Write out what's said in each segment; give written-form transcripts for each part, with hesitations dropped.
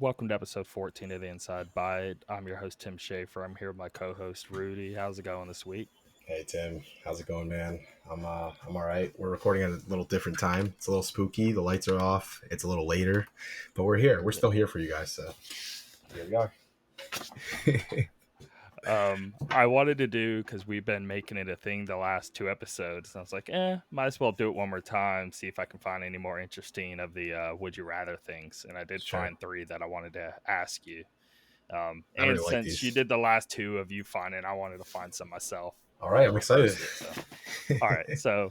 Welcome to episode 14 of the Inside Bite. I'm your host, Tim Schaefer. I'm here with my co-host, Rudy. How's it going this week? Hey Tim, how's it going, man? I'm all right. We're recording at a little different time. It's a little spooky. The lights are off. It's a little later, but we're here. We're still here for you guys. So here we are. I wanted to do, because we've been making it a thing the last two episodes, and I was like, might as well do it one more time, see if I can find any more interesting of the Would You Rather things. And I did find three that I wanted to ask you. I And really like since these. you did the last two of you finding, I wanted to find some myself. All right, I'm excited. All right, so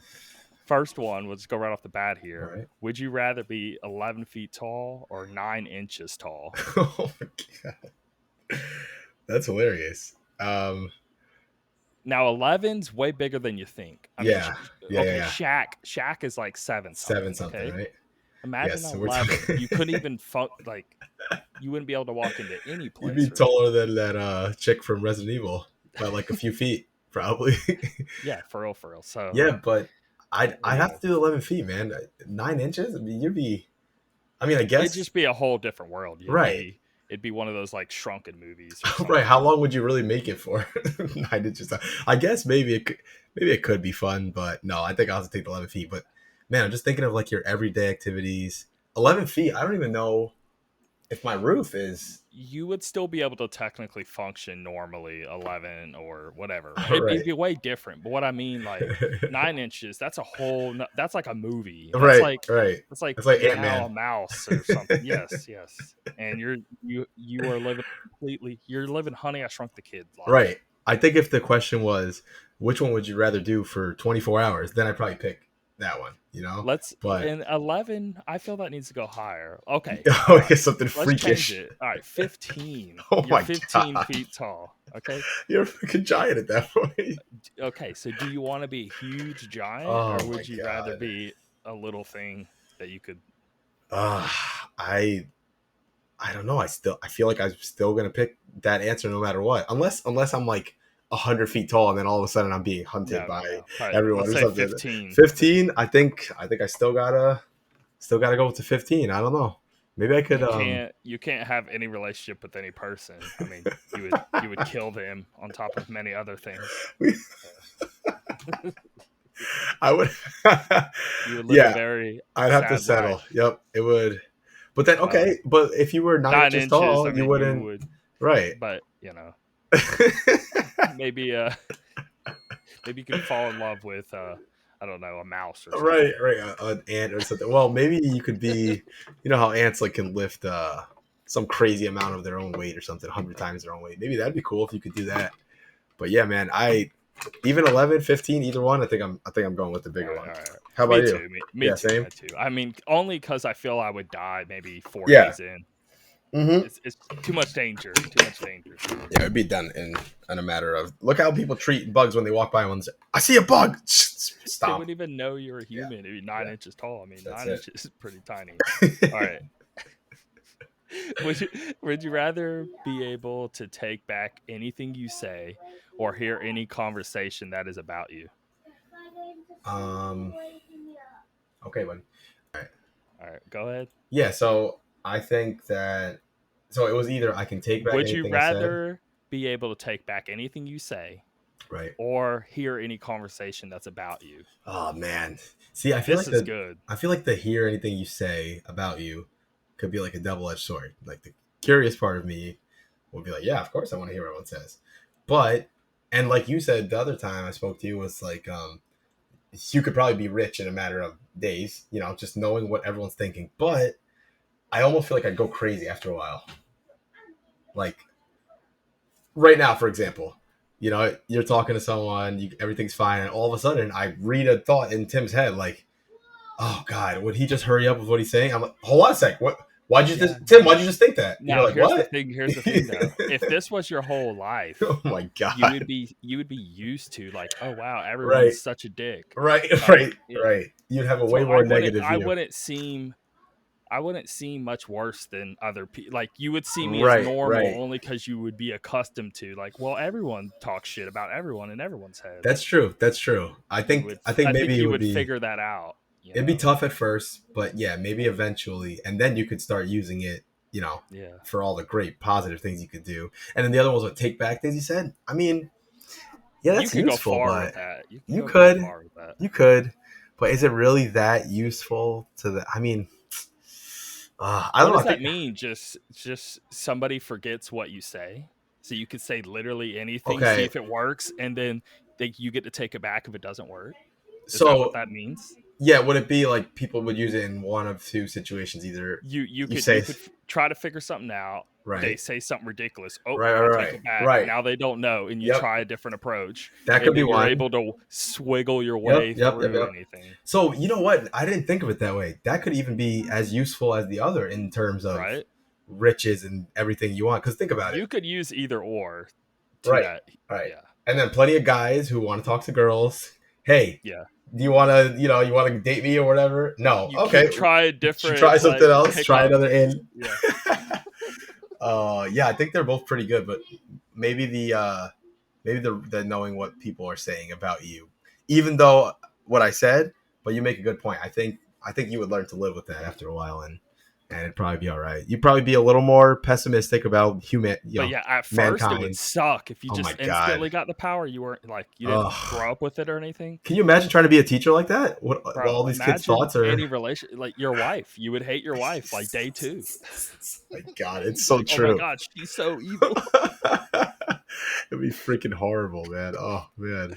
first one, let's go right off the bat here. All right. Would you rather be 11 feet tall or 9 inches tall? Oh my god, that's hilarious. Now 11's way bigger than you think. Yeah. Shaq is like 7 something. Okay? Right? Imagine Yes, 11. You couldn't even you wouldn't be able to walk into any place. You'd be taller than that chick from Resident Evil by like a few feet, probably. Yeah, for real. So yeah, but I have to do 11 feet, man. 9 inches. I mean, I guess it'd just be a whole different world. Right. It'd be one of those like shrunken movies. Right. How long would you really make it for? 9 inches. I guess maybe it could be fun, but no, I think I'll have to take the 11 feet. But man, I'm just thinking of like your everyday activities. 11 feet. I don't even know if my roof is. You would still be able to technically function normally 11 or whatever. Right? It'd be way different. But what I mean, like 9 inches, that's like a movie. That's right. It's like Ant-Man. a mouse or something. Yes. And you are living you're living Honey, I Shrunk the Kids life. Right. I think if the question was, which one would you rather do for 24 hours, then I'd probably pick that one, And 11, I feel that needs to go higher. Okay. Something freakish. Change it. All right, 15. Oh You're my 15 God. feet tall. Okay. You're a freaking giant at that point. Okay, so do you want to be a huge giant, or would you rather be a little thing that you could? I don't know. I feel like I'm still gonna pick that answer no matter what, unless I'm like 100 feet tall and then all of a sudden I'm being hunted by everyone. Let's say 15. 15. I think I still gotta go with the 15. I don't know. Maybe I could. You can't have any relationship with any person. I mean, you would kill them on top of many other things. I would. You would live very. I'd have to settle. Life. Yep, it would. But then, okay. But if you were 9 inches tall, you wouldn't. You would, right. But maybe you could fall in love with I don't know, a mouse or something. Right, an ant or something. Well, maybe you could be, how ants like can lift some crazy amount of their own weight or something, 100 times their own weight. Maybe that'd be cool if you could do that. But yeah, man, even 11, 15, either one, I think I'm going with the bigger one. Right. How about you? Me too. Same. I mean, only because I feel I would die maybe 4 days in. Mm-hmm. It's too much danger. Yeah, it'd be done in a matter of. Look how people treat bugs when they walk by. One's, I see a bug. Stop. They wouldn't even know you're a human. It'd be 9 inches tall. I mean, That's 9 inches is pretty tiny. All right. Would you rather be able to take back anything you say or hear any conversation that is about you? Okay, buddy. All right. Go ahead. Yeah. So I think that. So it was either I can take back. Would you rather be able to take back anything you say, right, or hear any conversation that's about you? Oh man, see, I feel this is good. I feel like the hear anything you say about you could be like a double-edged sword. Like the curious part of me would be like, yeah, of course I want to hear what everyone says, but and like you said the other time I spoke to you was like, you could probably be rich in a matter of days, just knowing what everyone's thinking, but I almost feel like I'd go crazy after a while. Like right now, for example, you're talking to someone, everything's fine, and all of a sudden I read a thought in Tim's head like, oh God, would he just hurry up with what he's saying? I'm like, hold on a sec. Why'd you just think that? Now, like, here's the thing though. If this was your whole life, oh my God, you would be used to like, oh wow, everyone's such a dick. Right. You'd have a way more negative view. I wouldn't seem much worse than other people. Like you would see me as normal only because you would be accustomed to like, well, everyone talks shit about everyone in everyone's head. That's true. I think maybe you would figure that out. It'd be tough at first, but yeah, maybe eventually, and then you could start using it Yeah. for all the great positive things you could do. And then the other ones would take back things you said. I mean, yeah, You that's could go useful, far with but that. You could you go very could, far with that. you could, but is it really that useful to the? I mean, I don't What know. does I think that mean? Just somebody forgets what you say, so you could say literally anything, see okay. if it works, and then you get to take it back if it doesn't work. Is that what So that means? yeah, would it be like people would use it in one of two situations? Either You you could say try to figure something out. They right, say something ridiculous. Oh, right, I'll right, take right, it back. right. Now they don't know, and you Yep, try a different approach, that could and be then you're one. able to swiggle your Yep, way yep, yep, through yep. anything, So you know what? I didn't think of it that way. That could even be as useful as the other in terms of right? riches and everything you want. Because think about it. You could use either or to Right, that. right. Yeah, And then plenty of guys who want to talk to girls. Hey, yeah. do you want to, you want to date me or whatever? No. You Okay. could try a Should try different something else. Try pickup. another in. Yeah. Yeah, I think they're both pretty good, but maybe the knowing what people are saying about you, even though what I said, but you make a good point. I think you would learn to live with that after a while, and it'd probably be all right. You'd probably be a little more pessimistic about But yeah, at first it would mankind. suck if you Oh my just god. instantly got the power. You weren't like you didn't Ugh. grow up with it or anything. Can you imagine trying to be a teacher like that? What all Bro, these kids' imagine thoughts are? any relation like your wife. You would hate your wife like day two. My god, it's You're so like, oh my true. god, she's so evil. It'd be freaking horrible, man. Oh man,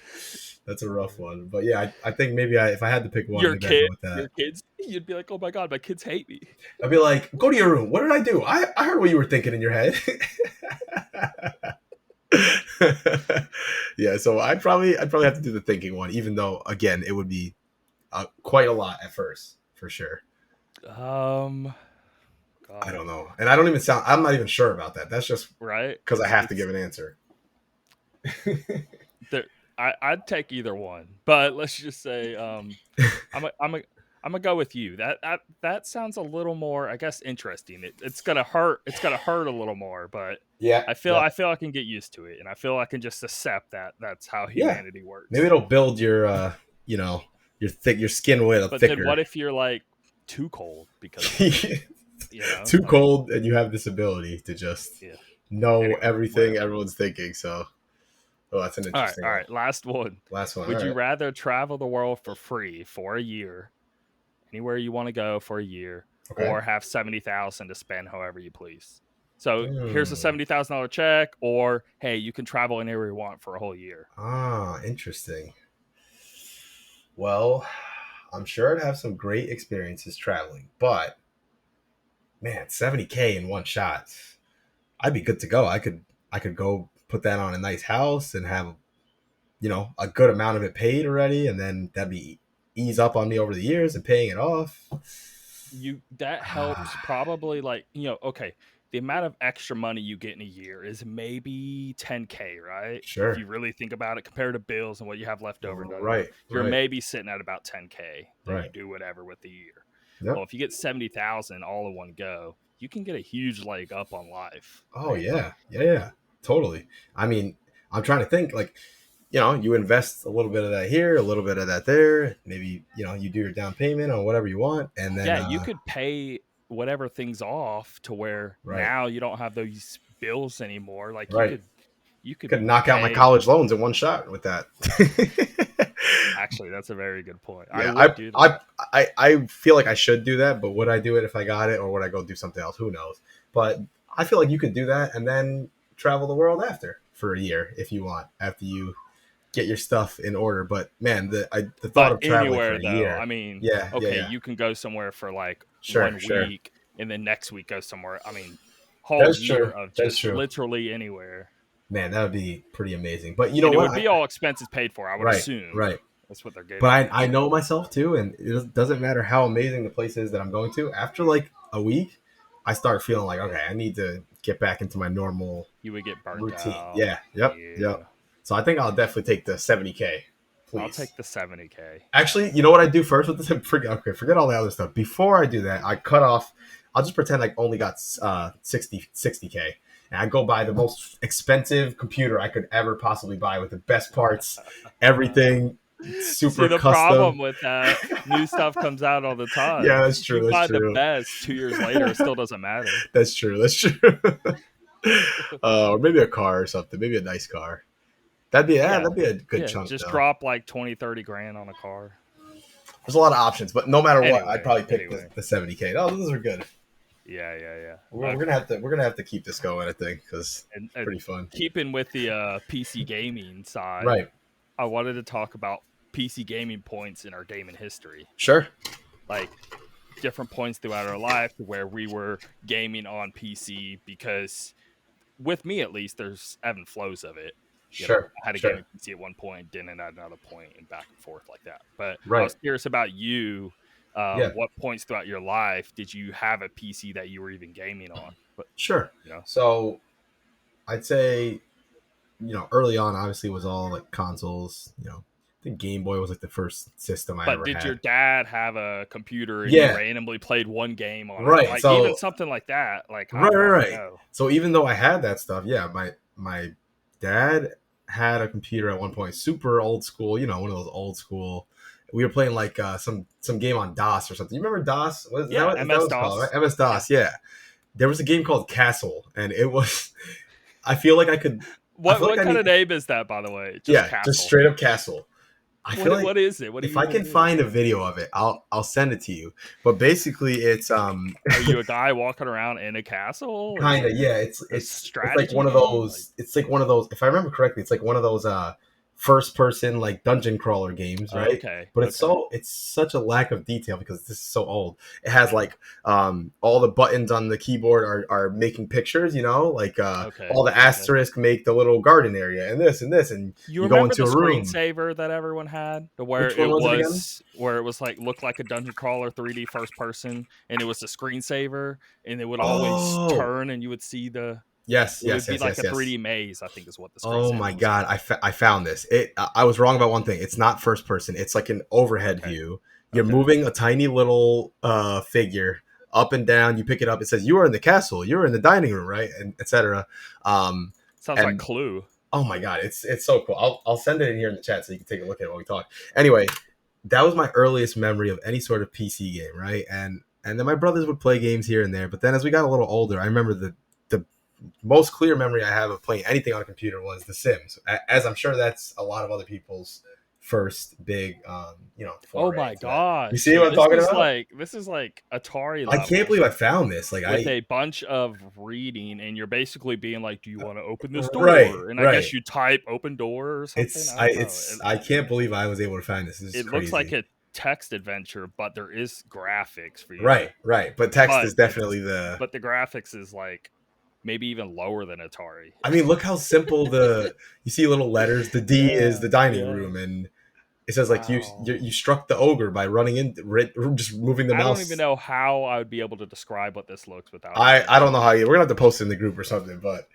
that's a rough one. But yeah, I think maybe if I had to pick one, maybe I'd go with that. Your kids, you'd be like, oh my god, my kids hate me. I'd be like, go to your room. What did I do? I heard what you were thinking in your head. Yeah, so I'd probably have to do the thinking one, even though again it would be quite a lot at first for sure. I God, don't know, and I don't even sound. I'm not even sure about that. That's just right? because I have to give an answer. There, I'd take either one, but let's just say, I'm gonna go with you. That sounds a little more, I guess, interesting. It's gonna hurt. It's gonna hurt a little more, but Yeah, I feel I can get used to it, and I feel I can just accept that that's how yeah. humanity Maybe works. it'll build your skin with a But then, thicker. what if you're like too cold because of it? Too Like, cold, and you have this ability to just yeah. know Anyway, everything whatever. everyone's thinking. So, oh, that's an interesting All one. right. Last one. Last one. All Would you right. rather travel the world for free for a year, anywhere you want to go for a year, Okay. or have 70,000 to spend however you please? So here's a Hmm. $70,000 check, or hey, you can travel anywhere you want for a whole year. Interesting. Well, I'm sure I'd have some great experiences traveling, but man, 70K in one shot, I'd be good to go. I could go put that on a nice house and have a good amount of it paid already, and then that'd be ease up on me over the years and paying it off. You that helps probably like, okay, the amount of extra money you get in a year is maybe 10K, right? If Sure. you really think about it, compared to bills and what you have left over, Right. you're Right. maybe sitting at about 10K that you Right. do whatever with the year. Well, Yep. if you get 70,000 all in one go, you can get a huge leg up on life, Oh right? yeah. Yeah. Yeah. Totally. I mean, I'm trying to think like you invest a little bit of that here, a little bit of that there. Maybe you do your down payment on whatever you want, and then Yeah, you could pay whatever things off to where right, now you don't have those bills anymore. Like right. you could Could knock out my pay. college loans in one shot with that. Actually, that's a very good point. I Yeah, would do that. I feel like I should do that, but would I do it if I got it, or would I go do something else? Who knows? But I feel like you could do that and then travel the world after for a year if you want, after you get your stuff in order. But man, the thought But of traveling for anywhere a though, year, I mean, yeah, yeah, okay, yeah, you can go somewhere for like sure, one sure. week and then next week go somewhere. I mean, whole That's year true. of That's just true. literally anywhere. Man, that would be pretty amazing. But you know And it what? would be all expenses paid for, I would Right, assume. right. That's what they're But giving you. I So know myself too, and it doesn't matter how amazing the place is that I'm going to. After like a week, I start feeling like, okay, I need to get back into my normal you would get burnt routine. out. Yeah, yep, yep. Yeah. So I think I'll definitely take the 70K, I'll please. take the 70K. Actually, you know what I do first with this? Forget all the other stuff. Before I do that, I cut off. I'll just pretend I only got 60K, and I go buy the most expensive computer I could ever possibly buy with the best parts, everything. super See, the problem custom. with that, new stuff comes out all the Yeah, time. that's You true. That's buy the true. best 2 years later, it still doesn't matter. That's true. That's true. Or maybe a car or something. Maybe a nice car. Yeah. That'd be a good Yeah, chunk just though. drop like 20, 30 grand on a car. There's a lot of options, but no matter what, I'd Anyway, probably pick the 70K. Oh, those are good. yeah. We're gonna have to keep this going, I think, because And it's pretty fun. keeping with the PC gaming side, Right. I wanted to talk about PC gaming points in our gaming history. Sure. Like different points throughout our life where we were gaming on PC, because with me at least, there's ebb and flows of it. You know, Sure. I had a Sure. gaming PC at one point, didn't at another point, and back and forth like that. But I Right. was curious about you. Yeah. What points throughout your life did you have a PC that you were even gaming on? But Sure. you know, So I'd say, early on, obviously, was all like consoles. The Game Boy was like the first system I but ever did your had. dad have a computer and you Yeah. randomly played one game on it? Right. Like even So something like that. Like I right, right, want to right. know. So even though I had that stuff, yeah, my dad had a computer at one point, super old school. One of those old school. We were playing like some game on DOS or something. You remember DOS? Yeah, Is that what MS it's called? Right? DOS. MS Yeah. DOS. Yeah. There was a game called Castle, and it was. I feel like I could. I feel like What I kind need. of name is that, by the way? Just Yeah, just Castle. straight up Castle. I feel like What is it? What do if you I even can do? find a video of it, I'll send it to you. But basically, it's Are you a guy walking around in a castle? Is kind it of, yeah. a It's like strategy one of game? Like, those. It's like one of those. If I remember correctly, it's like one of those first person like dungeon crawler games, right? okay, But okay, it's such a lack of detail because this is so old. It has like all the buttons on the keyboard are making pictures, like okay, all the okay. asterisk make the little garden area and this and You you go remember into the a room. screensaver that everyone had, to Which one was it again? where it was like looked like a dungeon crawler, 3D first person, and it was a screensaver, and it would always Oh, turn, and you would see yes, it would yes, be yes, like yes, a yes. 3D maze. I think is what the Oh screensaver my was god, called. I found this. I was wrong about one thing. It's not first person. It's like an overhead Okay, view. You're okay. moving a tiny little figure up and down. You pick it up. It says you are in the castle. You are in the dining room, right, and etc. Um, Sounds like and Clue. oh my god, it's so cool. I'll send it in here in the chat so you can take a look at it while we talk. Anyway, that was my earliest memory of any sort of PC game, right? And then my brothers would play games here and there. But then as we got a little older, I remember the most clear memory I have of playing anything on a computer was The Sims. As I'm sure that's a lot of other people's first big, Oh foray my into that. You gosh, see what dude! I'm talking about? This is like Atari I can't levels, believe I found this. Like with I, a bunch of reading, and you're basically being like, "Do you want to open this right, door?" And I guess right. you type "open door" or something. I don't know. I can't believe I was able to find this. This is It looks like crazy. a text adventure, but there is graphics for you Right, to. right. But text But is definitely the. the graphics is like maybe even lower than Atari. I mean, look how simple the. You see little letters. The D is Yeah, the dining yeah. room, and it says like Wow. you struck the ogre by running in, just moving the I don't even mouse. know how I would be able to describe what this looks without having I don't know to. how you. We're gonna have to post it in the group or something, but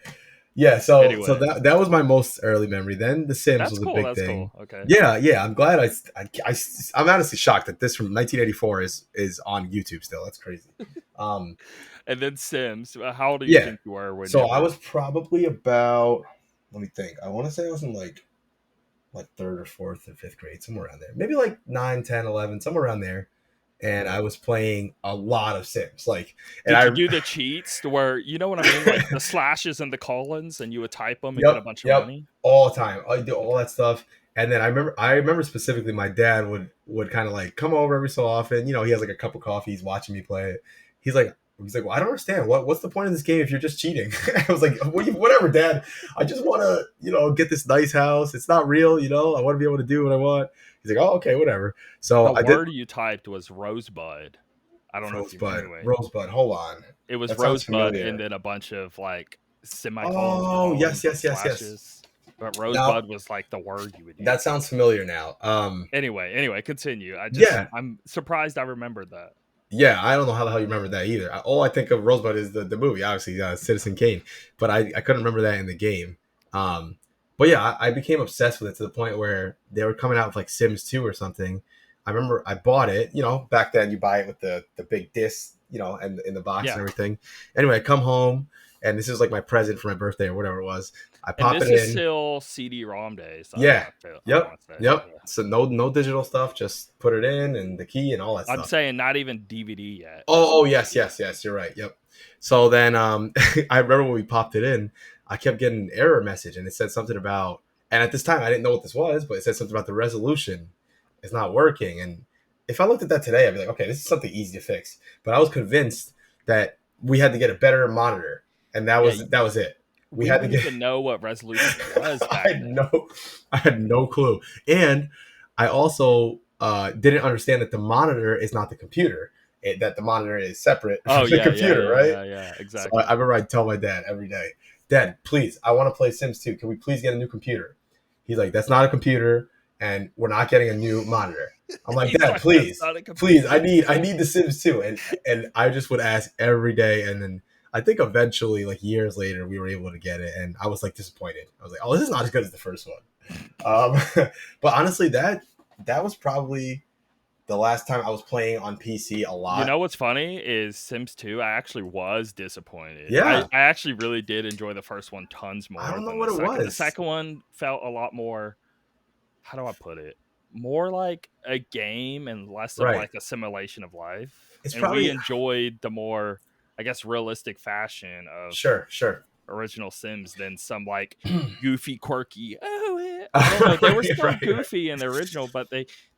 yeah. So Anyway, that was my most early memory. Then The Sims that's was a cool. big That's thing. cool. Okay. Yeah, yeah. I'm glad I'm honestly shocked that this from 1984 is on YouTube still. That's crazy. Um, And then Sims. How old do you yeah. think you were when So you I were? was probably about. Let me think. I want to say I was in like third or fourth or fifth grade, somewhere around there. Maybe like 9, 10, 11, somewhere around there. And I was playing a lot of Sims. And Did I you do the cheats to where you know what I mean, like the slashes and the colons, and you would type them and get a Yep, bunch of yep, money? all the time. I do all Okay. that stuff, and then I remember specifically my dad would kind of like come over every so often. He has like a cup of coffee. He's watching me play it. He's like, well, I don't understand. What's the point of this game if you're just cheating? I was like, whatever, Dad. I just want to get this nice house. It's not real. I want to be able to do what I want. He's like, oh, okay, whatever. So The I did. word you typed was rosebud. I don't know if you Rosebud, anyway. Rosebud. Hold on, It was that sounds rosebud and familiar. then a bunch of like semicolons and Oh, yes, colons and yes, yes, yes. slashes. But Now rosebud was like the word you would that use. sounds familiar now. Anyway, continue. Yeah, I'm surprised I remembered that. yeah, I don't know how the hell you remember that either. All I think of Rosebud is the movie, obviously, Citizen Kane, but I couldn't remember that in the game. Um, but yeah, I became obsessed with it to the point where they were coming out with like Sims 2 or something. I remember I bought it. Back then you buy it with the big disc, and in the box and Yeah. everything. Anyway, I come home and this is like my present for my birthday or whatever it was. I And pop it this is in. still CD-ROM days. Yeah. I Yep. want to say. Yep. Yeah. So no digital stuff. Just put it in and the key and all that I'm stuff. saying not even DVD yet. Oh yes, yes, yes. You're right. Yep. So then, I remember when we popped it in, I kept getting an error message, and it said something about. And at this time, I didn't know what this was, but it said something about the resolution is not working. And if I looked at that today, I'd be like, okay, this is something easy to fix. But I was convinced that we had to get a better monitor, and that Yeah, was it. We we had to didn't get. even know what resolution was I back had then. I had no clue, and I also didn't understand that the monitor is not the computer. That the monitor is separate Oh from the yeah, yeah, computer, yeah, right? yeah, yeah. So I Exactly. remember I'd tell my dad every day, Dad, please, I want to play Sims 2. Can we please get a new computer? He's like, that's not a computer, and we're not getting a new monitor. I'm like, He's Dad, like, that's please, not a please, computer. I need the Sims 2. And I just would ask every day, and then I think eventually, like years later, we were able to get it, and I was like disappointed. I was like, oh, this is not as good as the first one. But honestly, that was probably the last time I was playing on PC a You lot. know what's funny is Sims 2, I actually was disappointed. Yeah, I actually really did enjoy the first one tons I more don't know than the what it second. The was. second one felt a lot more, how do I put it? More like a game and less of Right. like a simulation of life. It's And we probably enjoyed the more, I guess, realistic fashion of sure. original Sims than some like goofy, quirky. I don't know. They were right, still right. goofy in the original, but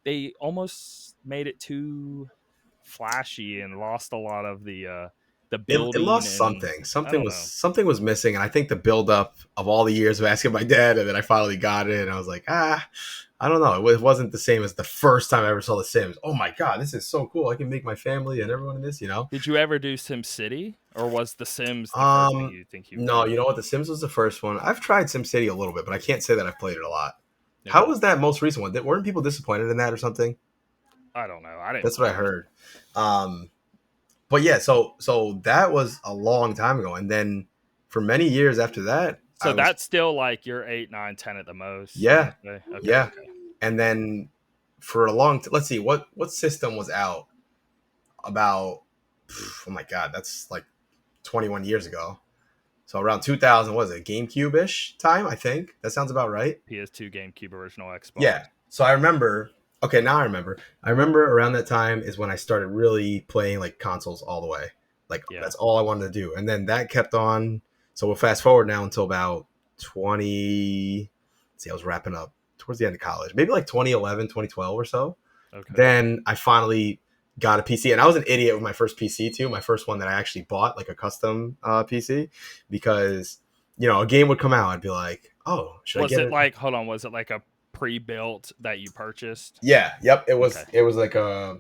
they almost made it too flashy and lost a lot of the It building, lost and something. I don't know. Something was missing, and I think the buildup of all the years of asking my dad, and then I finally got it, and I was like, I don't know. It wasn't the same as the first time I ever saw The Sims. Oh my god, this is so cool! I can make my family and everyone in this, you know. Did you ever do Sim City, or was The Sims the first thing Um, you think you no, played? you know what? The Sims was the first one. I've tried SimCity a little bit, but I can't say that I've played it a lot. How Okay, was that most recent one? Weren't people disappointed in that or something? I don't know. I didn't That's what I play it. heard. Um, but yeah, so that was a long time ago, and then for many years after that, So I was that's still like you're 8, 9, 10 at the most. You yeah, want to say? Okay, yeah, okay. and then for a let's see what system was out about. Oh my god, that's like 21 years ago. So around 2000, was it GameCube ish time? I think that sounds about right. PS2, GameCube, original Xbox. Yeah. So I remember. Okay, now I remember. I remember around that time is when I started really playing like consoles all the way. Like Yeah. that's all I wanted to do, and then that kept on. So we'll fast forward now until about 20. Let's see, I was wrapping up towards the end of college, maybe like 2011, 2012 or so. Okay. Then I finally got a PC, and I was an idiot with my first PC too. My first one that I actually bought, like a custom PC, because a game would come out, I'd be like, oh, should I Was get it it? like, hold on, was it like a pre-built that you purchased? Yeah, yep. It was Okay. it was like a.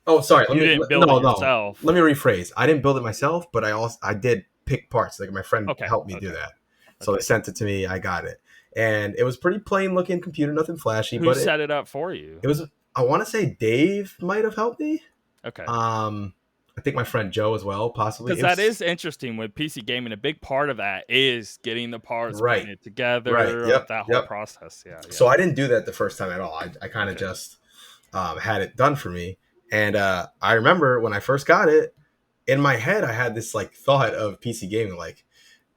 Oh, Like sorry. you didn't build it No. Let yourself. me rephrase. I didn't build it myself, but I did pick parts. Like my friend Okay. helped me do Okay. that, so they Okay. sent it to me. I got it, and it was pretty plain looking computer, nothing flashy, Who but set it up for you? it was. I want to say Dave might have helped me. Okay. Um, I think my friend Joe as well, possibly. Because It that was is interesting with PC gaming. A big part of that is getting the parts, right, putting it right. together, Yep, that whole yep. process. Yeah. Yeah. So I didn't do that the first time at all. I kind of Okay. just had it done for me, and I remember when I first got it. In my head, I had this like thought of PC gaming, like,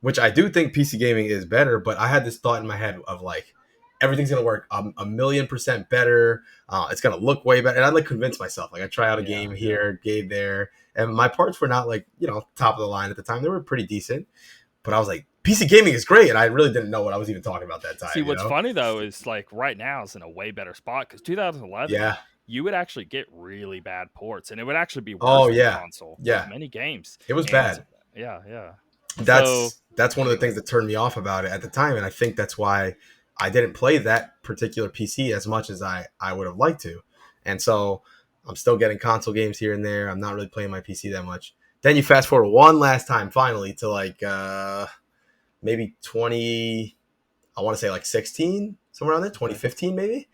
which I do think PC gaming is better, but I had this thought in my head of like everything's gonna work a million% better. It's gonna look way better, and I'd like convince myself. Like I try out a Yeah. game Yeah. here, game there, and my parts were not like top of the line at the time. They were pretty decent, but I was like, PC gaming is great, and I really didn't know what I was even talking about that See, time. what's funny though is like right now is in a way better spot because 2011, Yeah. you would actually get really bad ports, and it would actually be Oh worse than yeah. console with Yeah. many games. It was And bad. yeah, yeah. So That's one of the things anyway, that turned me off about it at the time, and I think that's why I didn't play that particular PC as much as I would have liked to. And so I'm still getting console games here and there. I'm not really playing my PC that much. Then you fast forward one last time, finally to like maybe 20. I want to say like 16, somewhere around there, okay. 2015 maybe.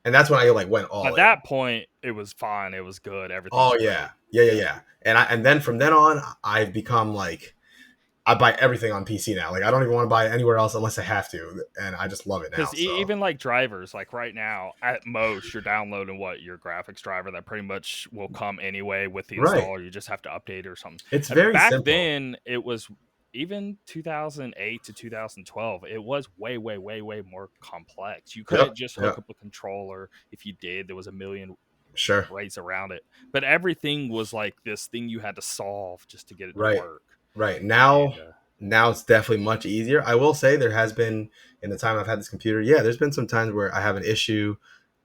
And that's when I like went all At in. that point, it was fine. It was good. Everything's Oh great. yeah, yeah, yeah, Yeah. yeah. And then from then on, I've become like I buy everything on PC now. Like I don't even want to buy it anywhere else unless I have to, and I just love it now. Because So even like drivers, like right now, at most, you're downloading your graphics driver that pretty much will come anyway with the right, installer. You just have to update it or something. it's very Back simple. then, it was even 2008 to 2012, it was way, way, way, way more complex. You Yep. couldn't just hook Yep. up a controller. If you did, there was a million Sure. ways around it. But everything was like this thing you had to solve just to get it to Right. work. Right. And Now it's definitely much easier. I will say there has been, in the time I've had this computer, yeah, there's been some times where I have an issue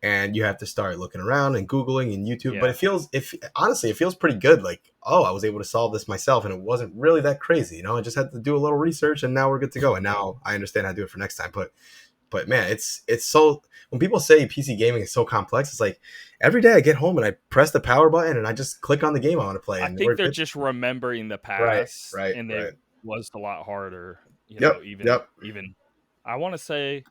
and you have to start looking around and Googling and YouTube. But yeah, it feels, if honestly, it feels pretty good. Like, oh, I was able to solve this myself and it wasn't really that crazy. You know, I just had to do a little research and now we're good to go. And now I understand how to do it for next time. But man, it's so, when people say PC gaming is so complex, it's like every day I get home and I press the power button and I just click on the game I want to play I and we're think they're good. just remembering the Right, past, right, and it right. was a lot harder. Yep, yep. Even I want to say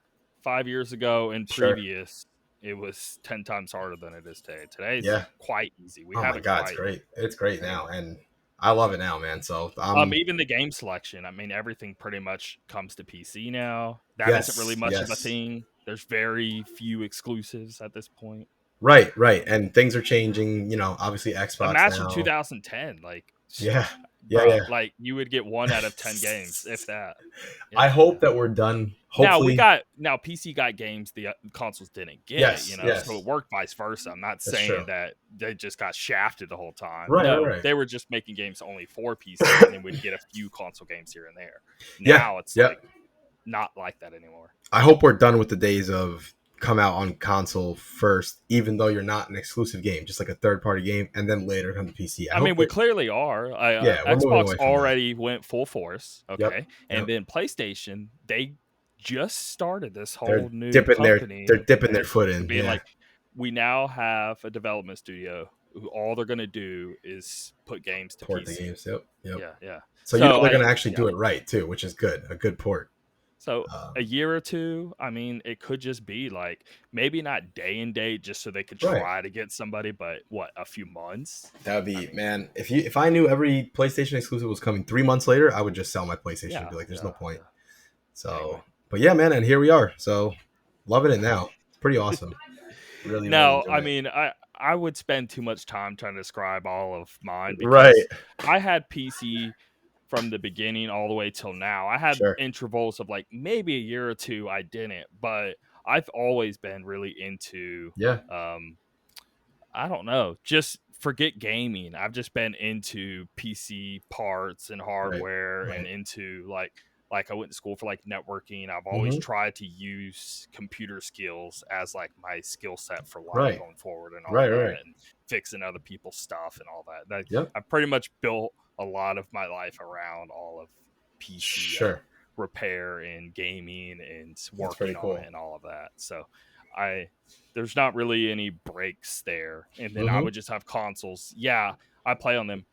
5 years ago and Sure. previous, it was 10 times harder than it is today. Today it's Yeah. quite easy. We Oh have my it God, it's quite. great. It's great now, and I love it now, man. So Even the game selection. I mean, everything pretty much comes to PC now. That isn't really yes, much of a yes. thing. There's very few exclusives at this point. Right, right. And things are changing, you know, obviously Xbox Imagine now. 2010, like, Yeah. Yeah, bruh, yeah. like you would get 1 out of 10 games, if that. I Yeah, hope yeah. that we're done. Hopefully. Now PC got games the consoles didn't get, Yes, so it yes. worked vice versa. I'm not That's true. saying that they just got shafted the whole time. Right, right, No, right. they were just making games only for PC, and then we'd get a few console games here and there. Yeah, Now it's yeah. like not like that anymore. I hope we're done with the days of come out on console first, even though you're not an exclusive game, just like a third party game, and then later come to PC. I I mean, hope we we're, clearly are. yeah, we're moving Xbox away from that. already went full force, Yep. okay, and Yep. then PlayStation, they just started this They're whole new dipping their they're company dipping their and foot in. being Yeah. like, we now have a development studio who all they're gonna do is put games to Port the PC. games. Yep. Yep. Yeah, yeah. So you know So they're gonna actually do it right too, which is good. A good port. so a Um, year or two, I mean, it could just be like maybe not day and date just so they could right. try to get somebody, but what, a few months? That would I be, mean, man. If I knew every PlayStation exclusive was coming 3 months later, I would just sell my PlayStation and yeah, be like, "There's no yeah, point." yeah. Anyway. So, but yeah, man, and here we are. So, loving it now. It's pretty awesome. Really, really Now, enjoy I it. mean, I would spend too much time trying to describe all of mine Right. because I had PC from the beginning all the way till now. I had Sure. intervals of like maybe a year or two I didn't, but I've always been really into Yeah. um I don't know, just forget gaming. I've just been into PC parts and Right. hardware and Right. into like I went to school for like networking. I've always Mm-hmm. tried to use computer skills as like my skill set for life Right. going forward and all Right. that Right. and fixing other people's stuff and all that. Yep. I've pretty much built a lot of my life around all of PC Sure. repair and gaming and That's pretty working on it cool. and all of that. So I there's not really any breaks there. And then I Mm-hmm. would just have consoles. Yeah, I play on them.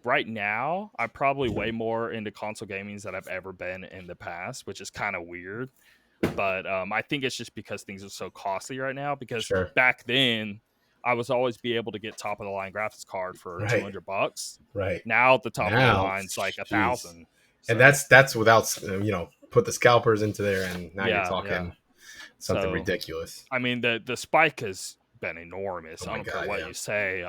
Right now, I'm probably way more into console gaming than I've ever been in the past, which is kind of weird. But I think it's just because things are so costly right now. Because Sure. back then, I was always be able to get top of the line graphics card for Right. $200. Right. Now the top of the Now, line's like jeez. 1,000. And So that's without put the scalpers into there, and now you're yeah, yeah. talking something So ridiculous. I mean, the spike has been enormous. Oh I my don't care God. what Yeah. you say.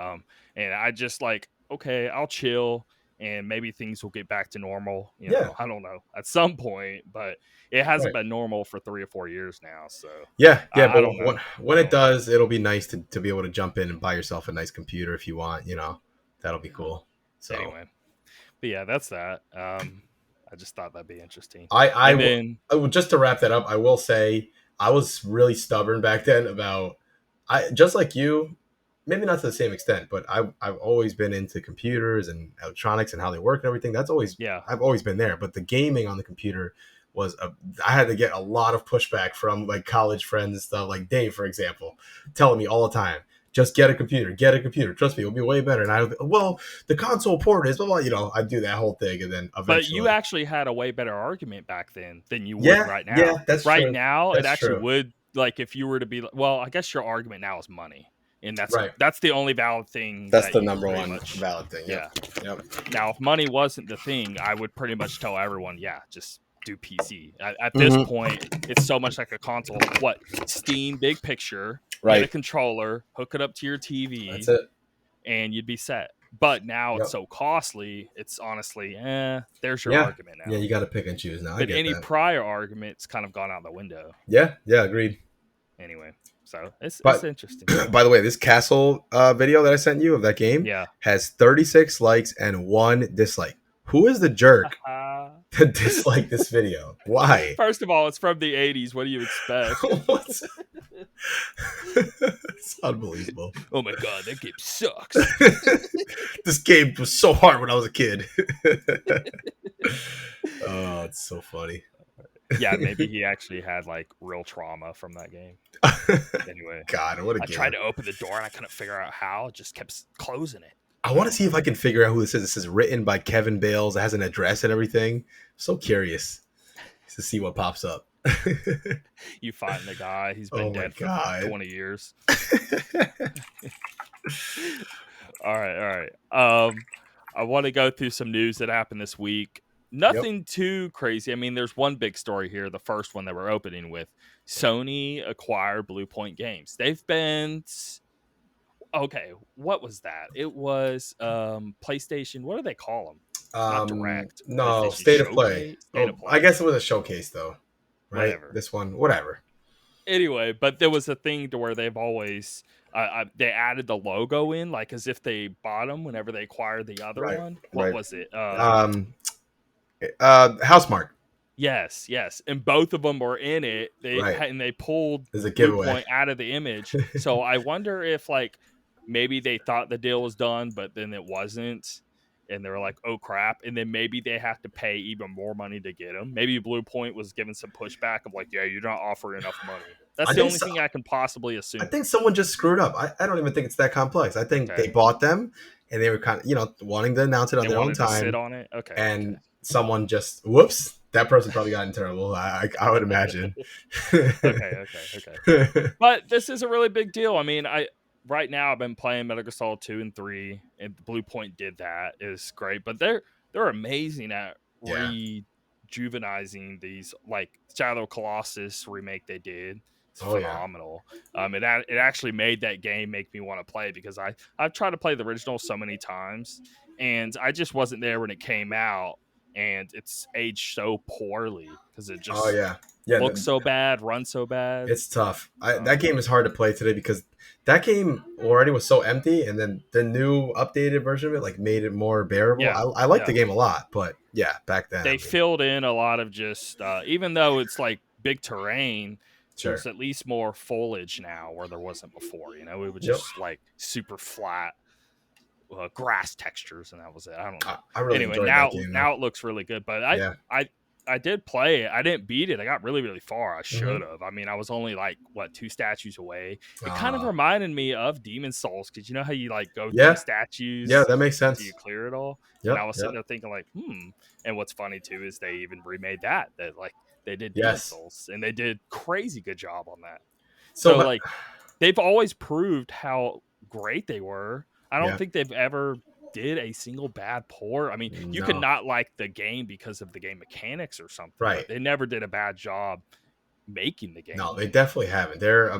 And I just like, okay, I'll chill and maybe things will get back to normal. Yeah. I don't know at some point, but it hasn't Right. been normal for 3 or 4 years now. So Yeah, yeah, I but don't know. when I it don't know. does, it'll be nice to be able to jump in and buy yourself a nice computer if you want. That'll be cool. So Anyway, but yeah, that's that. I just thought that'd be interesting. I And then I will, just to wrap that up, I will say I was really stubborn back then about, I just like you, maybe not to the same extent, but I've always been into computers and electronics and how they work and everything. That's always, yeah, I've always been there. But the gaming on the computer was I had to get a lot of pushback from like college friends and stuff, like Dave, for example, telling me all the time, just get a computer, get a computer. Trust me, it'll be way better. And I would, well, the console port is, blah, blah, I do that whole thing, and then but you eventually, actually had a way better argument back then than you would yeah, right yeah, now. that's Right true. now, it That's actually true. would like if you were to be well, I guess your argument now is money. And Right. that's the only valid thing That's that the you number pretty one much valid thing. yeah. Yep. Yep. Now, if money wasn't the thing, I would pretty much tell everyone, yeah, just do PC. At this Mhm. point, it's so much like a console. What? Steam, big picture, get a Right. controller, hook it up to your TV, That's it. and you'd be set. But now it's Yep. so costly. It's honestly, there's your Yeah. argument Yeah, now. you got to pick and choose now. I But get any that. prior arguments kind of gone out the window. Yeah. Yeah. Agreed. Anyway, so it's But interesting. by the way, this castle video that I sent you of that game Yeah. has 36 likes and 1 dislike. Who is the jerk to dislike this video? Why? First of all, it's from the 80s. What do you expect? What's... It's unbelievable. Oh my god, that game sucks. This game was so hard when I was a kid. Oh, it's so funny. Yeah, maybe he actually had like real trauma from that game. Anyway, God, what a I game. tried to open the door and I couldn't figure out how. It just kept closing it. I want to see if I can figure out who this is. This is written by Kevin Bales. It has an address and everything. I'm so curious to see what pops up. You find the guy. He's been dead for 20 years. All right. I want to go through some news that happened this week. Nothing too crazy. I mean, there's one big story here. The first one that we're opening with. Sony acquired BluePoint Games. They've been... Okay, what was that? It was PlayStation. What do they call them? Not Direct. No, State of Play. I guess it was a showcase, though. Right? Whatever. This one, whatever. Anyway, but there was a thing to where they've always... they added the logo in, like as if they bought them whenever they acquired the other one. What was it? Housemarque. Yes, and both of them were in it. They pulled BluePoint out of the image. So I wonder if like maybe they thought the deal was done, but then it wasn't, and they were like, "Oh crap!" And then maybe they have to pay even more money to get them. Maybe BluePoint was giving some pushback of like, "Yeah, you're not offering enough money." That's the only thing I can possibly assume. I think someone just screwed up. I don't even think it's that complex. I think they bought them, and they were kind of wanting to announce it on their own time. To sit on it, and someone just whoops. That person probably got in trouble. I would imagine. Okay. But this is a really big deal. I mean, right now I've been playing Metal Gear Solid 2 and 3, and BluePoint did that. It's great, but they're amazing at rejuvenizing these, like Shadow Colossus remake they did. It's phenomenal. Yeah. It actually made that game make me want to play, because I've tried to play the original so many times, and I just wasn't there when it came out. And it's aged so poorly because it just looks so bad, runs so bad. It's tough. That game is hard to play today because that game already was so empty, and then the new updated version of it like made it more bearable. Yeah, I like the game a lot, but back then they filled in a lot of just even though it's like big terrain, there's at least more foliage now where there wasn't before. It was just like super flat. Grass textures, and that was it. I don't know. I really enjoyed that game, now it looks really good, but I did play it. I didn't beat it. I got really, really far. I should have. I mean, I was only like 2 statues away. It kind of reminded me of Demon Souls, because you know how you like go through statues. Yeah, that makes sense. You clear it all. Yep, and I was sitting there thinking like, And what's funny too is they even remade that like they did Demon Souls, and they did crazy good job on that. So like they've always proved how great they were. I don't think they've ever did a single bad port. I mean, you could not like the game because of the game mechanics or something. Right. But they never did a bad job making the game. No, they definitely haven't. They're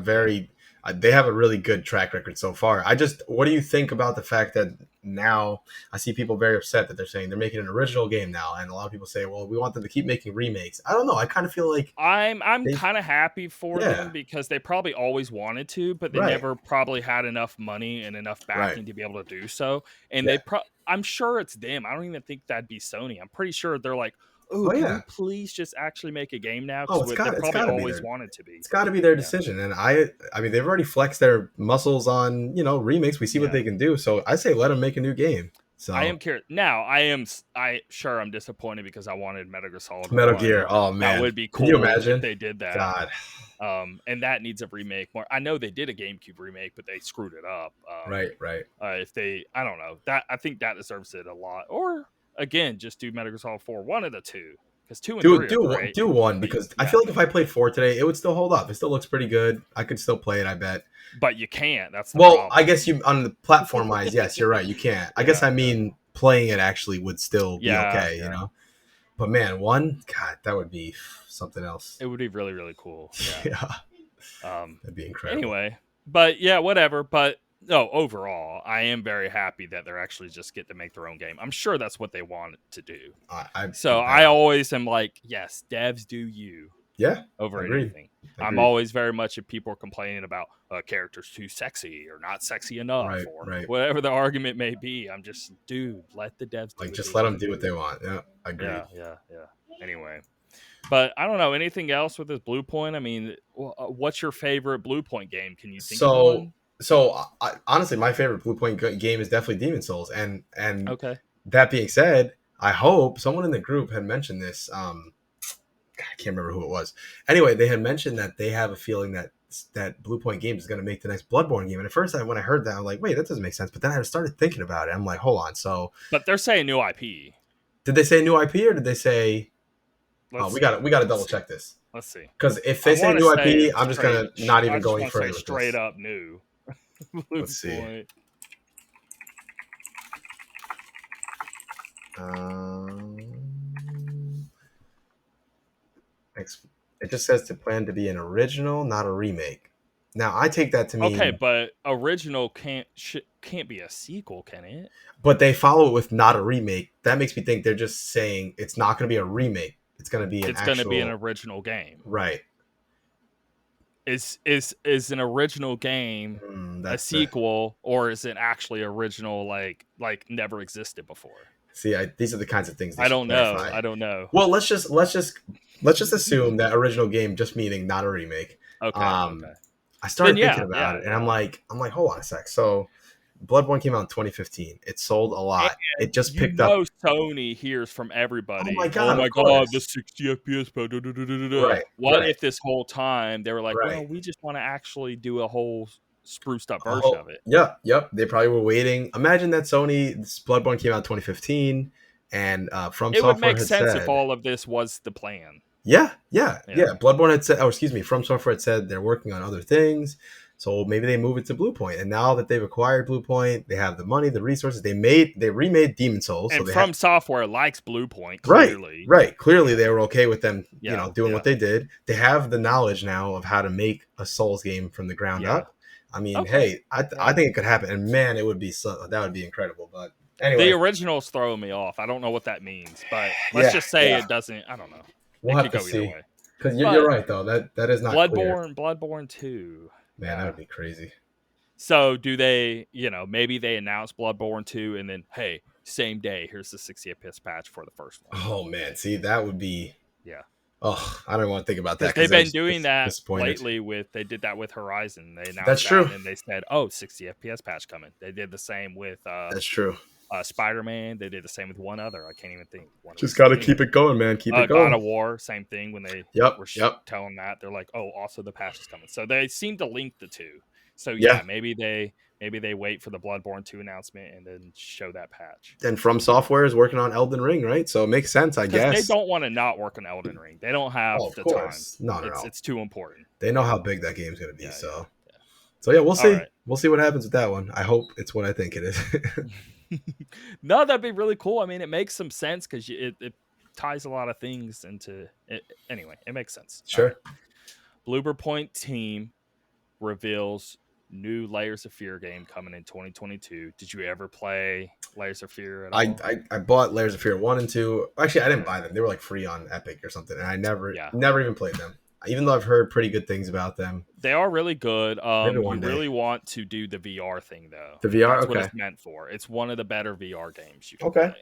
they have a really good track record so far. What do you think about the fact that now I see people very upset that they're saying they're making an original game now, and a lot of people say, well, we want them to keep making remakes. I don't know. I kind of feel like I'm kind of happy for them, because they probably always wanted to, but they never probably had enough money and enough backing to be able to do so. And I'm sure it's them. I don't even think that'd be Sony. I'm pretty sure they're like, can you please just actually make a game now? Because they probably always wanted to be. It's got to be their decision. And I mean, they've already flexed their muscles on, remakes. We see what they can do. So I say let them make a new game. So I am curious. Now, I'm disappointed because I wanted Metal Gear Solid. Metal Gear. Oh, man. That would be cool. Can you imagine if they did that? God. And that needs a remake more. I know they did a GameCube remake, but they screwed it up. Right. I don't know. I think that deserves it a lot. Or again, just do Metal Gear Solid 4, one of the two, because 2 and 3 are great. Do one, because I feel like if I played 4 today, it would still hold up. It still looks pretty good. I could still play it, I bet. But you can't. That's the problem. I guess you on the platform wise, yes, you're right. You can't. I guess I mean playing it actually would still be okay, you know. But man, 1, God, that would be something else. It would be really, really cool. Yeah. That'd be incredible. Anyway, but whatever. But No, overall, I am very happy that they're actually just get to make their own game. I'm sure that's what they want to do. I So I bet. always am like, yes, devs do you Yeah, over agreed. anything. I'm Agreed. always very much if people are complaining about characters too sexy or not sexy enough Right, or right. whatever the argument may be. I'm just, dude, let the devs do Like, what just they let them want do to what do. they want. Yeah, agreed. Yeah. Anyway, but I don't know anything else with this Blue Point. I mean, what's your favorite Blue Point game? Can you think of So, one? honestly, my favorite BluePoint game is definitely Demon Souls, and Okay. that being said, I hope someone in the group had mentioned this. I can't remember who it was. Anyway, they had mentioned that they have a feeling that BluePoint Games is going to make the next Bloodborne game. And at first, when I heard that, I'm like, wait, that doesn't make sense. But then I started thinking about it. I'm like, hold on. So, But they're saying new IP. did they say new IP or did they say? Let's We see. got to double check this. Let's see. Because if I they say want to new say IP, it's I'm just straight. gonna not I even just going want to say further with straight this. up new. Blue Let's see. Point. It just says to plan to be an original, not a remake. Now I take that to Okay, mean, but original can't be a sequel, can it? but they follow it with not a remake. That makes me think they're just saying it's not going to be a remake. It's going to be an It's going to be an actual original game. right. Is an original game a That's the sequel, or is it actually original like never existed before? see. These are the kinds of things they I should don't know. clarify. I don't know. Well, let's just assume that original game just meaning not a remake. Okay. Um, I Then started thinking about it, and I'm like, hold on a sec. So, Bloodborne came out in 2015. It sold a And lot. It just picked up. Sony hears from Oh my everybody. Oh god! my Of god, the course. 60 FPS. Right. What Right. if this whole time they were like, Right. well, we just want to actually do a whole spruced up version Oh, of it? yep. They probably were waiting. Imagine that Bloodborne came out in 2015, and From It would Software make had sense if said, all of this was the plan. yeah. Yeah. Bloodborne had said, oh, excuse me, From Software had said they're working on other things. So maybe they move it to Bluepoint. And now that they've acquired Bluepoint, they have the money, the resources. They remade Demon Souls. So And they had From Software likes Bluepoint, right, clearly. right. Clearly, Yeah. they were okay with them, Yeah. doing what they did. They have the knowledge now of how to make a Souls game from the ground Yeah. up. I mean, Okay. hey, I think it could happen, and man, it would be that would be incredible. But The anyway, original's throwing me off. I don't know what that means, but let's yeah, just say yeah, it doesn't. I don't know. we'll It have could to go either see. way. Because you're But right though, that is not clear. Bloodborne 2. Man, that would be crazy. So do they, maybe they announce Bloodborne 2 and then, hey, same day, here's the 60 FPS patch for the first one. Oh man, see, that would be. Yeah. Oh, I don't want to think about that Because they've been doing it's that disappointed. lately they did that with Horizon. They announced That's that true. and then they said, oh, 60 FPS patch coming. They did the same with That's true. Spider-Man. They did the same with one other. I can't even think. One Just got to anyway. keep it going, man. Keep it God going. of War, same thing when they were telling that. They're like, oh, also the patch is coming. So they seem to link the two. So yeah, maybe they wait for the Bloodborne 2 announcement and then show that patch. And From Software is working on Elden Ring, right? So it makes sense, I guess. Because they don't want to not work on Elden Ring. They don't have the time. No. It's too important. They know how big that game's going to be. Yeah, so yeah, we'll see. Right. We'll see what happens with that one. I hope it's what I think it is. No, that'd be really cool. I mean, it makes some sense because it ties a lot of things into it. Anyway, it makes sense. Sure. BluePoint team reveals new Layers of Fear game coming in 2022. Did you ever play Layers of Fear at all? I bought Layers of Fear 1 and 2. Actually, I didn't buy them. They were like free on Epic or something, and I never even played them. Even though I've heard pretty good things about them. They are really good. You day. really want to do the VR thing though. The VR, That's what it's meant for. It's one of the better VR games you can play.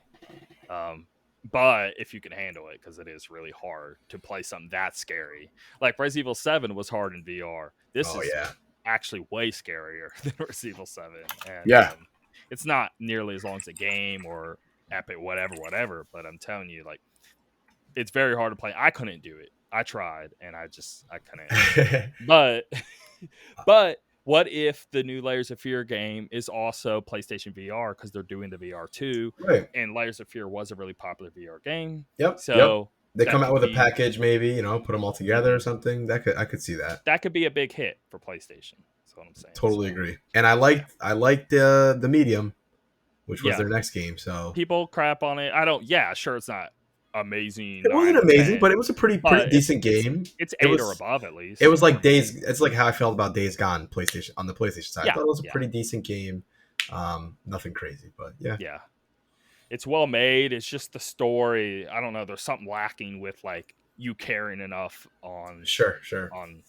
But if you can handle it, because it is really hard to play something that scary. Like Resident Evil 7 was hard in VR. This is actually way scarier than Resident Evil 7. And it's not nearly as long as a game or Epic, whatever. But I'm telling you, like, it's very hard to play. I couldn't do it. I tried, and I couldn't. But what if the new Layers of Fear game is also PlayStation VR because they're doing the VR too? Right. And Layers of Fear was a really popular VR game. Yep. So they come out with a package, maybe put them all together or something. I could see that. That could be a big hit for PlayStation. That's what I'm saying. Totally agree. And I liked the Medium, which was their next game. So people crap on it. I don't. Yeah, sure, it's not amazing It 9 wasn't or amazing, 10, but it was a pretty but decent game. it's It 8 or was above at it least. was like Days. It's like how I felt about Days Gone PlayStation on the PlayStation side. I Yeah, thought it was a yeah, pretty decent game. Nothing crazy, but yeah. yeah. It's well made. It's just the story. I don't know. There's something lacking with like you caring enough Sure, sure. on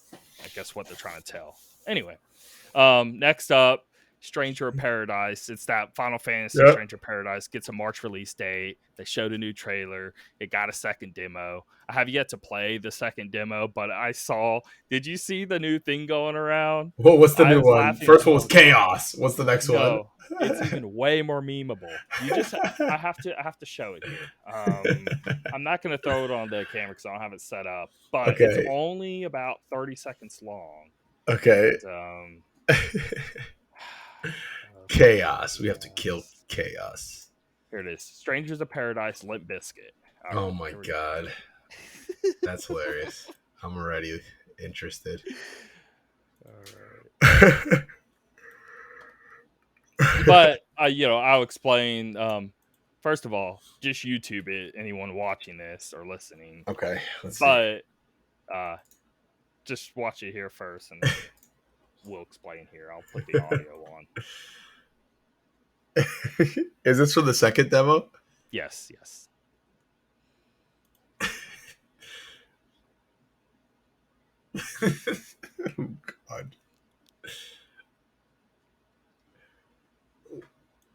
I guess what they're trying to tell. Anyway, next up, Stranger of Paradise. It's that Final Fantasy Yep. Stranger of Paradise gets a March release date. They showed a new trailer. It got a second demo. I have yet to play the second demo, but I saw. Did you see the new thing going around? Well, what's the I new was one? laughing First one so was hard. Chaos. What's the next one? No, it's even way more memeable. You just, I have to show it here. I'm not going to throw it on the camera because I don't have it set up, but it's Okay. only about 30 seconds long. Okay. And, Chaos. We have to kill Chaos. here it is. Strangers of Paradise, Limp Bizkit. All Oh right, my here we god. That's hilarious. I'm already interested. All right. But I'll explain. First of all, just YouTube it. Anyone watching this or listening. Okay, let's see. But just watch it here first, and then we'll explain here. I'll put the audio on. Is this from the second demo? Yes. Oh, God.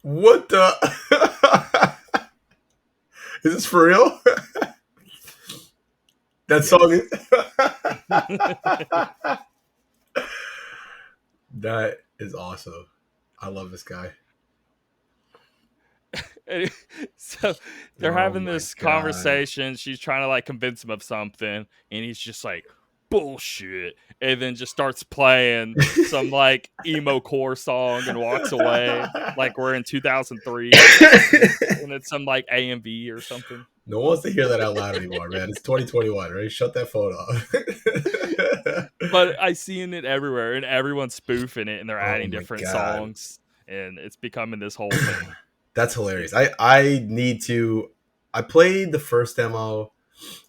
What the? Is this for real? That song is. That is awesome. I love this guy. So they're having my this God. conversation. She's trying to like convince him of something, and he's just like, bullshit, and then just starts playing some like emo core song and walks away like we're in 2003 and it's some like AMV or something. No one wants to hear that out loud anymore, man. It's 2021, right? Shut that phone off. But I seen it everywhere, and everyone's spoofing it, and they're adding my different God. songs, and it's becoming this whole thing. That's hilarious. I need to. I played the first demo,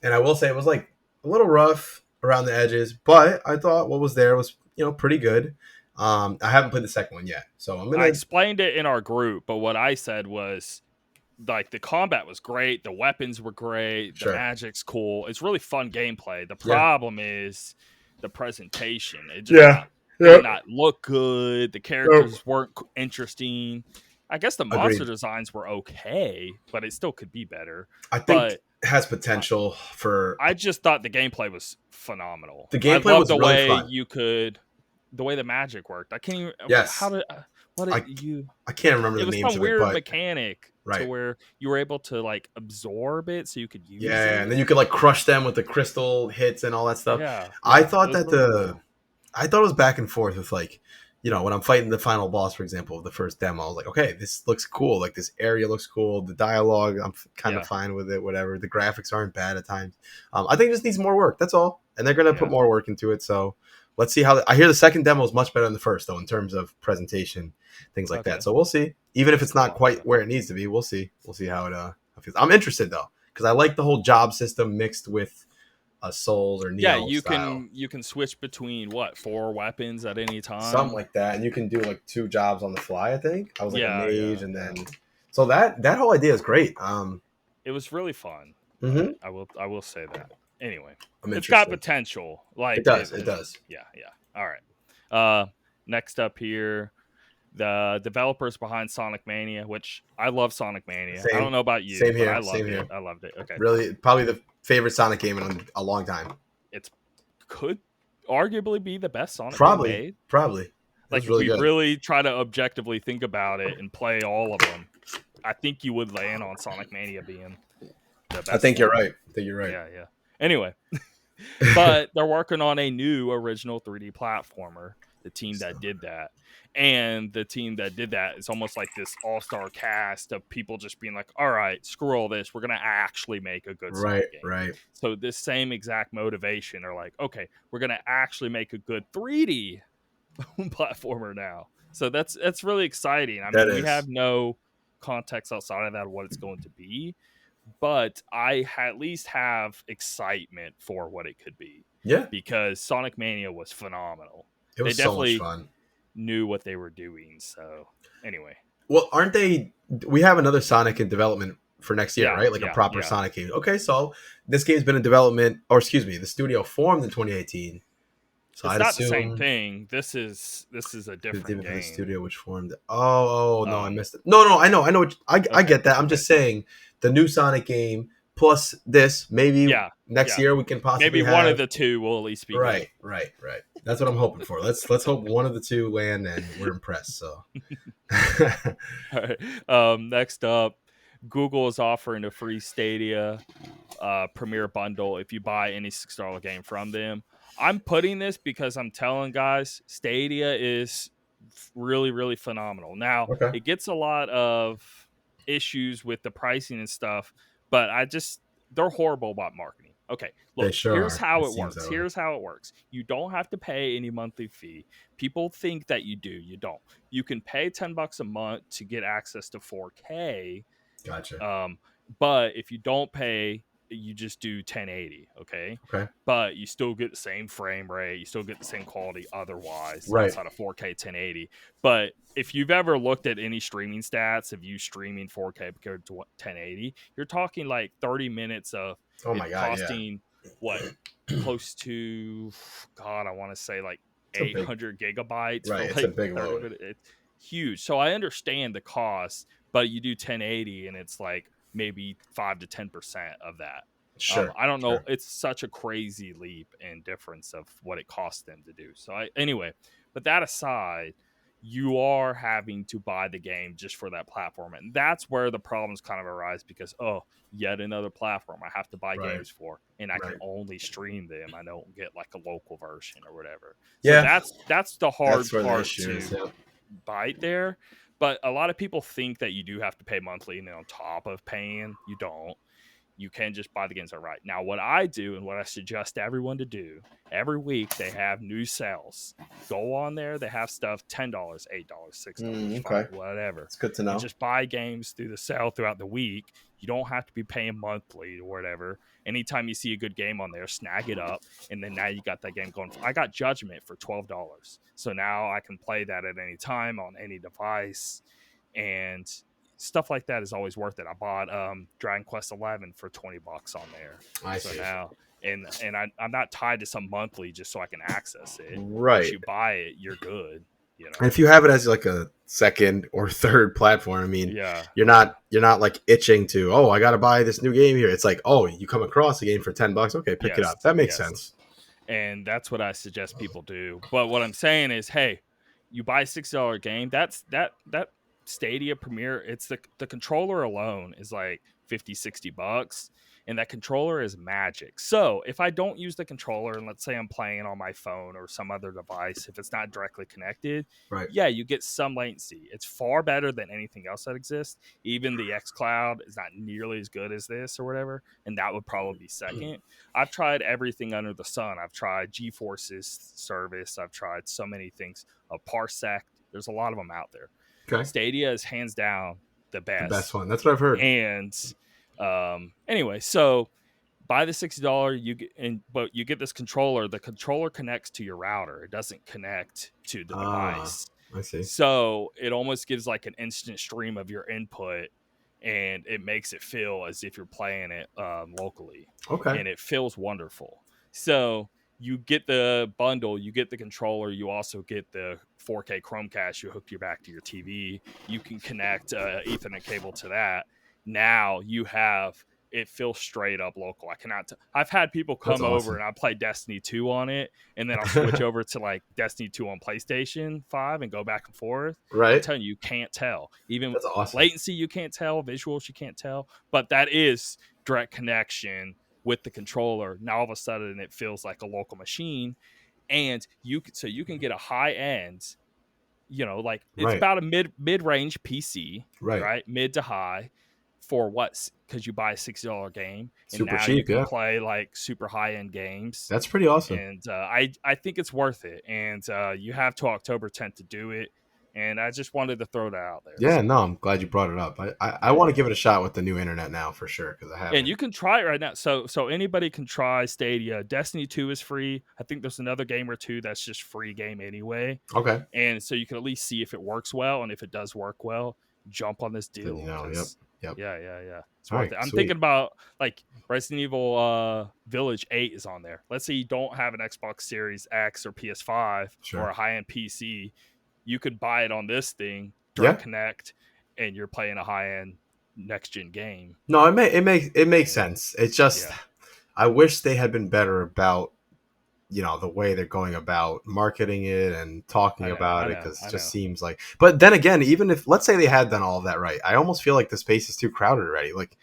and I will say it was like a little rough around the edges, but I thought what was there was pretty good. I haven't played the second one yet, so I'm gonna. I explained it in our group, but what I said was like the combat was great, the weapons were great, Sure. the magic's cool. It's really fun gameplay. The problem is the presentation. It just did not look good. The characters weren't interesting. I guess the monster designs were okay, but it still could be better. I think it has potential for. I just thought the gameplay was phenomenal. The gameplay was really fun. The way the magic worked. I can't even. Yes. I can't remember the names of it. It was some weird mechanic to where you were able to like absorb it, so you could use it. Yeah, and then you could like crush them with the crystal hits and all that stuff. Yeah, I thought that I thought it was back and forth with like, when I'm fighting the final boss, for example, of the first demo, I was like, okay, this looks cool. Like this area looks cool. The dialogue, I'm kind of fine with it. Whatever. The graphics aren't bad at times. I think it just needs more work. That's all. And they're gonna put more work into it. So let's see how. I hear the second demo is much better than the first, though, in terms of presentation, things like that. So we'll see. Even if it's not quite where it needs to be, we'll see. We'll see how it feels. I'm interested though, because I like the whole job system mixed with a Souls or Neo style. You can switch between 4 weapons at any time, something like that, and you can do like 2 jobs on the fly. I think I was like a mage, and then so that whole idea is great. It was really fun. Mm-hmm. I will say that. Anyway, it's got potential. Like it does. Yeah. All right. Next up here, the developers behind Sonic Mania, which I love Sonic Mania. I don't know about you. Same here. I loved it. Okay. Really, probably the favorite Sonic game in a long time. It could arguably be the best Sonic game made. Probably. Like if we really try to objectively think about it and play all of them, I think you would land on Sonic Mania being the best. I think you're right. Yeah. Anyway, but they're working on a new original 3D platformer. The team that did that. And the team that did that is almost like this all-star cast of people just being like, all right, screw all this. We're going to actually make a good Sonic game. Right. So this same exact motivation are like, okay, we're going to actually make a good 3D platformer now. So that's really exciting. I mean, we have no context outside of that of what it's going to be. but I at least have excitement for what it could be. Yeah, Because Sonic Mania was phenomenal. it They was so much definitely fun. knew what they were doing. So anyway, Well, aren't they? We have another Sonic in development for next year, yeah, right? Like a yeah, proper yeah. Sonic game. Okay, so this game's been in development, or excuse me, the studio formed in 2018. So It's I'd not the same assume thing. This is a the different different for the game. studio which formed. Oh, no, I Um, missed it. No, I know. I okay, get that. I'm okay, just saying the new Sonic game plus this. Maybe yeah, next yeah. year we can possibly Maybe one of have. the two will at least be good. Right. That's what I'm hoping for. Let's hope one of the two land and we're impressed. So. All right. Next up, Google is offering a free Stadia Premier bundle if you buy any $6 game from them. I'm putting this because I'm telling guys, Stadia is really, really phenomenal. Now, Okay. it gets a lot of issues with the pricing and stuff, but they're horrible about marketing. Okay, They look, sure here's are. how It it seems works. that way. Here's how it works. You don't have to pay any monthly fee. People think that you do. You don't. You can pay $10 a month to get access to 4K. Gotcha. Um, but if you don't pay, you just do 1080. Okay. Okay. But you still get the same frame rate. You still get the same quality otherwise Right. outside of 4K 1080. But if you've ever looked at any streaming stats of you streaming 4K compared to 1080, you're talking like 30 minutes of Oh it my god. Yeah. costing what, close to, God, I want to say like It's a big. 800 gigabytes for Right. It's a like big 30 load. minutes. It's huge. So I understand the cost, but you do 1080 and it's like maybe 5 to 10% of that. Sure. I don't know. Sure. It's such a crazy leap in difference of what it costs them to do. So anyway, but that aside, you are having to buy the game just for that platform, and that's where the problems kind of arise because yet another platform I have to buy Right. games for, and I can Right. only stream them. I don't get like a local version or whatever. So Yeah. that's the That's hard where the part issue is. to Yeah. bite there. But a lot of people think that you do have to pay monthly, and then on top of paying, you don't. You can just buy the games outright. Now, what I do and what I suggest everyone to do every week, they have new sales. Go on there, they have stuff $10, $8, $6, $5, Okay. whatever, It's good to and know. just buy games through the sale throughout the week. You don't have to be paying monthly or whatever. Anytime you see a good game on there, snag it up, and then now you got that game going. I got Judgment for $12, so now I can play that at any time on any device, and stuff like that is always worth it. I bought Dragon Quest 11 for $20 on there, I so see. now I'm not tied to some monthly just so I can access it. Once Right. you buy it, you're good. You And know. if you have it as like a second or third platform, I mean, Yeah, you're yeah. not like itching to, oh, I got to buy this new game here. It's like, oh, you come across a game for $10. Okay, pick it Yes, up. That makes yes. sense. And that's what I suggest people do. But what I'm saying is, hey, you buy a $6 game. That Stadia Premiere. It's the controller alone is like 50, $60, and that controller is magic. So if I don't use the controller, and let's say I'm playing on my phone or some other device, if it's not directly connected, Right. yeah, you get some latency. It's far better than anything else that exists. Even the X Cloud is not nearly as good as this or whatever, and that would probably be second. I've tried everything under the sun. I've tried GeForce's service. I've tried so many things. Parsec. There's a lot of them out there. Okay. Stadia is hands down the The best best. one. That's what I've heard. And anyway, so buy the $60 but you get this controller. The controller connects to your router. It doesn't connect to the Ah, device. I see. So it almost gives like an instant stream of your input, and it makes it feel as if you're playing it locally, Okay. and it feels wonderful. So you get the bundle, you get the controller, you also get the 4K Chromecast. You hook your back to your TV. You can connect Ethernet cable to that. Now you have it feels straight up local. I've had people That's come over awesome. and I play Destiny 2 on it, and then I'll switch over to like Destiny 2 on PlayStation 5 and go back and forth. I'm Right. telling you, you can't tell. Even That's awesome. latency, you can't tell. Visuals, you can't tell. But that is direct connection with the controller. Now all of a sudden, it feels like a local machine, and you can get a high end. Like it's Right. about a mid range PC, Right. right? Mid to high for what? Because you buy a $60 game, and Super now you cheap. can Yeah. play like super high end games. That's pretty awesome. And I think it's worth it. And you have till October 10th to do it. and I just wanted to throw that out there. Yeah, So. no, I'm glad you brought it up. I want to give it a shot with the new internet now for sure because I haven't. And you can try it right now. So anybody can try Stadia. Destiny 2 is free. I think there's another game or two that's just free game anyway. Okay. And so you can at least see if it works well, and if it does work well, jump on this deal. Yep. Yeah. It's All worth right, it. I'm sweet. thinking about like Resident Evil Village 8 is on there. Let's say you don't have an Xbox Series X or PS5 or a high-end PC, you could buy it on this thing, direct connect, and you're playing a high-end next-gen game. No, it makes sense. It's just I wish they had been better about the way they're going about marketing it and talking about it, because it just seems like. But then again, even if let's say they had done all of that right, I almost feel like the space is too crowded already. Like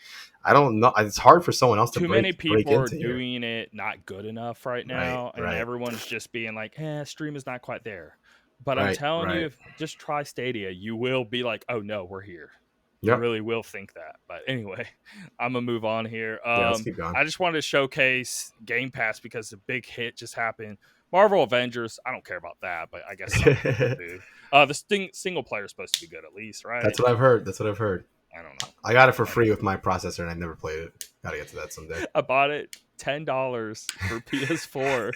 I don't know, it's hard for someone else to too break. Many people are here. doing it not good enough right now, and everyone's just being like, stream is not quite there. But I'm telling you, just try Stadia. You will be like, oh no, we're here. You really will think that. But anyway, I'm gonna move on here. Let's keep going. I just wanted to showcase GamePass because the big hit just happened. Marvel Avengers. I don't care about that, but I guess some people do. The single player is supposed to be good at least, right? That's what I've heard. I don't know. I got it for free with my processor, and I never played it. Gotta get to that someday. I bought it $10 for PS4,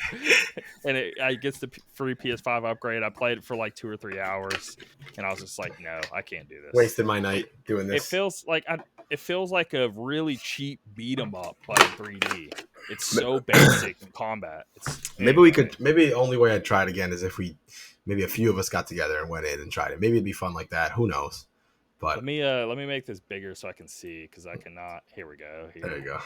and I gets the free PS5 upgrade. I played it for like 2 or 3 hours, and I was just like, no, I can't do this. Wasted my night doing this. It feels like a really cheap beat 'em up, but in 3D. It's so basic in combat. Maybe the only way I'd try it again is if maybe a few of us got together and went in and tried it. Maybe it'd be fun like that. Who knows? But let me make this bigger so I can see, because I cannot. Here we go. There you go.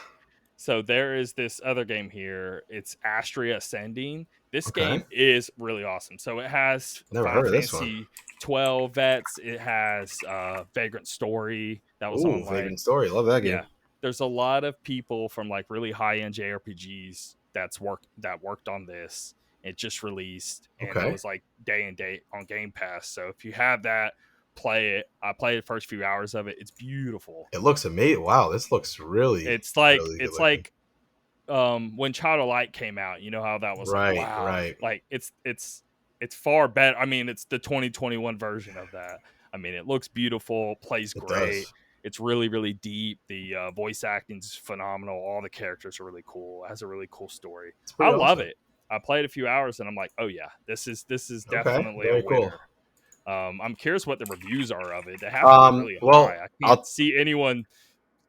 So there is this other game here. It's Astria Ascending. This game is really awesome. So it has Final Fantasy 12 vets. It has Vagrant Story that was on. Vagrant Story, love that game. Yeah, there's a lot of people from like really high end JRPGs that worked on this. It just released, and it was like day and date on Game Pass. So if you have that, play it. I played the first few hours of it. It's beautiful. It looks amazing. Wow, this looks really. It's like when Child of Light came out. You know how that was right. Like it's far better. I mean, it's the 2021 version of that. I mean, it looks beautiful. Plays great. It's really, really deep. The voice acting's phenomenal. All the characters are really cool. It has a really cool story. I love it. I played a few hours and I'm like, oh yeah, this is definitely a winner. Cool. I'm curious what the reviews are of it. They have to be really high. I can't see anyone.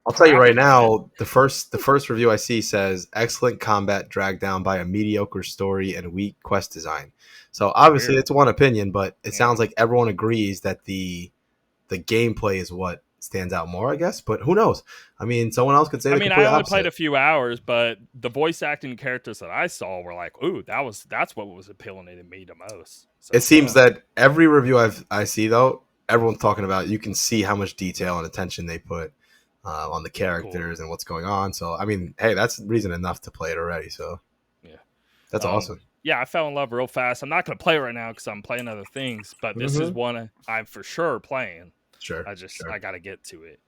I'll tell you right now, the first review I see says excellent combat dragged down by a mediocre story and weak quest design. So obviously it's one opinion, but it sounds like everyone agrees that the gameplay is what stands out more, I guess. But who knows? I mean, someone else could say. I mean, I only played a few hours, but the voice acting characters that I saw were like, "Ooh, that's what was appealing to me the most." So, it seems that every review I see though, everyone's talking about. You can see how much detail and attention they put on the characters and what's going on. So, I mean, hey, that's reason enough to play it already. So, yeah, that's awesome. Yeah, I fell in love real fast. I'm not going to play it right now because I'm playing other things, but this is one I'm for sure playing. Sure. I got to get to it.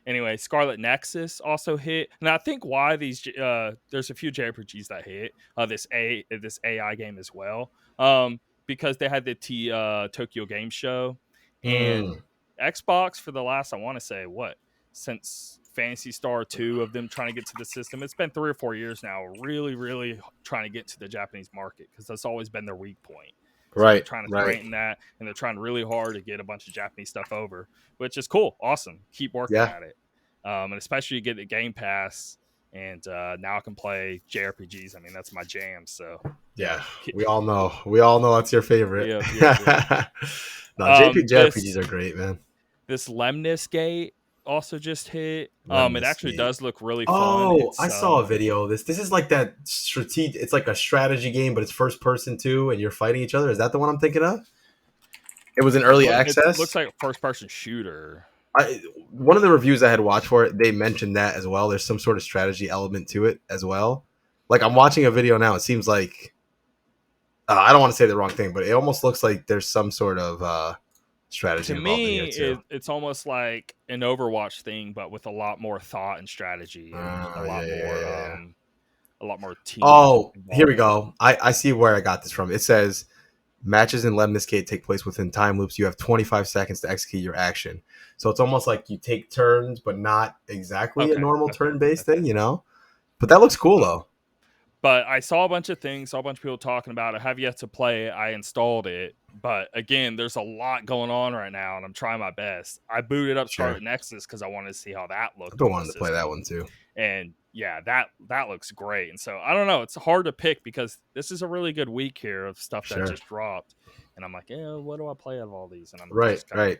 Anyway, Scarlet Nexus also hit, and I think why these there's a few JRPGs that hit this AI game as well, because they had the Tokyo Game Show, and Xbox for the last, I want to say, since Phantasy Star 2 of them trying to get to the system. It's been 3 or 4 years now, really, really trying to get to the Japanese market because that's always been their weak point. So they're trying to straighten that, and they're trying really hard to get a bunch of Japanese stuff over, which is cool. Awesome. Keep working at it. And especially you get the Game Pass, and now I can play JRPGs. I mean, that's my jam. So yeah, we all know that's your favorite. Yeah. No, JRPGs are great, man. This Lemnis Gate also just hit. It actually does look really fun. Oh, I saw a video of this. This is like that strategic. It's like a strategy game, but it's first person too, and you're fighting each other. Is that the one I'm thinking of? It was in early access. It looks like a first person shooter. One of the reviews I had watched for it, they mentioned that as well. There's some sort of strategy element to it as well. Like I'm watching a video now. It seems like I don't want to say the wrong thing, but it almost looks like there's some sort of strategy. To me, it's almost like an Overwatch thing, but with a lot more thought and strategy, and a lot more team. Oh, here we go. I see where I got this from. It says Matches in Lemniscate take place within time loops. You have 25 seconds to execute your action. So it's almost like you take turns, but not exactly a normal turn-based thing, you know? But that looks cool, though. But I saw a bunch of things, saw a bunch of people talking about it. I have yet to play it. I installed it. But again, there's a lot going on right now, and I'm trying my best. I booted up Scarlet Nexus because I wanted to see how that looked. I've been wanting to play that one, too. And yeah, that looks great. And so I don't know. It's hard to pick because this is a really good week here of stuff that just dropped. And I'm like, yeah, what do I play out of all these? And I'm just kinda,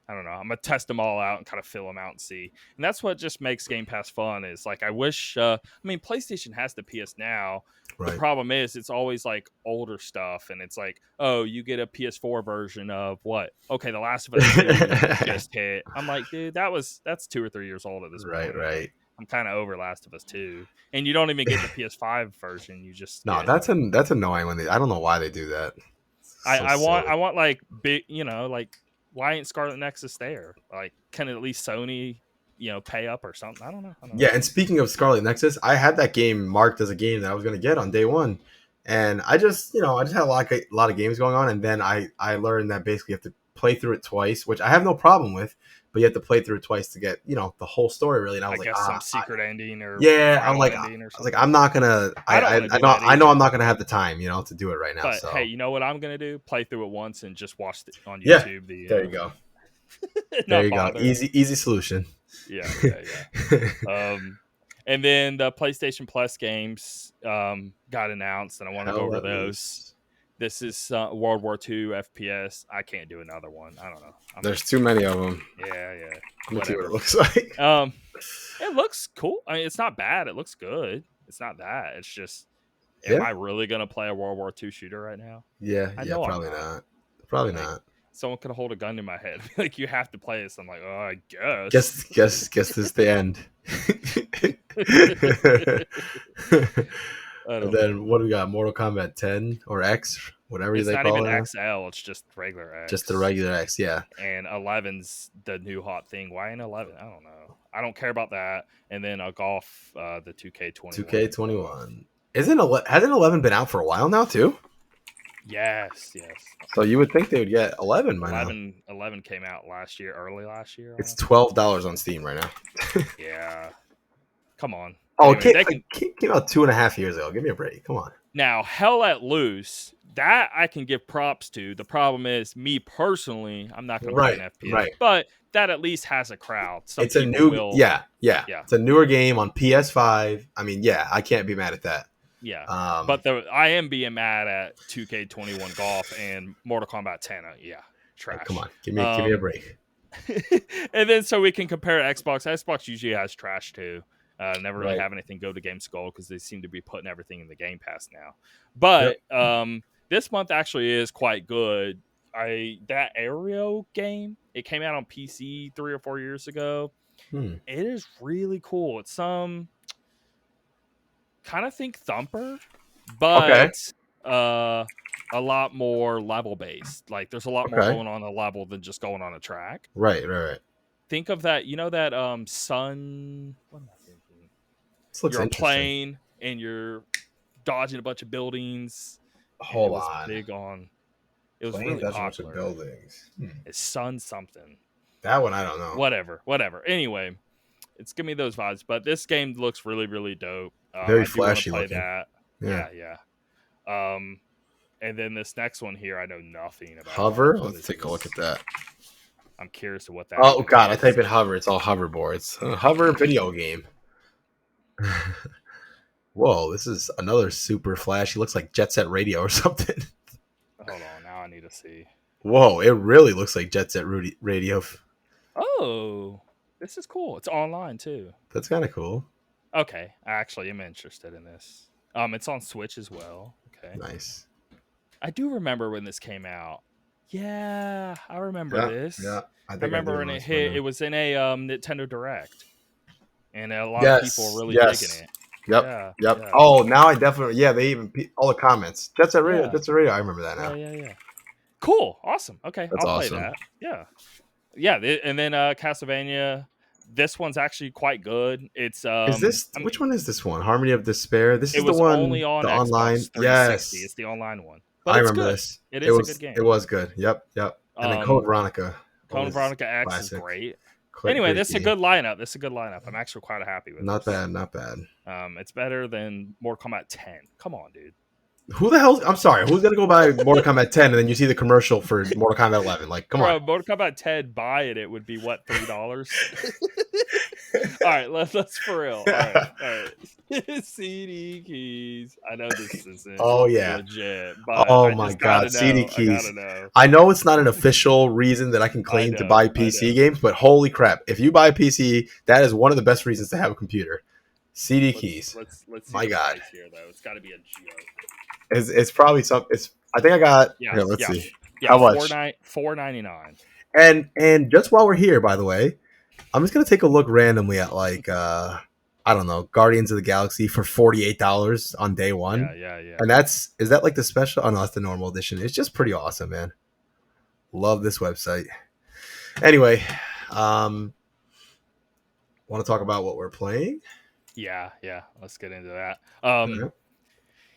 I don't know. I'm gonna test them all out and kind of fill them out and see. And that's what just makes Game Pass fun. Is like I wish. I mean, PlayStation has the PS Now. Right. The problem is it's always like older stuff, and it's like, oh, you get a PS4 version of what? Okay, The Last of Us 2 just hit. I'm like, dude, that's 2 or 3 years old at this point. Right. I'm kind of over Last of Us 2, and you don't even get the PS5 version. You just that's annoying when I don't know why they do that. I want like big, like why ain't Scarlet Nexus there? Like, can at least Sony, pay up or something? I don't know. Yeah, and speaking of Scarlet Nexus, I had that game marked as a game that I was going to get on day one, and I just had a lot of games going on, and then I learned that basically you have to play through it twice, which I have no problem with, but you have to play through it twice to get the whole story really. And I was some secret ending or I'm like I'm not gonna. I know I'm not gonna have the time to do it right now. But so. Hey, you know what I'm gonna do? Play through it once and just watch it on YouTube. Yeah, there you go. There you go. Easy solution. Yeah. And then the PlayStation Plus games got announced, and I want to go over those. This is World War II FPS. I can't do another one. I don't know. There's too many of them. Yeah. Let's see what it looks like. It looks cool. I mean, it's not bad. It looks good. It's not that. It's just, am I really gonna play a World War II shooter right now? Yeah. Probably not. Probably not. Someone could hold a gun to my head, like you have to play this. I'm like, oh, I guess. Guess this is the end. And then what do we got? Mortal Kombat 10 or X, whatever they call it. It's not even XL. It's just regular X. Just the regular X, yeah. And 11's the new hot thing. Why ain't 11? I don't know. I don't care about that. And then golf, the 2K21. 2K21. Hasn't 11 been out for a while now too? Yes. So you would think they would get 11 by now. 11 came out early last year. It's $12 on Steam right now. Yeah. Come on. Oh, anyway, it came out 2.5 years ago. Give me a break. Come on. Now, Hell Let Loose, that I can give props to. The problem is, me personally, I'm not going to play an FPS. Right. But that at least has a crowd. It's a new... Yeah. It's a newer game on PS5. I mean, I can't be mad at that. Yeah. But I am being mad at 2K21 Golf and Mortal Kombat 10. Trash. Come on. Give me a break. And then so we can compare Xbox. Xbox usually has trash too. Never really have anything go to GameSkull because they seem to be putting everything in the Game Pass now. But this month actually is quite good. That Aereo game, it came out on PC 3 or 4 years ago. It is really cool. It's kind of think Thumper, but a lot more level based. Like there's a lot more going on a level than just going on a track. Right. Think of that. You know that sun. What am I thinking? You're playing and you're dodging a bunch of buildings. Hold on. Big on. It was playing really popular. Buildings. It's sun something. That one I don't know. Whatever. Anyway, it's giving me those vibes. But this game looks really, really dope. Very flashy play looking. That. Yeah. And then this next one here, I know nothing about. Hover. Let's take a look at that. I'm curious to what that. Oh God! I type in hover. It's all hoverboards. Hover video game. Whoa! This is another super flashy. Looks like Jet Set Radio or something. Hold on. Now I need to see. Whoa! It really looks like Jet Set Radio. Oh, this is cool. It's online too. That's kind of cool. Okay, I actually am interested in this. It's on Switch as well. Okay, nice. I do remember when this came out. Yeah, I remember this. Yeah, I remember when it hit. It was in a Nintendo Direct, and a lot of people were really digging it. Yep. Yeah. Oh, now I definitely. Yeah, they even all the comments. Jet Set Radio. Jet Set Radio. I remember that now. Yeah. Cool. Awesome. Okay, That's I'll awesome. play that. Yeah. And then Castlevania. This one's actually quite good. It's is this which one is this one? Harmony of Despair. This is the one only on the Xbox online. 360. Yes, it's the online one. but I it's remember good. this. It It is a good was game. it was good. Yep, yep. And then Code Veronica, Code always Veronica X is classic. great. Anyway, Great this is a game. good lineup. I'm actually quite happy with Not this. bad, not bad. It's better than Mortal Kombat 10. Come on, dude. Who the hell? I'm sorry. Who's gonna go buy Mortal Kombat 10 and then you see the commercial for Mortal Kombat 11? Like, come on. Bro, Mortal Kombat 10, buying it would be what, $3? All right, let's for real. All right. CD keys. I know this isn't Oh yeah. legit, but Oh I my just gotta God. CD know. I keys. gotta know. I know it's not an official reason that I can I claim to know. buy PC games, but holy crap! If you buy a PC, that is one of the best reasons to have a computer. CD keys. Let's see My the God. price here though. It's got to be a joke. It's probably some. It's. I think I got. Yeah. Here, let's see. Yeah, How much? $4.99. And just while we're here, by the way, I'm just gonna take a look randomly at like I don't know, Guardians of the Galaxy for $48 on day one. Yeah. And is that like the special? Oh no, that's the normal edition. It's just pretty awesome, man. Love this website. Anyway, want to talk about what we're playing? Yeah. Let's get into that. Right.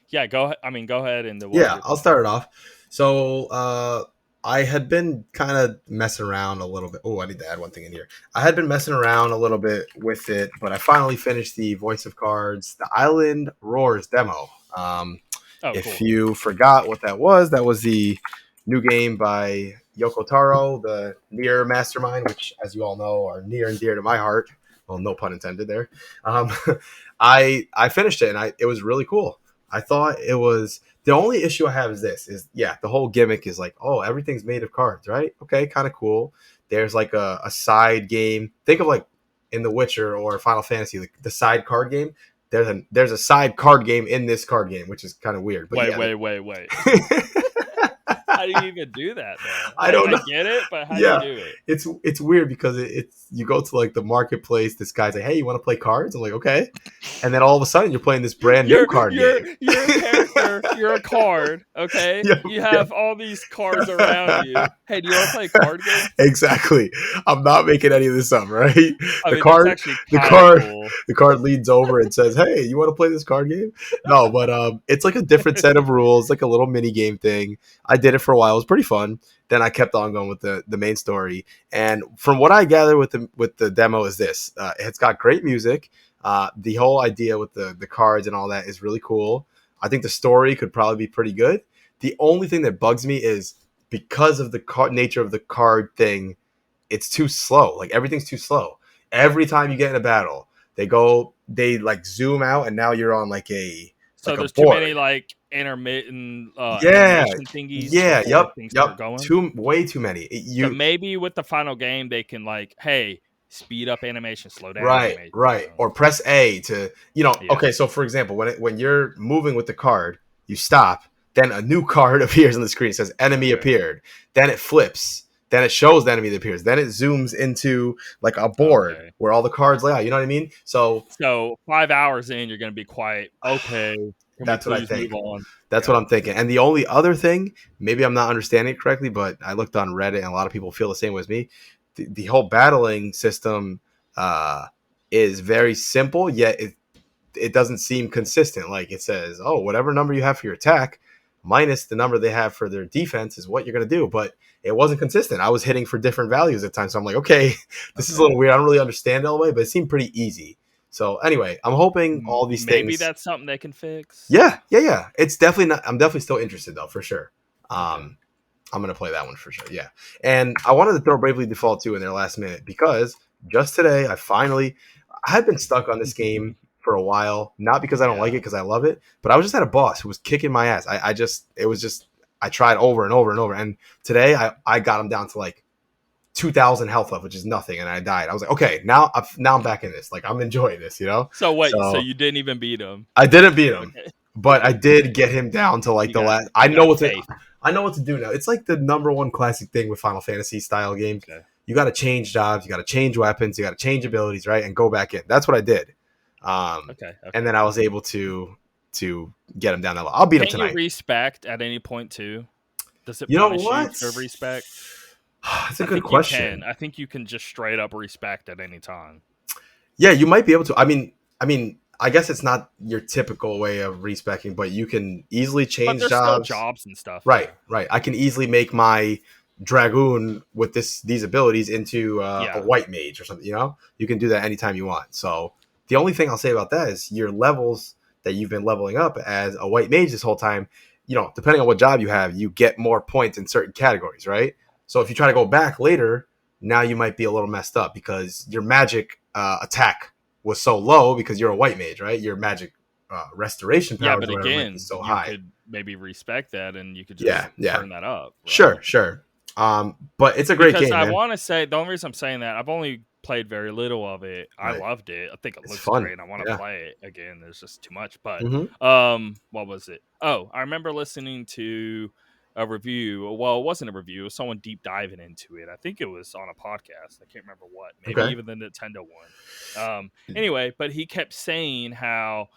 Yeah, go ahead. I mean, go ahead and I'll start it off. So I had been kind of messing around a little bit. Oh, I need to add one thing in here. I had been messing around a little bit with it, but I finally finished the Voice of Cards, the Island Roars demo. If you forgot what that was the new game by Yoko Taro, the Nier mastermind, which, as you all know, are near and dear to my heart. Well, no pun intended there. I finished it, and it was really cool. I thought it was. The only issue I have is the whole gimmick is like, oh, everything's made of cards, right? Okay, kind of cool. There's like a side game. Think of like in The Witcher or Final Fantasy, like the side card game. There's a side card game in this card game, which is kind of weird. But wait. How do you even do that, though? I don't know. I get it, but how do you do it? It's weird because it's you go to like the marketplace. This guy's like, "Hey, you want to play cards?" I'm like, "Okay," and then all of a sudden you're playing this brand new card game. You're a character. You're a card. Okay, you have all these cards around you. Hey, do you want to play a card game? Exactly. I'm not making any of this up, right? The card leans over and says, "Hey, you want to play this card game?" No, but it's like a different set of rules, like a little mini game thing. I did it for a while. It was pretty fun. Then I kept on going with the main story. And from what I gather with the demo is this. It's got great music. The whole idea with the cards and all that is really cool. I think the story could probably be pretty good. The only thing that bugs me is because of the nature of the card thing, it's too slow. Like everything's too slow. Every time you get in a battle, they like zoom out and now you're on like a there's too many like intermittent animation thingies. Yep. Way too many. So maybe with the final game they can like, hey, speed up animation, slow down animation. Right. Or press A to Okay, so for example, when you're moving with the card, you stop, then a new card appears on the screen. It says enemy appeared. Then it flips. Then it shows the enemy that appears. Then it zooms into like a board where all the cards lay out. You know what I mean? So 5 hours in, you're going to be quiet. Okay. That's what I think. That's what I'm thinking. And the only other thing, maybe I'm not understanding it correctly, but I looked on Reddit and a lot of people feel the same way as me. The whole battling system is very simple, yet it doesn't seem consistent. Like it says, oh, whatever number you have for your attack minus the number they have for their defense is what you're going to do. But it wasn't consistent. I was hitting for different values at times. So I'm like, okay, this is a little weird. I don't really understand it all the way, but it seemed pretty easy. So anyway, I'm hoping all these things. Maybe that's something they can fix. Yeah. It's definitely not. I'm definitely still interested though, for sure. I'm gonna play that one for sure. Yeah, and I wanted to throw Bravely Default 2 in there last minute because just today I had been stuck on this game for a while, not because I don't like it, because I love it, but I was just at a boss who was kicking my ass. I tried over and over and over, and today I got him down to like 2,000 health left, which is nothing, and I died. I was like, okay, now I'm back in this. Like I'm enjoying this, So wait, so you didn't even beat him? I didn't beat him, but I did get him down to like the last. I know what to do now. It's like the number one classic thing with Final Fantasy style games. Okay. You got to change jobs, you got to change weapons, you got to change abilities, right, and go back in. That's what I did. And then I was able to get him down that low. I'll beat him tonight. Can you respect at any point too? Does it punish you for respect? That's a good question. I think you can just straight up respect at any time. Yeah, you might be able to. I mean, I guess it's not your typical way of respecing, but you can easily But change there's still jobs. jobs and stuff. Right, Yeah. right. I can easily make my dragoon with these abilities into a Yeah. white mage or something. You know, you can do that anytime you want. So the only thing I'll say about that is your levels that you've been leveling up as a white mage this whole time. You know, depending on what job you have, you get more points in certain categories, right? So if you try to go back later, now you might be a little messed up because your magic attack was so low because you're a white mage, right? Your magic restoration Yeah, powers but or whatever might be again, so you high. could maybe respect that and you could Yeah, just yeah. turn that up, Sure, right? sure. But it's a great Because game, I man. want to say the only reason I'm saying that I've only played very little of it. I Right. loved it. I think it It's looks fun. great. And I want to Yeah. play it again. There's just too much. But Mm-hmm. what was it? Oh, I remember listening to a review. Well, it wasn't a review. It was someone deep diving into it. I think it was on a podcast. I can't remember what. Maybe Okay. even the Nintendo one. Anyway, but he kept saying how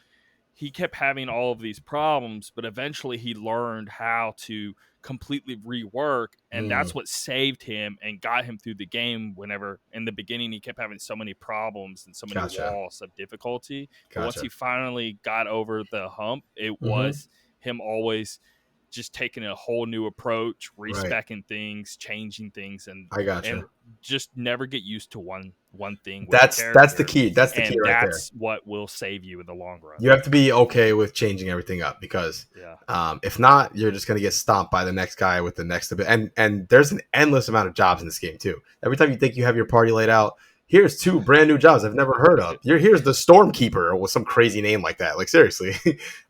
he kept having all of these problems, but eventually he learned how to completely rework, and Mm, that's what saved him and got him through the game. Whenever in the beginning he kept having so many problems and so many gotcha. walls of difficulty, but once he Gotcha. finally got over the hump, it Mm-hmm. was him always just taking a whole new approach, Right. respecting things, changing things, I and gotcha. just never get used to one thing with a That's the character, key. That's the key and right there. that's what will save you in the long run. You have to be okay with changing everything up because Yeah. if not, you're just gonna get stomped by the next guy with the next bit. And there's an endless amount of jobs in this game too. Every time you think you have your party laid out, here's two brand new jobs I've never heard of. Here's the Stormkeeper with some crazy name like that. Like seriously.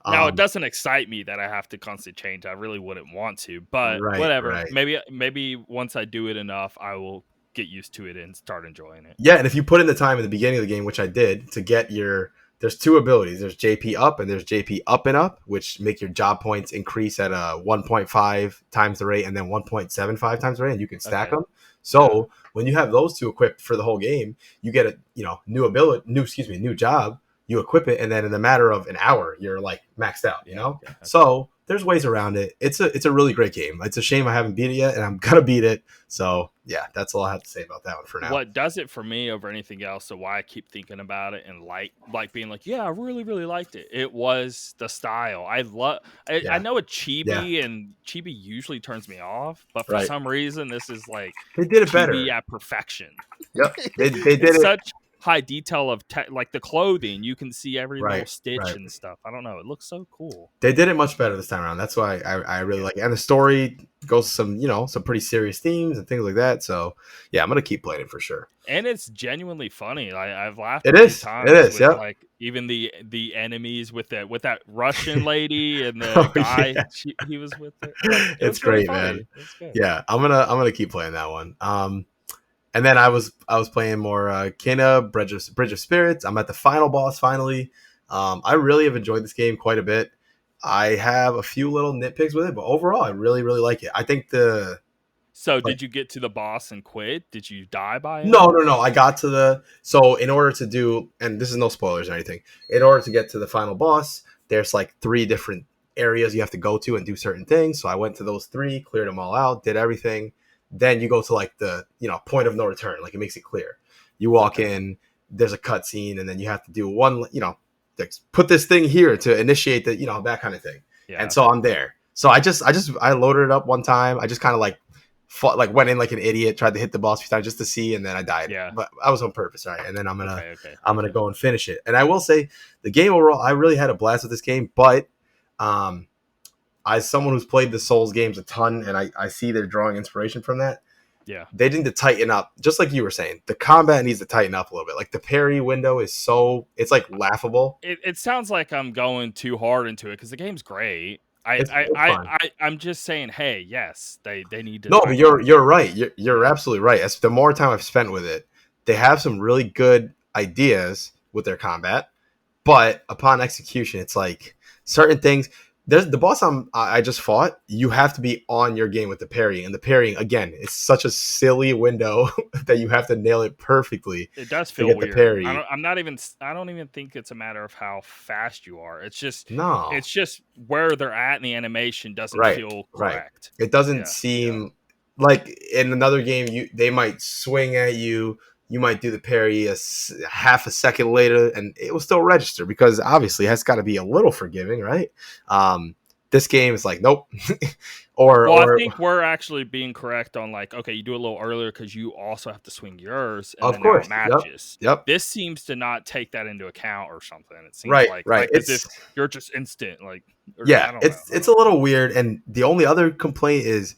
Now it doesn't excite me that I have to constantly change. I really wouldn't want to, but Right, whatever. right. Maybe once I do it enough, I will get used to it and start enjoying it. Yeah, and if you put in the time in the beginning of the game, which I did, to get your there's two abilities. There's JP up and there's JP up and up, which make your job points increase at a 1.5 times the rate and then 1.75 times the rate, and you can stack Okay. them. So when you have those two equipped for the whole game, you get a new ability, new job. You equip it, and then in the matter of an hour, you're like maxed out. You know, Yeah. so there's ways around it. It's a really great game. It's a shame I haven't beat it yet, and I'm gonna beat it. So yeah, that's all I have to say about that one for now. What does it for me over anything else, so why I keep thinking about it and like being like, yeah, I really, really liked it. It was the style. I know it's Yeah, chibi, and chibi usually turns me off, but for right. some reason this is like They did it chibi better. at perfection. Yep, they did It's it such high detail of like the clothing. You can see every little right. stitch Right. and stuff. I don't know. It looks so cool. They did it much better this time around. That's why I really like it. And the story goes some some pretty serious themes and things like that. So yeah, I'm gonna keep playing it for sure. And it's genuinely funny. I've laughed a It few is. It times is. with Yep. like even the enemies with that Russian lady and the Oh guy yeah. he was with. Like it It's was really great, funny. man. It's good. Yeah, I'm gonna keep playing that one. And then I was playing more Kena Bridge of Spirits. I'm at the final boss finally. I really have enjoyed this game quite a bit. I have a few little nitpicks with it, but overall, I really really like it. I think So like did you get to the boss and quit? Did you die by him? no. I got to so in order to do, and this is no spoilers or anything. In order to get to the final boss, there's like three different areas you have to go to and do certain things. So I went to those three, cleared them all out, did everything. Then you go to like the point of no return. Like it makes it clear. You walk in, there's a cutscene, and then you have to do one. Like, put this thing here to initiate the that kind of thing. Yeah. And so I'm there. So I loaded it up one time. I just kind of like fought, like went in like an idiot, tried to hit the boss a few times just to see, and then I died. Yeah. But I was on purpose, right? And then I'm gonna Okay. go and finish it. And I will say, the game overall, I really had a blast with this game. But as someone who's played the Souls games a ton, and I see they're drawing inspiration from that. Yeah. They need to tighten up, just like you were saying. The combat needs to tighten up a little bit. Like the parry window is it's like laughable. It sounds like I'm going too hard into it because the game's great. It's fun. I'm just saying, hey, yes, they need to. No, but you're right. You're absolutely right. As the more time I've spent with it, they have some really good ideas with their combat, but upon execution, it's like certain things. There's the boss I just fought. You have to be on your game with the parrying, and the parrying again, it's such a silly window that you have to nail it perfectly. It does to feel get weird. the parry. I don't even think it's a matter of how fast you are. It's just No, where they're at in the animation doesn't right, feel right. correct. It doesn't seem like in another game they might swing at you, you might do the parry half a second later, and it will still register because obviously it has got to be a little forgiving, right? This game is like, nope. Well, I or think we're actually being correct on like, okay, you do it a little earlier because you also have to swing yours, and of then now it course, yep, matches. yep, This seems to not take that into account or something. It seems right, like right. as if It's you're just instant, like, or yeah, I don't know. it's a little weird. And the only other complaint is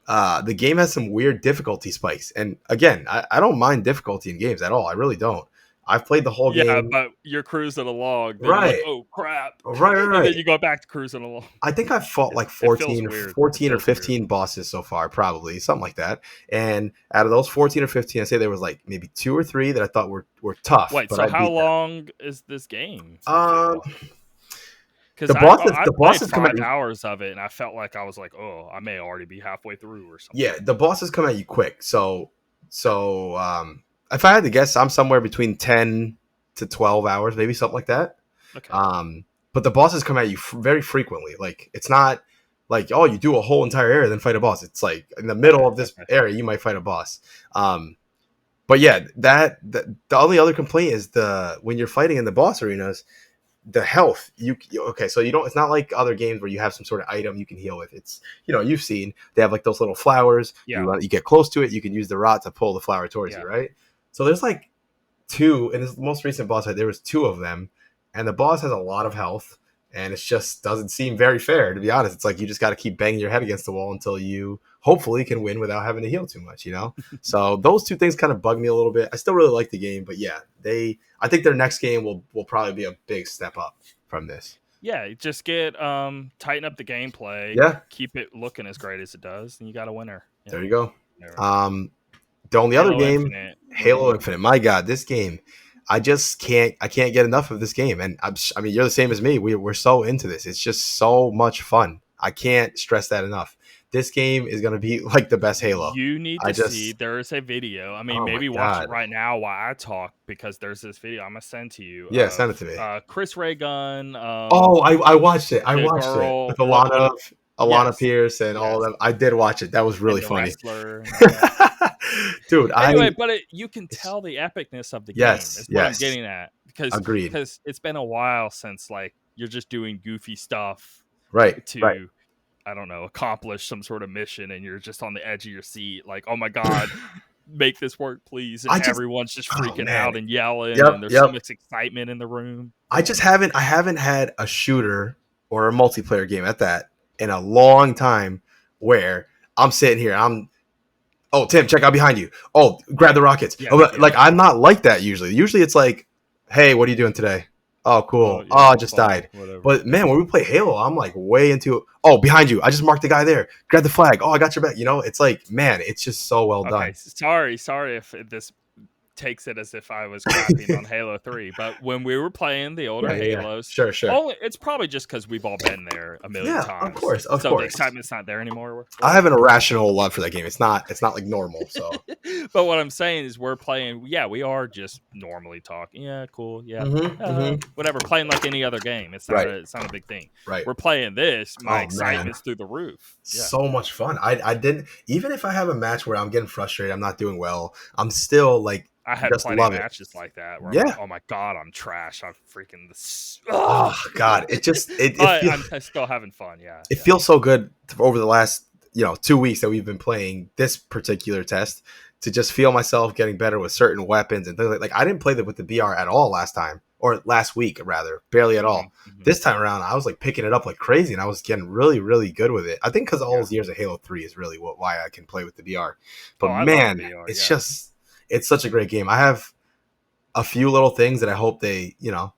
the game has some weird difficulty spikes. And again, I don't mind difficulty in games at all. I really don't. I've played the whole Yeah, game. but you're cruising along, then you're like, Right, oh crap, right, right, and then right. you go back to cruising along. I think I've fought like It feels 14 or weird. It 14 or feels weird. 15 bosses so far, probably something like that. And out of those 14 or 15, I say there was like maybe 2 or 3 that I thought were tough, Wait, but so I how beat them. long is this game? Do you feel? Because I The played bosses come at 5 hours of it, and I felt like I was like, oh, I may already be halfway through or yeah, something. the bosses come at you quick. So if I had to guess, I'm somewhere between 10 to 12 hours, maybe something like that. Okay. But the bosses come at you very frequently. Like it's not like, oh, you do a whole entire area then fight a boss. It's like in the middle Okay. of this Okay. area you might fight a boss. But yeah, the only other complaint is the when you're fighting in the boss arenas, the health okay, so you don't, it's not like other games where you have some sort of item you can heal with. It's, you've seen they have like those little flowers. Yeah. You get close to it, you can use the rod to pull the flower towards Yeah. you, right? So there's like two in this most recent boss fight. There was two of them, and the boss has a lot of health, and it just doesn't seem very fair, to be honest. It's like you just got to keep banging your head against the wall until you hopefully can win without having to heal too much. So those two things kind of bug me a little bit. I still really like the game, but yeah, I think their next game will probably be a big step up from this. Yeah, just get tighten up the gameplay, Yeah, keep it looking as great as it does, and you got a winner. Yeah. there you go. Whatever. The only other Halo game, Infinite. Halo Infinite. My God, this game, I can't get enough of this game. And I mean, you're the same as me. We're so into this. It's just so much fun. I can't stress that enough. This game is gonna be like the best Halo. You need I to see. just, There is a video. I mean, oh my maybe watch it God, right now while I talk because there's this video I'm gonna send to you yeah, of send it to me. Chris Ray Gunn, Oh, I watched it. I the watched it girl, with Alana yes, Pierce and all yes, of them. I did watch it. That was really and the funny. wrestler and all that. Dude, Anyway, but you can it's, tell the epicness of the game. yes, Is what I'm yes, getting at because agreed. it's been a while since like you're just doing goofy stuff Right, right. to, I don't know, accomplish some sort of mission, and you're just on the edge of your seat, like, oh my god, make this work, please, and I just, everyone's just oh freaking man, out and yelling, and yep, there's so yep. much excitement in the room. I just haven't, had a shooter or a multiplayer game at that in a long time where I'm sitting here, oh, Tim, check out behind you. Oh, grab the rockets. Yeah, Oh, yeah. like I'm not like that usually. Usually it's like, hey, what are you doing today? Oh, Oh cool. Oh, yeah, I just fun, died. whatever. But man, when we play Halo, I'm like way into, oh, behind you. I just marked the guy there. Grab the flag. Oh, I got your back. It's like, man, it's just so well Okay, done. sorry if this takes it as if I was crapping on Halo 3, but when we were playing the older Yeah, yeah, yeah. Halos, Sure, sure. it's probably just because we've all been there a million Yeah, of times. course, of So the course. excitement's not there anymore. I Whatever. have an irrational love for that game. It's not like normal. So But what I'm saying is we're playing, yeah, we are just normally talking. Yeah, cool. Yeah. Whatever, playing like any other game. Right, It's not a big thing. right. We're playing this, my Oh man, excitement's through the roof. Yeah. so much fun. I didn't, even if I have a match where I'm getting frustrated, I'm not doing well, I'm still like I had just plenty of love it. matches like that where I'm like, Yeah. oh my god, I'm trash. I'm freaking this. Oh God, it just But I'm still having fun. Yeah, it yeah. feels so good over the last 2 weeks that we've been playing this particular test to just feel myself getting better with certain weapons and things like I didn't play with the BR at all last time, or last week rather, barely at all. Mm-hmm. This time around, I was like picking it up like crazy, and I was getting really, really good with it. I think because all those years of Halo 3 is really why I can play with the BR. But I man, love the BR, it's just, it's such a great game. I have a few little things that I hope they,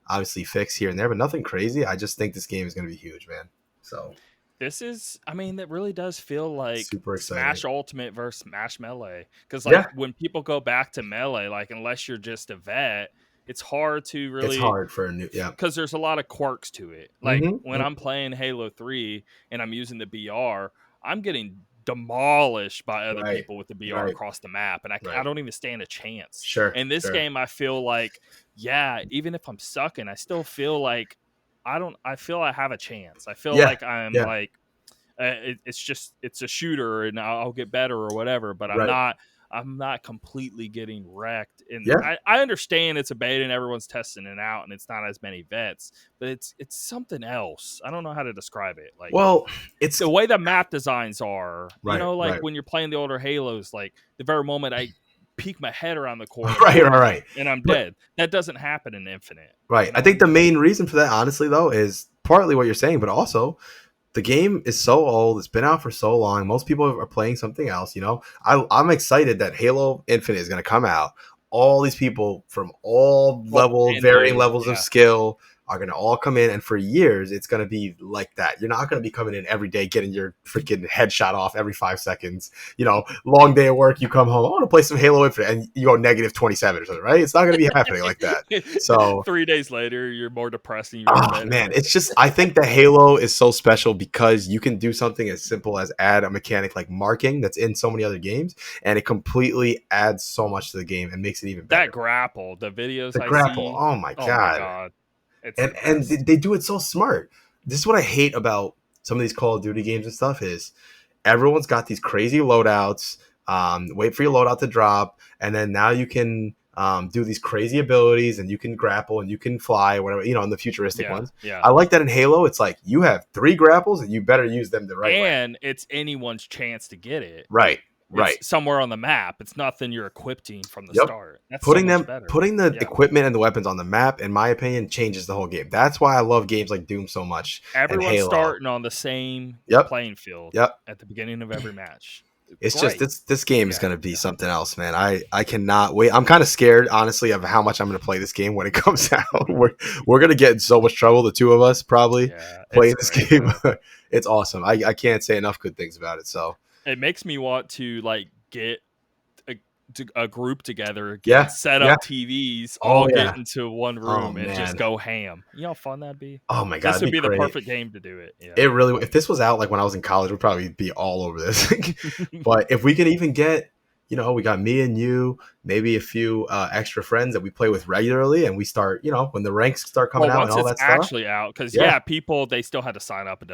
obviously fix here and there, but nothing crazy. I just think this game is going to be huge, man. So this is, I mean, that really does feel like super exciting. Smash Ultimate versus Smash Melee. Because like when people go back to Melee, like unless you're just a vet, it's hard to really. It's hard for a new, because there's a lot of quirks to it. Like when I'm playing Halo 3 and I'm using the BR, I'm getting demolished by other people with the BR across the map, and I don't even stand a chance. Sure. In this game, I feel like, yeah, even if I'm sucking, I still feel like I feel I have a chance. I feel like I'm like it's a shooter and I'll get better or whatever, but I'm I'm not completely getting wrecked. And Yeah. I understand it's a beta and everyone's testing it out, and it's not as many vets, but it's something else. I don't know how to describe it. Like, Well, it's the way the map designs are, right, like right, when you're playing the older Halos, like the very moment I peek my head around the corner, right, boom, right. and I'm But dead. That doesn't happen in Infinite. right, I think the main reason for that, honestly, though, is partly what you're saying, but also the game is so old. It's been out for so long. Most people are playing something else. I'm excited that Halo Infinite is going to come out. All these people from all varying levels of skill are going to all come in, and for years it's going to be like that. You're not going to be coming in every day getting your freaking headshot off every 5 seconds. Long day at work, you come home, I want to play some Halo Infinite, and you go negative 27 or something, right? It's not going to be happening like that. So 3 days later, you're more depressed and man, it's just, I think that Halo is so special because you can do something as simple as add a mechanic like marking that's in so many other games, and it completely adds so much to the game and makes it even better. That grapple, the videos The I grapple, see, oh my god. It's And they do it so smart. This is what I hate about some of these Call of Duty games and stuff is everyone's got these crazy loadouts. Wait for your loadout to drop, and then now you can do these crazy abilities, and you can grapple and you can fly, whatever, in the futuristic ones. Yeah. I like that in Halo. It's like you have 3 grapples, and you better use them the right way. And it's anyone's chance to get it. Right. It's somewhere on the map. It's nothing you're equipping from the start. That's putting so much better. Putting the equipment and the weapons on the map, in my opinion, changes the whole game. That's why I love games like Doom so much. Everyone's starting on the same playing field at the beginning of every match. It's great. Just this game is going to be something else, man. I cannot wait. I'm kind of scared, honestly, of how much I'm going to play this game when it comes out. We're going to get in so much trouble, the two of us, probably, playing this game. It's awesome. I can't say enough good things about it. So it makes me want to get a group together, set up TVs, get into one room and just go ham. You know how fun that'd be? Oh my god, this would be the perfect game to do it. It really, if this was out like when I was in college, we'd probably be all over this. But if we could even get, we got me and you, maybe a few extra friends that we play with regularly, and we start, when the ranks start coming out and all that stuff. Actually out, because people, they still had to sign up and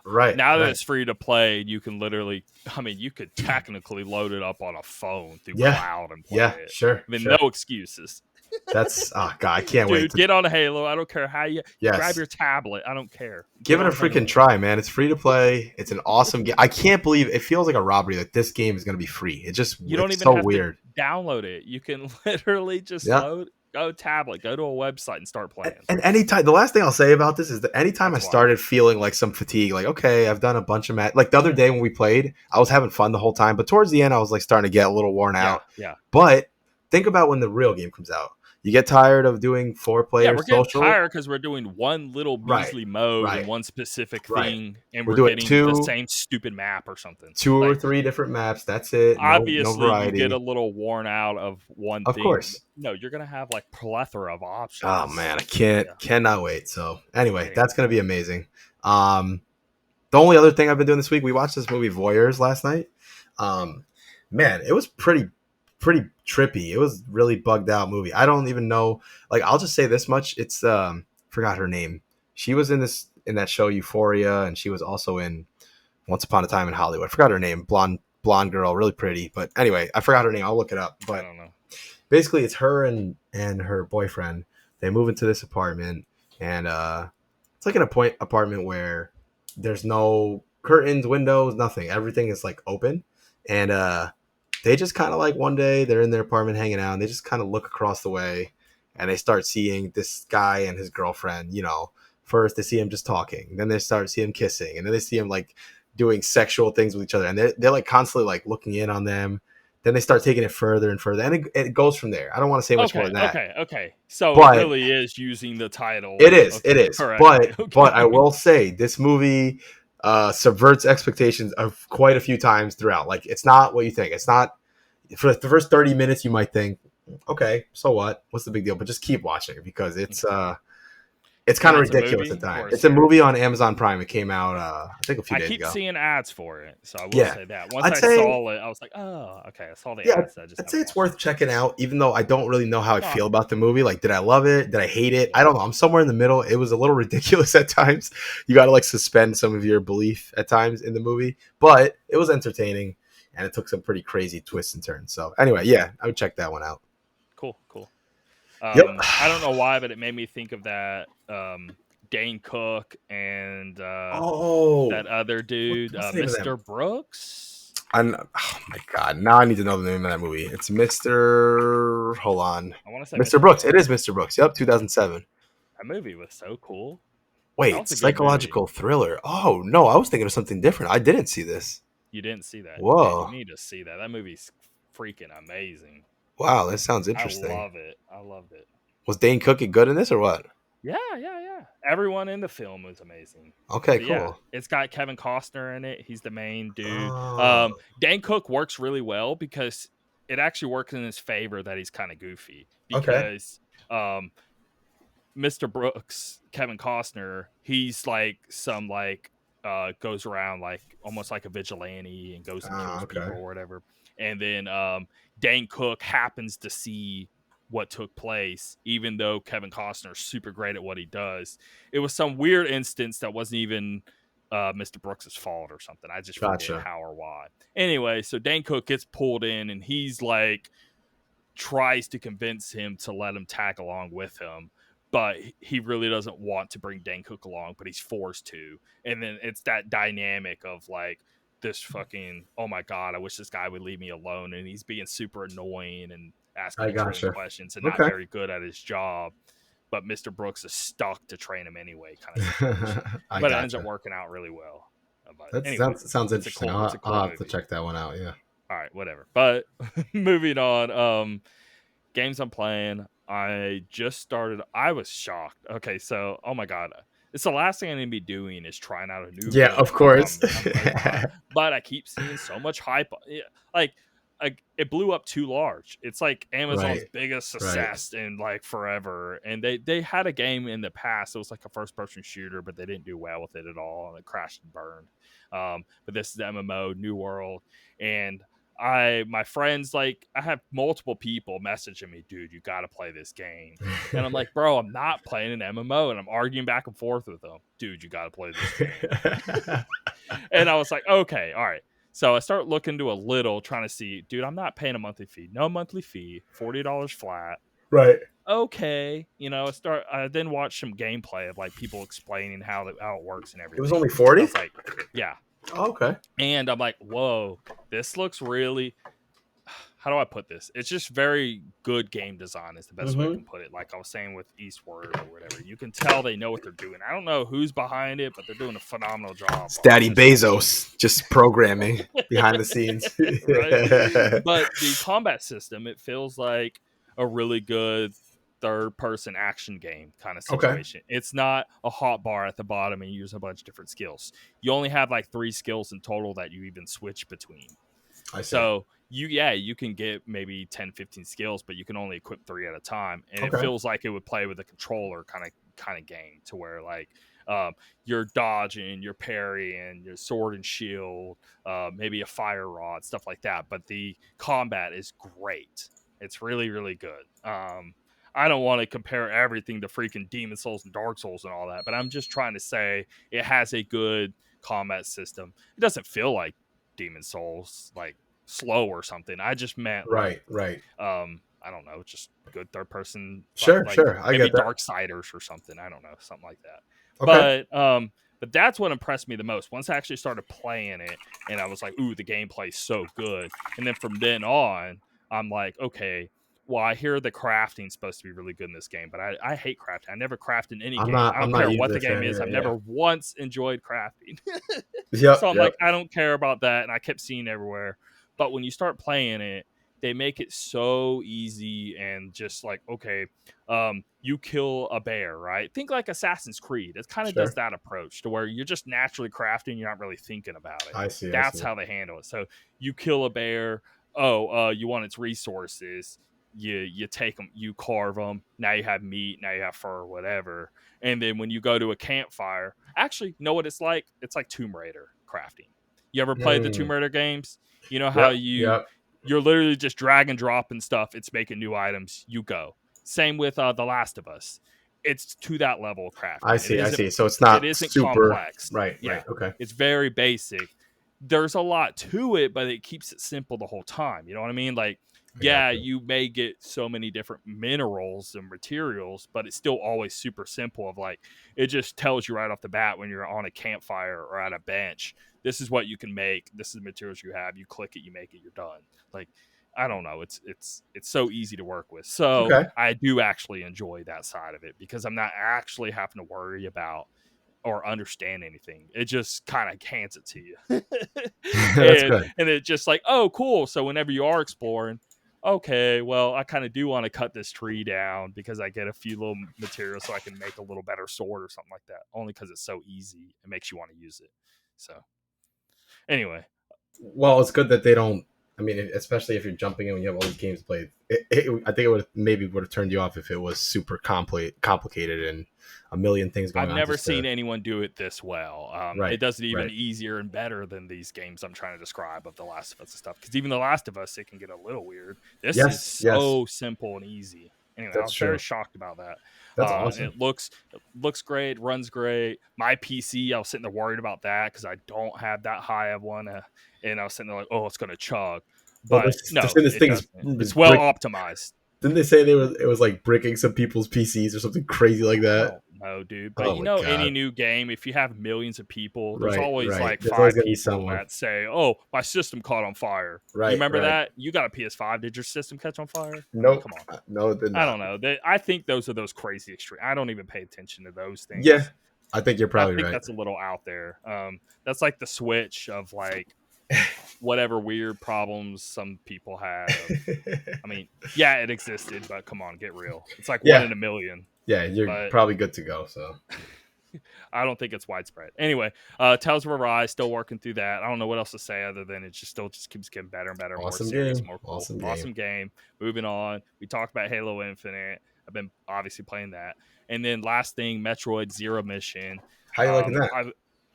Right. Now that it's free to play, you can literally, you could technically load it up on a phone through cloud and play it. Sure. No excuses. That's god, I can't wait. Get on Halo. I don't care how you grab your tablet. I don't care. Give it a freaking try, man. It's free to play. It's an awesome game. I can't believe it feels like a robbery that this game is going to be free. It just you don't even so have weird. To download it. You can literally just load. Go tablet. Go to a website and start playing. And anytime, the last thing I'll say about this is that anytime I started feeling like some fatigue, like okay, I've done a bunch of like the other day when we played, I was having fun the whole time, but towards the end, I was like starting to get a little worn out. Yeah. But think about when the real game comes out. You get tired of doing 4-player social. We're getting tired because we're doing one little measly mode and one specific thing, and we're getting the same stupid map or something. 2 or 3 different maps. That's it. Obviously, no variety. You get a little worn out of one thing. Of course. No, you're going to have like plethora of options. Oh, man. I cannot wait. So, anyway, that's going to be amazing. The only other thing I've been doing this week, we watched this movie Voyeurs last night. Man, it was pretty trippy. It was really bugged out movie. I don't even know. Like, I'll just say this much. It's forgot her name. She was in that show Euphoria, and she was also in Once Upon a Time in Hollywood. I forgot her name. Blonde girl, really pretty. But anyway, I forgot her name. I'll look it up. But I don't know. Basically, it's her and her boyfriend. They move into this apartment, and it's like an apartment where there's no curtains, windows, nothing. Everything is like open, and they just kind of like one day they're in their apartment hanging out, and they just kind of look across the way, and they start seeing this guy and his girlfriend. First they see him just talking, then they start seeing him kissing, and then they see him like doing sexual things with each other, and they're like constantly like looking in on them. Then they start taking it further and further, and it goes from there. I don't want to say much more than that. Okay. So it really is using the title. It is. But I will say this movie subverts expectations of quite a few times throughout. Like, it's not what you think. It's not for the first 30 minutes. You might think, okay, so what? What's the big deal? But just keep watching it because it's kind of ridiculous at times. It's a movie on Amazon Prime. It came out, I think, a few days ago. I keep seeing ads for it, so I will say that. Once I saw it, I was like, oh, okay. I saw the ads. I'd say it's worth checking out, even though I don't really know how I feel about the movie. Like, did I love it? Did I hate it? I don't know. I'm somewhere in the middle. It was a little ridiculous at times. You got to like suspend some of your belief at times in the movie, but it was entertaining. and it took some pretty crazy twists and turns. So anyway, yeah, I would check that one out. Cool. Yep. I don't know why, but it made me think of that Dane Cook and Oh, that other dude, what's the name of that? Mr. Brooks. Oh my god! Now I need to know the name of that movie. It's Mr. Hold on, I want to say Mr. Brooks. It is Mr. Brooks. Yep, 2007. That movie was so cool. That Wait, was a good psychological movie. thriller. Oh no, I was thinking of something different. I didn't see this. You didn't see that? Whoa! Man, you need to see that. That movie's freaking amazing. Wow, that sounds I interesting. love it. I loved it. Was Dane Cook good in this or what? Yeah. Everyone in the film was amazing. Okay, But cool. yeah, it's got Kevin Costner in it. He's the main dude. Oh. Dane Cook works really well because it actually works in his favor that he's kind of goofy. Okay. Because Mr. Brooks, Kevin Costner, he's like some like goes around like almost like a vigilante and goes and kills people or whatever. And then Dane Cook happens to see what took place, even though Kevin Costner's super great at what he does. It was some weird instance that wasn't even Mr. Brooks' fault or something. I just forget how or why. Anyway, so Dane Cook gets pulled in and he's like tries to convince him to let him tag along with him. But he really doesn't want to bring Dane Cook along, but he's forced to. And then it's that dynamic of like this fucking, oh my God, I wish this guy would leave me alone. And he's being super annoying and asking controlling questions and not very good at his job. But Mr. Brooks is stuck to train him anyway, kind of situation. But it ends up working out really well. But anyway, sounds interesting. I'll have to check that one out. Yeah. All right, whatever. But moving on, games I'm playing. I just started. I was shocked. Okay, so oh my God, it's the last thing I need to be doing is trying out a new. Yeah, of course. But I keep seeing so much hype. Like it blew up too large. It's like Amazon's biggest success in like forever. And they had a game in the past. It was like a first person shooter, but they didn't do well with it at all, and it crashed and burned. But this is the MMO, New World, and my friends, like I have multiple people messaging me, dude, you got to play this game. And I'm like, bro, I'm not playing an MMO. And I'm arguing back and forth with them. Dude, you got to play this game. And I was like, okay, all right. So I start looking to a little, trying to see, dude, I'm not paying a monthly fee. No monthly fee, $40 flat. Right. Okay. I then watch some gameplay of like people explaining how it works and everything. It was only 40? Like, yeah. Oh, okay. And I'm like, whoa, this looks really, how do I put this? It's just very good game design is the best way I can put it. Like I was saying with Eastward or whatever. You can tell they know what they're doing. I don't know who's behind it, but they're doing a phenomenal job. It's Daddy Bezos just programming behind the scenes. Right? But the combat system, it feels like a really good third-person action game kind of situation. Okay. It's not a hot bar at the bottom and you use a bunch of different skills. You only have like 3 skills in total that you even switch between. I see. So you can get maybe 10, 15 skills, but you can only equip 3 at a time. And it feels like it would play with a controller kind of game to where like you're dodging, you're parrying, your sword and shield, maybe a fire rod, stuff like that. But the combat is great. It's really, really good. I don't want to compare everything to freaking Demon Souls and Dark Souls and all that, but I'm just trying to say it has a good combat system. It doesn't feel like Demon Souls, like slow or something. I just meant right. I don't know, just good third person. Sure. I maybe get that. Darksiders or something. I don't know, something like that. Okay. But that's what impressed me the most. Once I actually started playing it, and I was like, "Ooh, the gameplay's so good." And then from then on, I'm like, "Okay." Well, I hear the crafting's supposed to be really good in this game, but I hate crafting. I never craft in any game. I don't care what the game is. I've never once enjoyed crafting. So I'm like, I don't care about that. And I kept seeing it everywhere. But when you start playing it, they make it so easy and just like, okay, you kill a bear, right? Think like Assassin's Creed. It kind of does that approach to where you're just naturally crafting. You're not really thinking about it. I see. That's how they handle it. So you kill a bear. Oh, you want its resources. You take them, you carve them. Now you have meat. Now you have fur, whatever. And then when you go to a campfire, actually, you know what it's like? It's like Tomb Raider crafting. You ever played the Tomb Raider games? You know how you're literally just drag and drop and stuff. It's making new items. You go. Same with The Last of Us. It's to that level of crafting. I see. So it's not it isn't super complex. Right. Okay. It's very basic. there's a lot to it, but it keeps it simple the whole time. You know what I mean? Like, I got yeah, you. you may get so many different minerals and materials, but it's still always super simple. Of like, it just tells you right off the bat when you're on a campfire or at a bench, this is what you can make. This is the materials you have. You click it, you make it, you're done. Like, I don't know. It's so easy to work with. So Okay. I do actually enjoy that side of it because I'm not actually having to worry about or understand anything. It just kind of hands it to you. That's good. And it's just like, oh, cool. So whenever you are exploring, okay, well, I kind of do want to cut this tree down because I get a few little materials so I can make a little better sword or something like that. Only because it's so easy, it makes you want to use it. So anyway, Well, it's good that they don't. I mean, especially if you're jumping in when you have all these games played. I think it would have turned you off if it was super complicated and a million things going I've on. never seen anyone do it this well. Right, It does it even right. easier and better than these games I'm trying to describe of The Last of Us and stuff. Because even The Last of Us, it can get a little weird. This is Yes, yes, so simple and easy. Anyway, I that's was very true. shocked about that. That's awesome. It looks great, runs great. My PC, I was sitting there worried about that because I don't have that high of one, and I was sitting there like, oh, it's gonna chug. Well, But they're no, saying this it thing is doesn't. It's well brick. optimized. Didn't they say it was like bricking some people's PCs or something crazy like I that? don't know, dude. But Oh you my know, any god. new game, if you have millions of people, there's Right, always right. like There's always five gonna be people someone. that say, "Oh, my system caught on fire." You Right, remember right. that? You got a PS5. Did your system catch on fire? I mean, Nope. come on. No, it did I not. don't know. I think those are those crazy extreme. I don't even pay attention to those Yeah, things. I think you're I probably think right. that's a little out there. That's like the Switch of like whatever weird problems some people have. I mean, yeah, it existed, but come on, get real. It's like one Yeah, in a million, yeah, you're but probably good to go. So I don't think it's widespread. Anyway, Tales of Arise, still working through that. I don't know what else to say other than it just still just keeps getting better and better, more awesome serious, game, more cool. awesome game. Awesome game. Moving on. We talked about Halo Infinite. I've been obviously playing that. And then last thing, Metroid Zero Mission. How you liking that? I've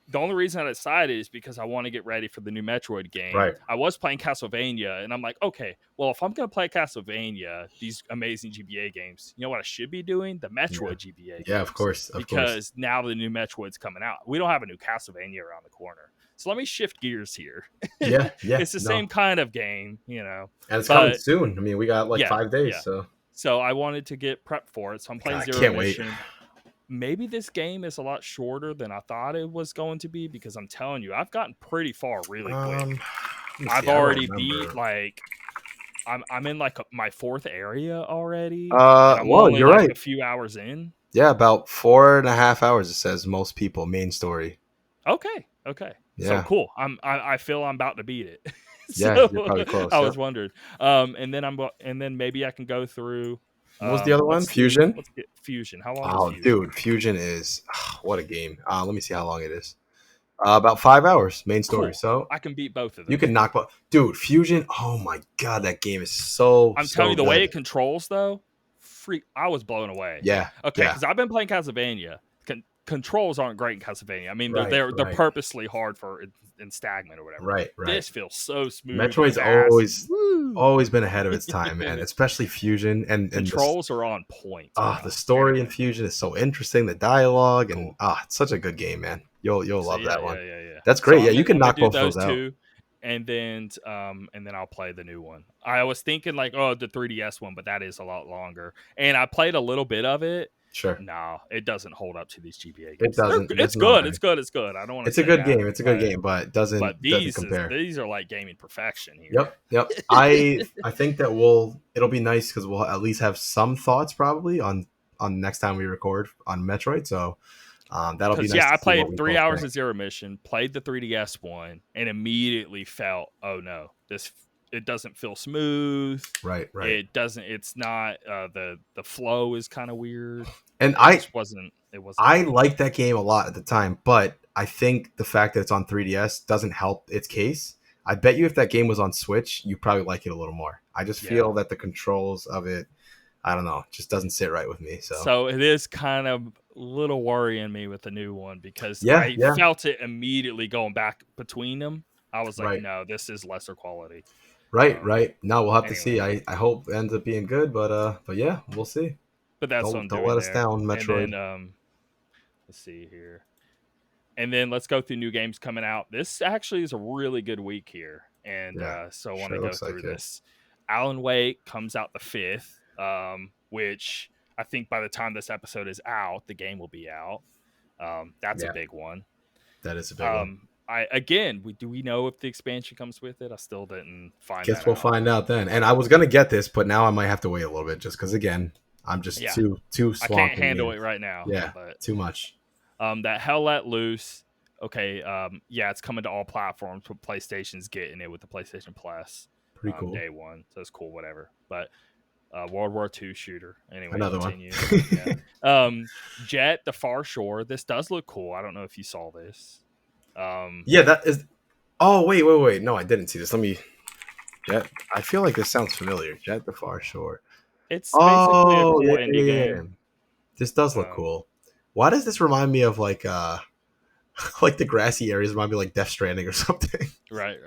the only reason I decided is because I want to get ready for the new Metroid game. Right. I was playing Castlevania, and I'm like, okay, well, if I'm going to play Castlevania, these amazing GBA games, you know what I should be doing? The Yeah. Metroid GBA Yeah, games. of course, of course. Because now the new Metroid's coming out. We don't have a new Castlevania around the corner. So let me shift gears here. Yeah, yeah. It's the No, same kind of game, you know. and it's coming But soon. I mean, we got like yeah, 5 days, yeah. so So I wanted to get prepped for it. So I'm God, playing I Zero can't wait. Mission. Maybe this game is a lot shorter than I thought it was going to be because I'm telling you, I've gotten pretty far really quick. Let me I've see, I don't already remember. beat like I'm in like my fourth area already, and I'm Well, only you're like right. a few hours in. Yeah, about 4.5 hours. It says most people main story. Okay. So Yeah, cool. I feel I'm about to beat it. yeah, you're So probably close. I Yep. was wondering. And then maybe I can go through. What was the other one? Fusion. Let's get Fusion. How long is Oh, Fusion? dude, Fusion is what a game. Let me see how long it is. About 5 hours main story. Cool. So I can beat both of you those. can knock, dude. Fusion. Oh my god, that game is so I'm telling you, the way good. it controls, though, I was blown away. Yeah, Okay, yeah. because I've been playing Castlevania. Controls aren't great in Castlevania. I mean, Right, they're right, purposely hard for and stagnant or whatever. right, right. This feels so smooth. Metroid's and fast. always been ahead of its time, man. Especially Fusion and Controls are on point. the Bro. story Anyway, in Fusion is so interesting. The dialogue and cool. it's such a good game, man. You'll So love that one. yeah. That's So great. Yeah, you can I'm gonna knock do both of those those out. two, and then I'll play the new one. I was thinking like, oh, the 3DS one, but that is a lot longer. And I played a little bit of it. Sure. No, it doesn't hold up to these GBA games. It doesn't. It's It's not. good. It's good. It's good. I don't want to. It's a say good that, game. It's a good game, but it doesn't compare. these are like gaming perfection here. Yep. I think that it'll be nice because we'll at least have some thoughts probably on next time we record on Metroid. So that'll be nice. Yeah, to I see what played we 3 hours both of Zero Mission, played the 3DS one, and immediately felt, oh no, it doesn't feel smooth. think. Right. It doesn't. It's not. The flow is kind of weird. And It just wasn't. It wasn't. I liked that game a lot at the time, but I think the fact that it's on 3DS doesn't help its case. I bet you if that game was on Switch, you'd probably like it a little more. I just feel that the controls of it, I don't know, just doesn't sit right with me. So it is kind of a little worrying me with the new one because Yeah, I felt it immediately going back between them. I was like, right. no, this is lesser quality. Right. No, we'll have to Anyway. see. I hope it ends up being good, but yeah, we'll see. But that's what I'm Don't doing let us there. down, Metroid. And then let's see here. And then let's go through new games coming out. This actually is a really good week here, and Yeah, so I want sure to go looks like through it. this. Alan Wake comes out the 5th, which I think by the time this episode is out, the game will be out. That's a Yeah, big one. that is a big one. Do we know if the expansion comes with it? I still didn't find Guess that we'll out. find out then. And I was gonna get this, but now I might have to wait a little bit just because again, I'm just Yeah, too I can't swamped in handle it games. right now. Yeah, But too much. that Hell Let Loose. Okay, yeah, it's coming to all platforms, but PlayStation's getting it with the PlayStation Plus Pretty cool. day one, so it's cool, whatever. But World War II shooter. Anyway, Another one. continue. Yeah. Jet, The Far Shore. This does look cool. I don't know if you saw this. Yeah, that is. Oh wait. No, I didn't see this. Let me. Jet. I feel like this sounds familiar. Jet the Far Shore. It's basically a Oh cool indie yeah. game. This does look Um, cool. Why does this remind me of like like the grassy areas remind me of like Death Stranding or something? right.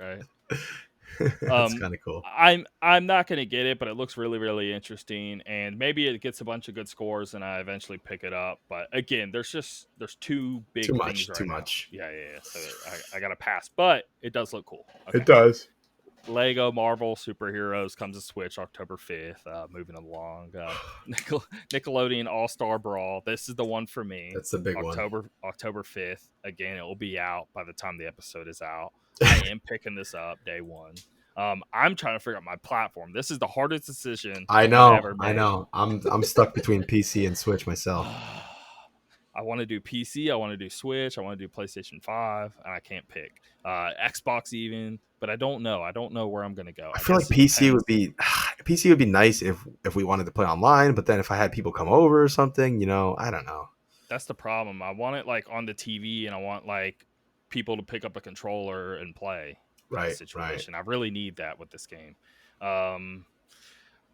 That's kind of cool. I'm not gonna get it, but it looks really, really interesting, and maybe it gets a bunch of good scores, and I eventually pick it up. But again, there's two Too big things much. Too right now. much. Yeah. So I gotta pass, but it does look cool. Okay. It does. Lego Marvel Superheroes comes to Switch October 5th. Moving along. Nickelodeon All Star Brawl. This is the one for me. That's the big one. October 5th. Again, it will be out by the time the episode is out. I am picking this up day one. I'm trying to figure out my platform. This is the hardest decision I I've know. ever made. I know. I'm stuck between PC and Switch myself. I want to do PC. I want to do Switch. I want to do PlayStation 5, and I can't pick Xbox even. But I don't know. I don't know where I'm going to go. I I feel guess like it PC depends. would be PC would be nice if we wanted to play online, but then if I had people come over or something, I don't know. That's the problem. I want it like on the TV, and I want like people to pick up a controller and play kind of Right, right. situation. I really need that with this game.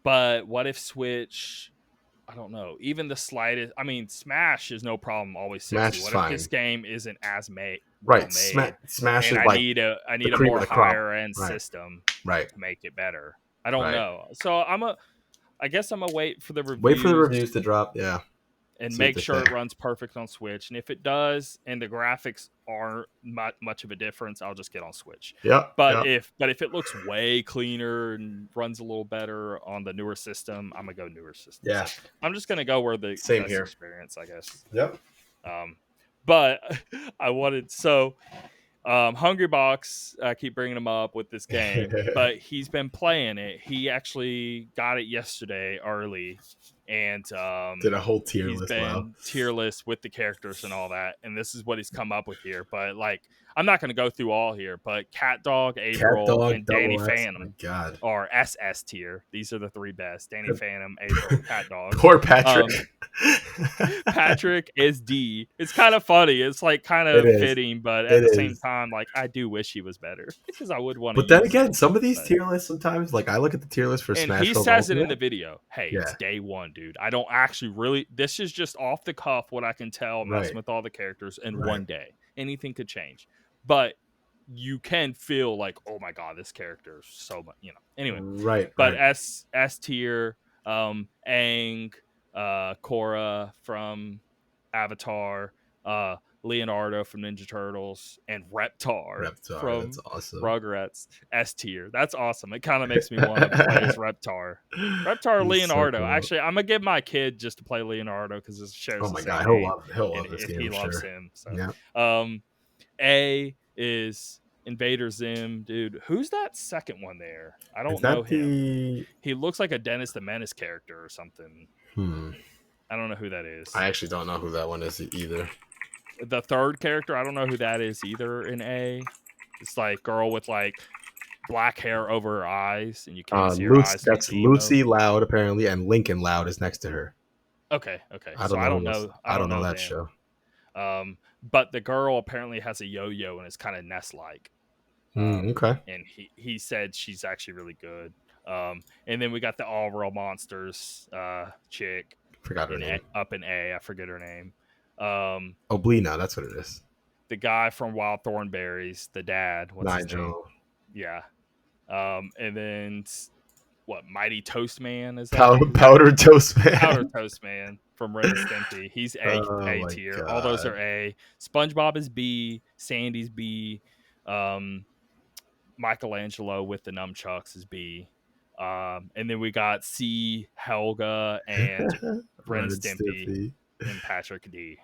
But what if Switch? I don't know. Even the slightest. I mean, Smash is no problem. Always 60. Smash is What if fine. this game isn't as well Right. made? Smash And is I like need a the cream more of the crop. higher end Right. system Right. to make it better. I don't Right. know. So I guess I'm gonna wait for the reviews. Wait for the reviews to drop. Yeah. And See what make they sure say. it runs perfect on Switch. And if it does, and the graphics aren't much of a difference, I'll just get on Switch. Yep. But Yep. if it looks way cleaner and runs a little better on the newer system, I'm gonna go newer system. Yeah. So I'm just gonna go where the Same best here. experience, I guess. Yep. But I wanted Hungry Box, I keep bringing him up with this game, but he's been playing it. He actually got it yesterday early, and Did a whole tier he's list. Wow. been tier list with the characters and all that. And this is what he's come up with here. But like, I'm not going to go through all here, but Cat Dog, April, and Danny Phantom My God. are SS tier. These are the three best: Danny Phantom, April, Cat Dog. Poor Patrick. Patrick is D. It's kind of funny. It's like kind of fitting, but at the same time, like I do wish he was better because I would want to. But then again, some of these tier lists sometimes, like I look at the tier list for and Smash. He Bros. says Ultimate. it in the video. Hey, it's day one, dude. I don't actually really. This is just off the cuff what I can tell, messing with all the characters in one day. Anything could change, but you can feel like, oh my god, this character is so much. Anyway, right. But S tier, Aang, Korra from Avatar, Leonardo from Ninja Turtles, and Reptar from that's awesome. Rugrats. S tier. That's awesome. It kind of makes me want to play as Reptar. Reptar Leonardo. So cool. Actually, I'm gonna give my kid just to play Leonardo because it shares. Oh my the god, same he'll love this game. He loves him. So. Yeah. A is Invader Zim, dude. Who's that second one there? I don't know him. He looks like a Dennis the Menace character or something. I don't know who that is. I actually don't know who that one is either. The third character, I don't know who that is either in A. It's like girl with like black hair over her eyes, and you can't see her eyes. That's Lucy Loud apparently, and Lincoln Loud is next to her. Okay. I don't know. I don't know that show. But the girl apparently has a yo-yo and it's kind of Ness-like. Okay. And he said she's actually really good. And then we got the All Real Monsters chick. Forgot her name. Up in A. I forget her name. Oblina, that's what it is. The guy from Wild Thornberries, the dad. What's Nigel. his name? Yeah. And then what, Mighty Toast Man is that who? Powder Toast Man. Powder Toast Man from Ren and Stimpy. He's Oh A my tier. All those god. are A. SpongeBob is B. Sandy's B. Um, Michelangelo with the nunchucks is B. And then we got C, Helga, and Ren Ren and and Stimpy, Stimpy. and Patrick D.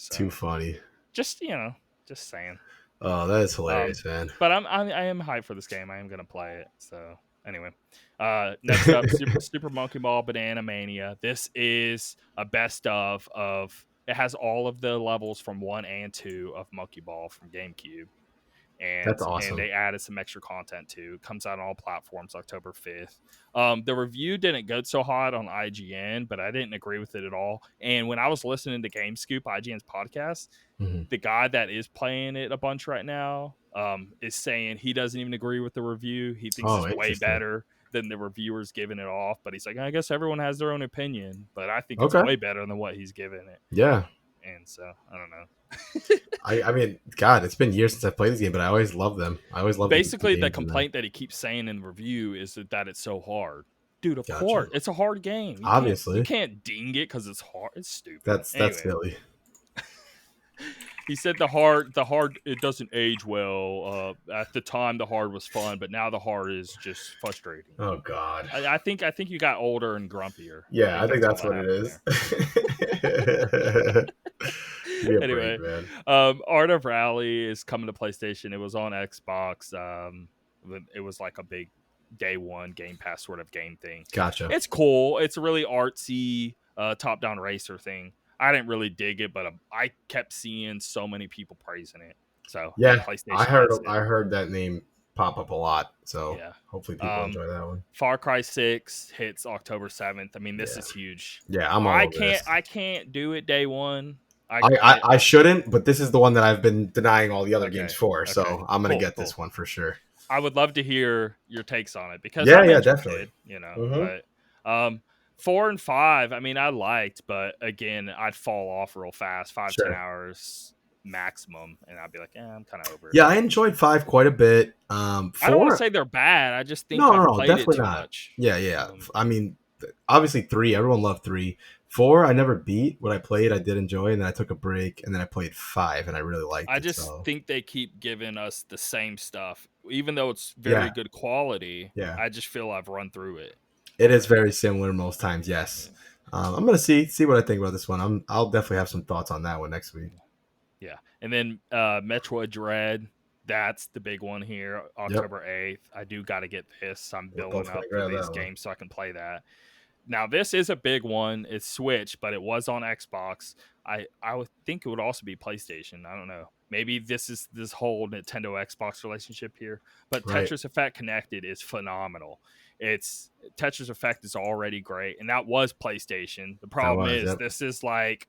Too So funny. just just saying. Oh, that is hilarious, man. But I am hyped for this game. I am gonna play it. So anyway, next up, Super Monkey Ball Banana Mania. This is a best of. It has all of the levels from 1 and 2 of Monkey Ball from GameCube. That's And awesome. they added some extra content too. It comes out on all platforms October 5th. The review didn't go so hot on IGN, but I didn't agree with it at all. And when I was listening to GameScoop, IGN's podcast, Mm-hmm. the guy that is playing it a bunch right now is saying he doesn't even agree with the review. He thinks Oh, it's way interesting. better than the reviewers giving it off. But he's like, I guess everyone has their own opinion, but I think it's Okay. way better than what he's giving it. Yeah. And so I don't know. I mean, God, it's been years since I played this game, but I always love them. I always love Basically the games in them. complaint that he keeps saying in the review is that it's so hard. Dude, of Gotcha. course it's a hard game. Obviously, you can't ding it because it's hard. It's stupid. that's silly. He said the hard it doesn't age well. At the time the hard was fun, but now the hard is just frustrating. Oh God. I think you got older and grumpier. Yeah, I think that's what it is. Anyway, break, Art of Rally is coming to PlayStation. It was on Xbox. It was like a big day one Game Pass sort of game thing. Gotcha. It's cool. It's a really artsy top-down racer thing. I didn't really dig it, but I kept seeing so many people praising it. So yeah, PlayStation I heard that name pop up a lot. So yeah, hopefully people enjoy that one. Far Cry 6 hits October 7th. I mean, this is huge. Yeah, I'm all over this. I can't do it day one. I shouldn't, but this is the one that I've been denying all the other games for. Okay. So I'm gonna get this one for sure. I would love to hear your takes on it because yeah, definitely. But 4 and 5, I mean, I liked, but again, I'd fall off real fast. 10 hours maximum, and I'd be like, I'm kind of over it. Yeah, I enjoyed 5 quite a bit. 4, I don't want to say they're bad. I just think no, played definitely it too not. much. Yeah. I mean, obviously 3, everyone loved 3. 4, I never beat. What I played, I did enjoy, and then I took a break, and then I played 5, and I really liked it. I just think they keep giving us the same stuff, even though it's very good quality. Yeah, I just feel I've run through it. It is very similar most times. Yes, I'm gonna see what I think about this one. I'll definitely have some thoughts on that one next week. Yeah, and then Metroid Dread. That's the big one here, October 8th. I do got to get this. I'm building up for these games so I can play that. Now, this is a big one. It's Switch, but it was on Xbox. I would think it would also be PlayStation. I don't know. Maybe this is this whole Nintendo Xbox relationship here. But Tetris Effect Connected is phenomenal. Tetris Effect is already great, and that was PlayStation. The problem is this is like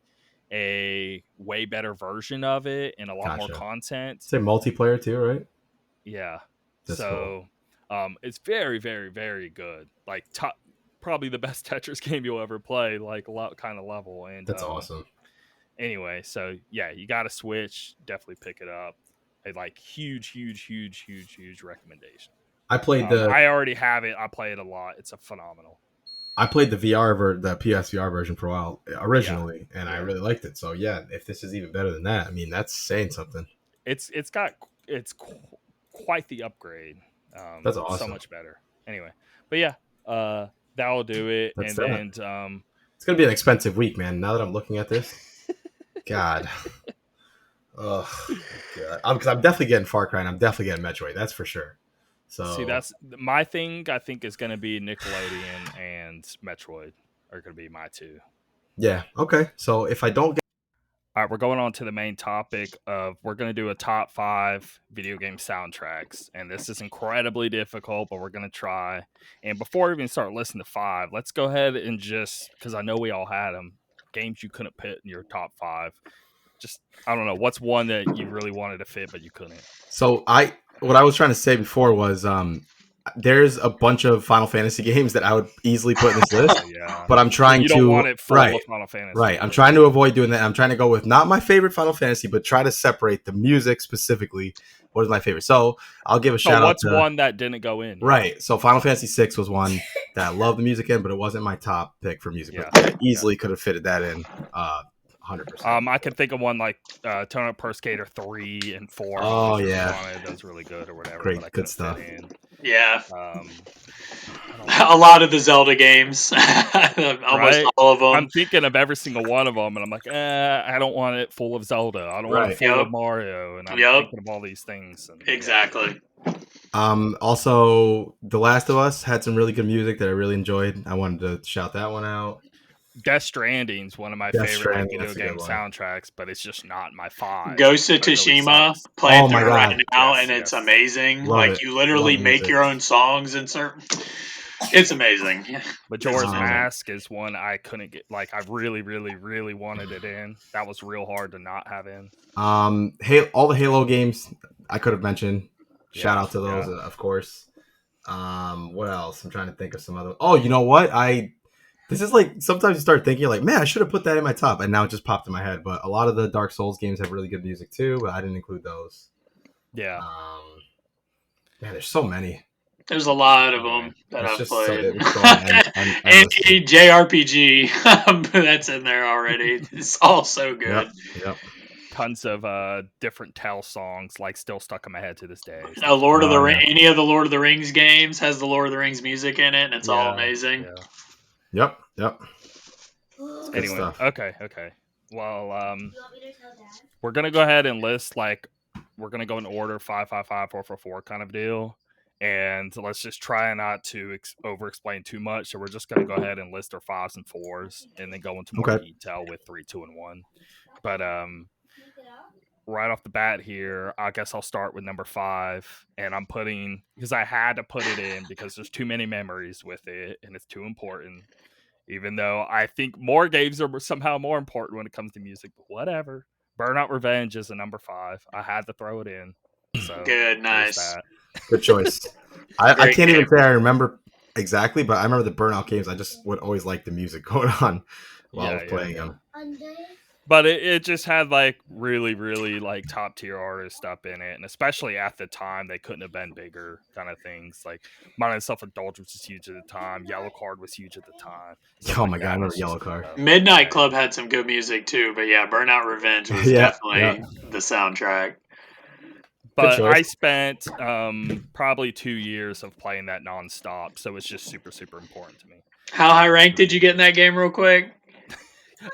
a way better version of it and a lot more content. It's a multiplayer too, right? Yeah. That's so cool. It's very, very, very good. Like probably the best Tetris game you'll ever play, like kind of level. And that's awesome. Anyway, so yeah, you got to Switch. Definitely pick it up. A like huge recommendation. I played I already have it. I play it a lot. It's a phenomenal. I played the the PSVR version for a while originally, and I really liked it. So yeah, if this is even better than that, I mean, that's saying something. It's quite the upgrade. That's awesome. So much better. Anyway, but yeah, that'll do it. It's gonna be an expensive week, man. Now that I'm looking at this, God. Oh, God. Because I'm definitely getting Far Cry, and I'm definitely getting Metroid. That's for sure. So see, that's my thing. I think is going to be Nickelodeon and Metroid are going to be my two. Yeah. Okay. So if I don't get, all right, we're going on to the main topic of we're going to do a top 5 video game soundtracks, and this is incredibly difficult, but we're going to try. And before we even start listening to 5, let's go ahead and just because I know we all had them games you couldn't put in your top 5. Just I don't know what's one that you really wanted to fit but you couldn't. So what I was trying to say before was there's a bunch of Final Fantasy games that I would easily put in this list, Yeah. but I'm trying you don't to want it full of Final Fantasy. right. I'm trying to avoid doing that. I'm trying to go with not my favorite Final Fantasy, but try to separate the music specifically. What is my favorite? So I'll give a shout out. What's one that didn't go in? Right. So Final Fantasy VI was one that I love the music in, but it wasn't my top pick for music. Yeah. But I easily could have fitted that in. 100%. I could think of one like Tone Up Pro Skater 3 and 4. Oh yeah, that was really good or whatever. Great, but I good stuff. Yeah. A lot of the Zelda games, almost all of them. I'm thinking of every single one of them, and I'm like, I don't want it full of Zelda. I don't want it full of Mario, and I'm thinking of all these things. And, exactly. Also, The Last of Us had some really good music that I really enjoyed. I wanted to shout that one out. Death Stranding's one of my favorite video game soundtracks, but it's just not my 5. Ghost of Tsushima playing through right now, and it's amazing. Love you literally make your own songs and it's amazing. Majora's Mask is one I couldn't get. Like, I really, really, really wanted it in. That was real hard to not have in. All the Halo games I could have mentioned. Shout out to those, of course. What else? I'm trying to think of some other. Oh, you know what? This is like sometimes you start thinking like, man, I should have put that in my top, and now it just popped in my head. But a lot of the Dark Souls games have really good music too, but I didn't include those. Yeah. Man, there's so many. There's a lot of them that I've played. Any JRPG that's in there already. It's all so good. Yep. Tons of different Tell songs, like still stuck in my head to this day. Lord of the any of the Lord of the Rings games has the Lord of the Rings music in it, and it's all amazing. Yeah. Yep. Anyway, okay. Well, we're gonna go ahead and list we're gonna go in order 5, 5, 5, 4, 4, 4 kind of deal. And let's just try not to over-explain too much. So we're just going to go ahead and list our 5s and 4s and then go into more detail with 3, 2, and 1. But right off the bat here, I guess I'll start with number 5. And I'm putting, because I had to put it in because there's too many memories with it and it's too important. Even though I think more games are somehow more important when it comes to music. But whatever. Burnout Revenge is a number 5. I had to throw it in. So good, nice. Good choice. I can't even say I remember exactly, but I remember the Burnout games. I just would always like the music going on while I was playing them. But it just had really, really top tier artists up in it, and especially at the time, they couldn't have been bigger kind of things. Like Mine and Self Indulgence was huge at the time. Yellow Card was huge at the time. Oh my god, I remember Yellow Card. Midnight Club had some good music too, but Burnout Revenge was definitely the soundtrack. But I spent probably 2 years of playing that nonstop, so it's just super, super important to me. How high ranked did you get in that game real quick?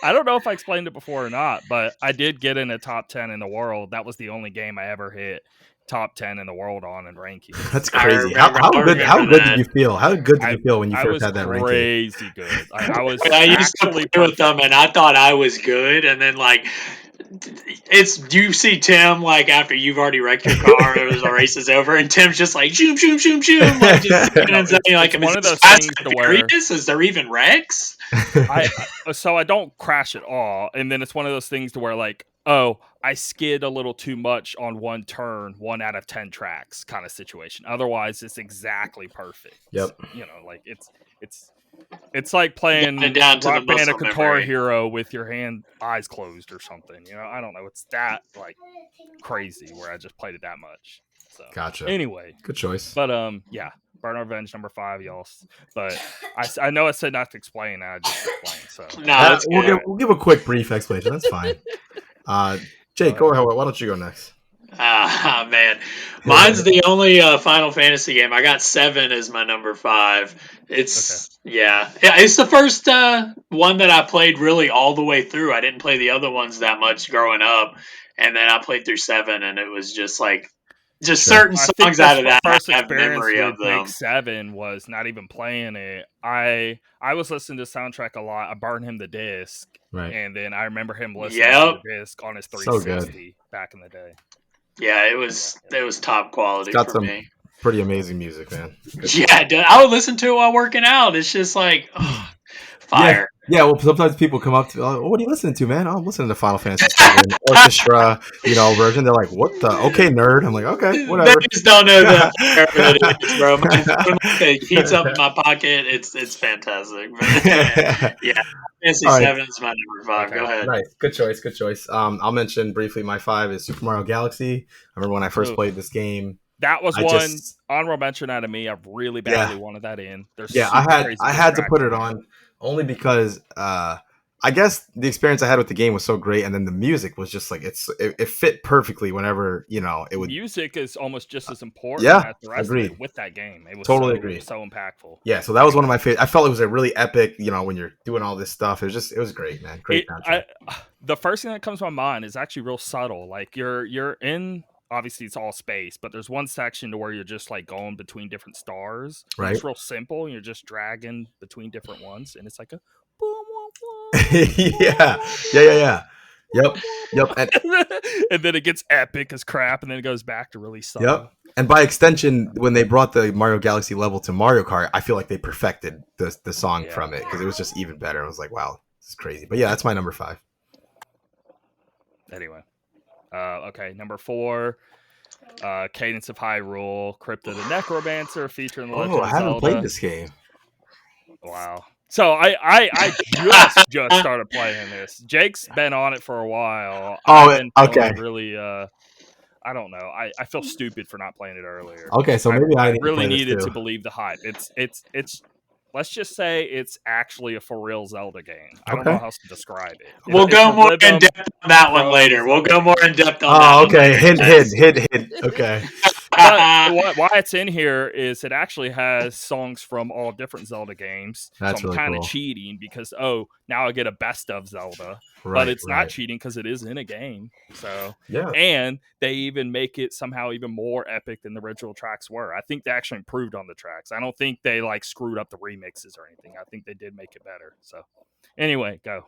I don't know if I explained it before or not, but I did get in a top 10 in the world. That was the only game I ever hit top 10 in the world on in ranking. That's crazy. How good did you feel? How good did you feel when you first had that ranking? Crazy good. I was I used to play with them, and I thought I was good, and then you see Tim after you've already wrecked your car, the race is over, and Tim's just shoom, shoom, shoom, shoom, just it's one of those things to where is there even wrecks? So I don't crash at all, and then it's one of those things to where I skid a little too much on one turn, 1 out of 10 tracks kind of situation. Otherwise, it's exactly perfect. Yep. It's like playing Rock Band or Guitar Hero with your eyes closed or something. I don't know. It's that crazy where I just played it that much. So gotcha. Anyway, good choice. But Burnout Revenge number 5, y'all. But I know I said not to explain. I just explained. So we'll give a quick brief explanation. That's fine. Jake, go ahead. Why don't you go next? Man, mine's the only Final Fantasy game. I got 7 as my number 5. It's it's the first one that I played really all the way through. I didn't play the other ones that much growing up, and then I played through 7, and it was just certain songs out of that I have memory of them. 7 was not even playing it. I was listening to the soundtrack a lot. I burned him the disc, right? And then I remember him listening to the disc on his 360 back in the day. Yeah, it was top quality for me. Pretty amazing music, man. I would listen to it while working out. It's just fire. Yeah, well, sometimes people come up to, what are you listening to, man? Oh, I'm listening to Final Fantasy VII Orchestra, version. They're like, what the? Okay, nerd. I'm like, okay, They whatever. just don't know the fire that it is, bro. My phone heats up in my pocket. It's fantastic. Yeah, Fantasy All right. 7 is my number 5. Okay. Go ahead. Nice. Good choice. Good choice. I'll mention briefly my 5 is Super Mario Galaxy. I remember when I first played this game. That was honorable mention out of me. I really badly wanted that in. There's I had to put it on only because I guess the experience I had with the game was so great, and then the music was just like it fit perfectly whenever it would. Music is almost just as important as the rest of it with that game. It was totally agree. So impactful. Yeah, so that was one of my favorite. I felt it was a really epic. When you're doing all this stuff, it was great, man. Great soundtrack. The first thing that comes to my mind is actually real subtle. Like you're in. Obviously, it's all space, but there's one section to where you're just like going between different stars. Right. It's real simple. And you're just dragging between different ones, and it's like a boom, yeah. Yep. And then it gets epic as crap, and then it goes back to really subtle. Yep. And by extension, when they brought the Mario Galaxy level to Mario Kart, I feel like they perfected the song from it because it was just even better. I was like, wow, this is crazy. But yeah, that's my number 5. Anyway. Okay, number 4, Cadence of Hyrule, Crypto the Necromancer, featuring the Legend of Zelda. I haven't played this game. Wow. So I just started playing this. Jake's been on it for a while. Okay. Really, I don't know. I feel stupid for not playing it earlier. Okay, so maybe I really needed to believe the hype. It's. Let's just say it's actually a for real Zelda game. I don't know how else to describe it. We'll go more in depth on that one later. We'll go more in depth on that. Oh, okay. Hint. Okay. But why it's in here is it actually has songs from all different Zelda games. That's so I'm kind of cheating because now I get a best of Zelda, but it's not cheating because it is in a game. So and they even make it somehow even more epic than the original tracks were. I think they actually improved on the tracks. I don't think they like screwed up the remixes or anything. I think they did make it better. So anyway, go.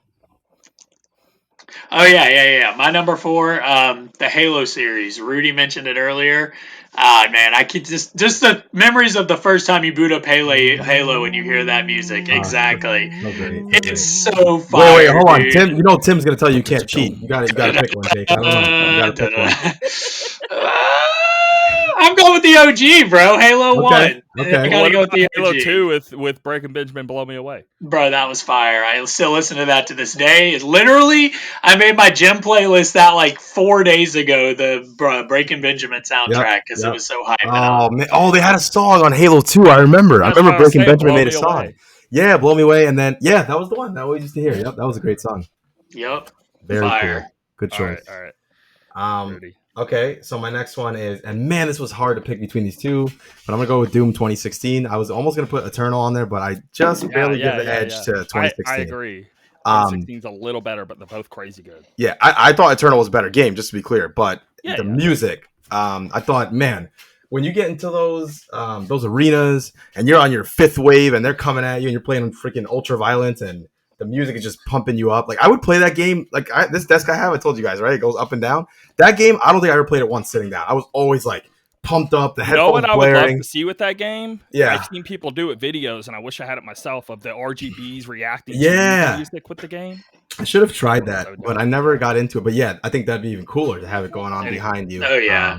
Oh yeah. My number 4, the Halo series. Rudy mentioned it earlier. Man, I could just the memories of the first time you boot up Halo and you hear that music. Exactly. It's so fire. Wait, hold on, Tim. You know Tim's gonna tell you can't cheat. You got to pick one, Jake. I don't know. You got to pick one. I'm going with the OG, bro. Halo 1. Okay. I gotta go with the Halo OG. 2 with Breaking Benjamin Blow Me Away. Bro, that was fire. I still listen to that to this day. Literally, I made my gym playlist that like 4 days ago, the Breaking Benjamin soundtrack, because it was so hype. Oh, man. Oh, they had a song on Halo 2. I remember Breaking Benjamin made a song. Yeah, Blow Me Away. And then, that was the one that we used to hear. Yep, that was a great song. Yep. Very fire. Cool. Good choice. All right. Okay, so my next one is, and man, this was hard to pick between these two, but I'm going to go with Doom 2016. I was almost going to put Eternal on there, but I just barely give the edge to 2016. I agree. 2016 is a little better, but they're both crazy good. Yeah, I thought Eternal was a better game, just to be clear, but the music, I thought, man, when you get into those arenas and you're on your 5th wave and they're coming at you and you're playing freaking Ultraviolence and the music is just pumping you up. Like, I would play that game. Like, this desk I have, I told you guys, right? It goes up and down. That game, I don't think I ever played it once sitting down. I was always, like, pumped up, the headphones blaring. You know what I would love to see with that game? Yeah. I've seen people do it videos, and I wish I had it myself, of the RGBs reacting to the music with the game. I should have tried that, but I never got into it. But, yeah, I think that'd be even cooler to have it going on behind you. Oh, yeah.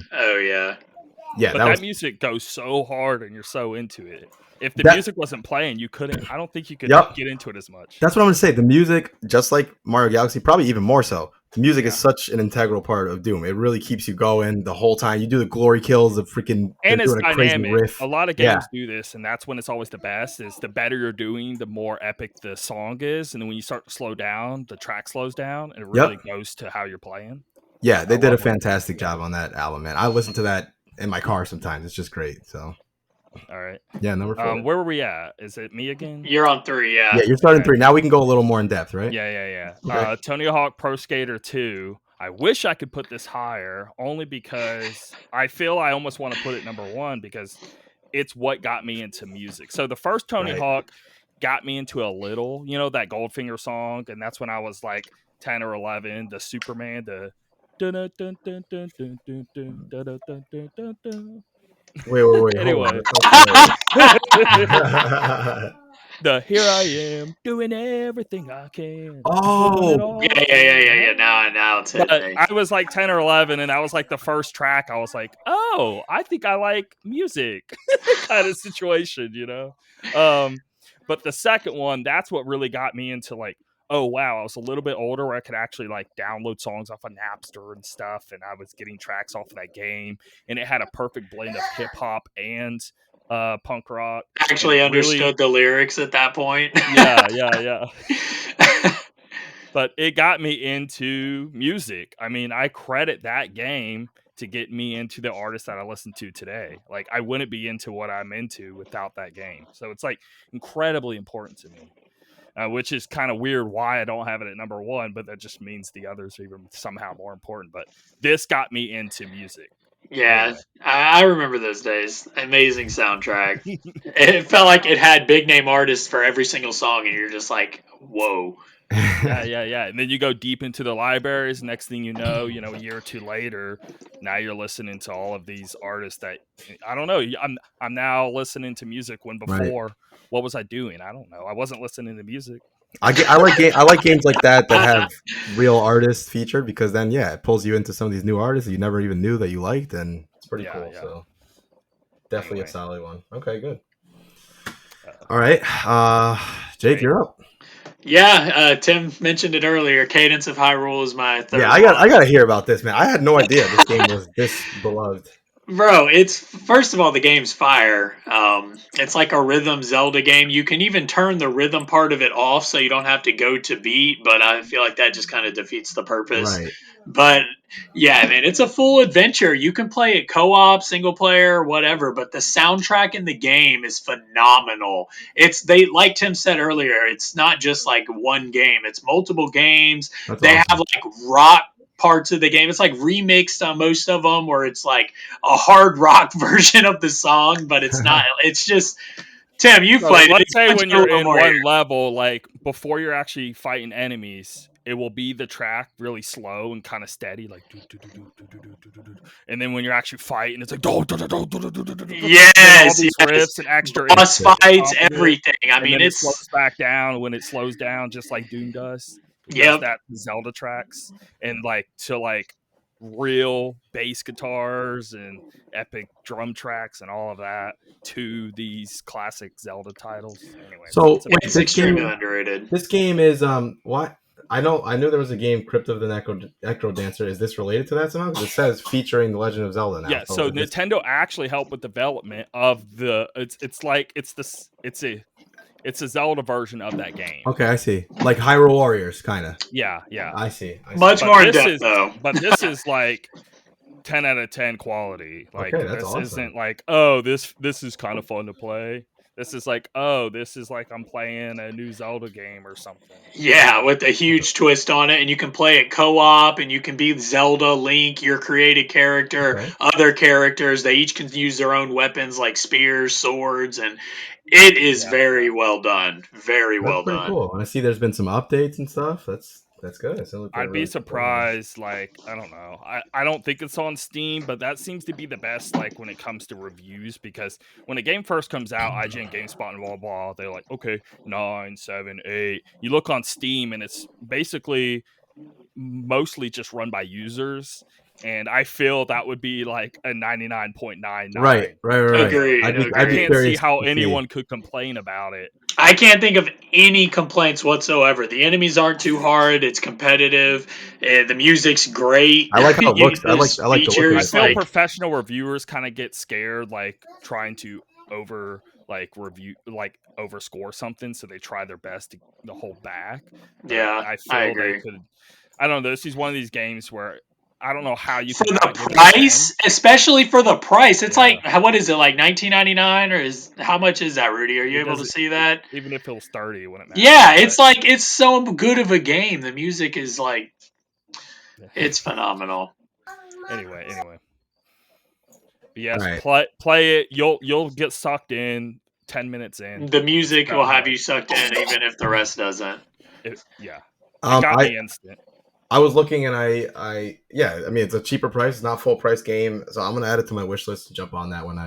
Yeah, but that music goes so hard, and you're so into it. If the music wasn't playing, you couldn't. I don't think you could get into it as much. That's what I'm going to say. The music, just like Mario Galaxy, probably even more so. The music is such an integral part of Doom. It really keeps you going the whole time. You do the glory kills, the freaking and it's doing a dynamic. Crazy riff. A lot of games do this, and that's when it's always the best. Is the better you're doing, the more epic the song is, and then when you start to slow down, the track slows down, and it really goes to how you're playing. Yeah, they did a fantastic job on that album, man. I listen to that in my car sometimes. It's just great. So. All right. Yeah, number 4. Where were we at? Is it me again? You're on 3, yeah. Yeah, you're starting 3. Now we can go a little more in depth, right? Yeah. Okay. Tony Hawk Pro Skater 2. I wish I could put this higher, only because I feel I almost want to put it number 1 because it's what got me into music. So the first Tony Hawk got me into a little, that Goldfinger song, and that's when I was like 10 or 11. The Superman, the dun dun dun dun dun dun dun dun dun dun dun dun. Wait. Anyway. the "Here I am doing everything I can." Oh, Yeah. Now it's hitting But me. I was like 10 or 11, and that was like the first track. I was like, "Oh, I think I like music," kind of situation, you know. But the second one, that's what really got me into like, oh wow, I was a little bit older where I could actually like download songs off of Napster and stuff, and I was getting tracks off of that game, and it had a perfect blend of hip hop and punk rock. Actually And understood the lyrics at that point. yeah. But it got me into music. I mean, I credit that game to get me into the artists that I listen to today. Like, I wouldn't be into what I'm into without that game. So it's like incredibly important to me, which is kind of weird why I don't have it at number one, but that just means the others are even somehow more important. But this got me into music. Yeah, Anyway. I remember those days. Amazing soundtrack. It felt like it had big name artists for every single song, and you're just like, whoa. Yeah. And then you go deep into the libraries. Next thing you know, a year or two later, now you're listening to all of these artists that I don't know. I'm now listening to music when before, right. what was I doing? I don't know. I wasn't listening to music. I like games like that have real artists featured, because then it pulls you into some of these new artists that you never even knew that you liked, and it's pretty cool. Yeah. So definitely a solid one. Okay, good. All right, Jake, you're up. Yeah, Tim mentioned it earlier. Cadence of Hyrule is my third. Yeah, I got to hear about this, man. I had no idea this game was this beloved. Bro, it's first of all, the game's fire. It's like a rhythm Zelda game. You can even turn the rhythm part of it off so you don't have to go to beat, but I feel like that just kind of defeats the purpose. Right. But yeah, man, it's a full adventure. You can play it co-op, single player, whatever, but the soundtrack in the game is phenomenal. Like Tim said earlier, it's not just like one game, it's multiple games. That's they awesome. have like rock parts of the game. It's like remixed on most of them, where it's like a hard rock version of the song, but it's not. It's just Tim, you played it. Let's say when you're in one level, like before you're actually fighting enemies, it will be the track really slow and kind of steady, like and then when you're actually fighting, it's like all these riffs and extra boss fights, everything. I mean, it slows back down when it slows down, just like Doom does. Yep. That Zelda tracks and like to like real bass guitars and epic drum tracks and all of that to these classic Zelda titles. Anyway, so it's extremely underrated. This game is what? I knew there was a game, Crypt of the Necro Dancer. Is this related to that somehow? Because it says featuring The Legend of Zelda now. Yeah, so Nintendo actually helped with development of the. It's a Zelda version of that game. Okay, I see. Like Hyrule Warriors, kind of. Yeah. I see. Much more in depth, though. But this is like 10 out of 10 quality. Like this awesome. Isn't like, oh, this is kind of fun to play. This is like, oh, this is like I'm playing a new Zelda game or something. Yeah, with a huge twist on it, and you can play it co-op, and you can be Zelda, Link, your created character, other characters. They each can use their own weapons like spears, swords, and it is very well done. Very well done. Cool. And I see there's been some updates and stuff. That's good. I'd be surprised. Like, I don't know. I don't think it's on Steam, but that seems to be the best, like, when it comes to reviews, because when a game first comes out, IGN, GameSpot, and blah, blah, they're like, okay, 9, 7, 8. You look on Steam, and it's basically mostly just run by users. And I feel that would be like a 99.99. Right. Agreed. I can't see how anyone could complain about it. I can't think of any complaints whatsoever. The enemies aren't too hard. It's competitive. The music's great. I like how it looks. I like the look. I feel professional reviewers kind of get scared, like trying to overscore something, so they try their best to hold back. But yeah, I agree. They could. I don't know. This is one of these games where I don't know how you for the price, especially for the price. It's like, what is it, like $19.99, or how much is that, Rudy? Are you able to see that? Even if it was 30, wouldn't matter. Yeah, it's like, it's so good of a game. The music is like, it's phenomenal. Anyway. But yes, play it. You'll get sucked in 10 minutes in. The music will have you sucked in, even if the rest doesn't. It got me instant. I was looking and I mean it's a cheaper price, it's not full price game, so I'm gonna add it to my wish list to jump on that when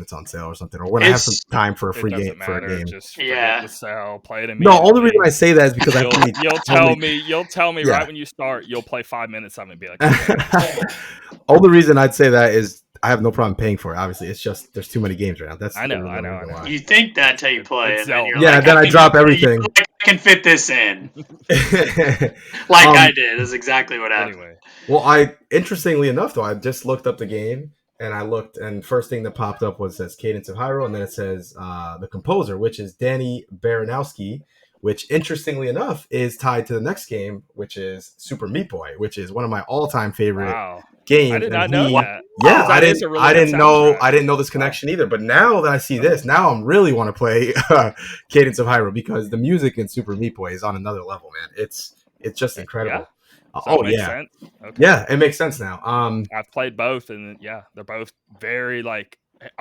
it's on sale or something, or when I have some time for a free game for a game. Just forget the sale, play it immediately. No, only reason I say that is because you'll tell me right when you start, you'll play 5 minutes of it and be like, okay. Only reason I'd say that is I have no problem paying for it. Obviously, it's just there's too many games right now. That's I know. You think that till you play, and then then I drop everything. I can fit this in, I did. Is exactly what happened. Anyway. Well, interestingly enough, though, I just looked up the game and I looked, and first thing that popped up says Cadence of Hyrule, and then it says the composer, which is Danny Baranowski, which interestingly enough is tied to the next game, which is Super Meat Boy, which is one of my all-time favorite games. I did not know that. Yeah, I didn't know this connection either. But now that I see this, now I really want to play Cadence of Hyrule because the music in Super Meat Boy is on another level, man. It's just incredible. Sense? Okay. Yeah, it makes sense now. I've played both, and they're both very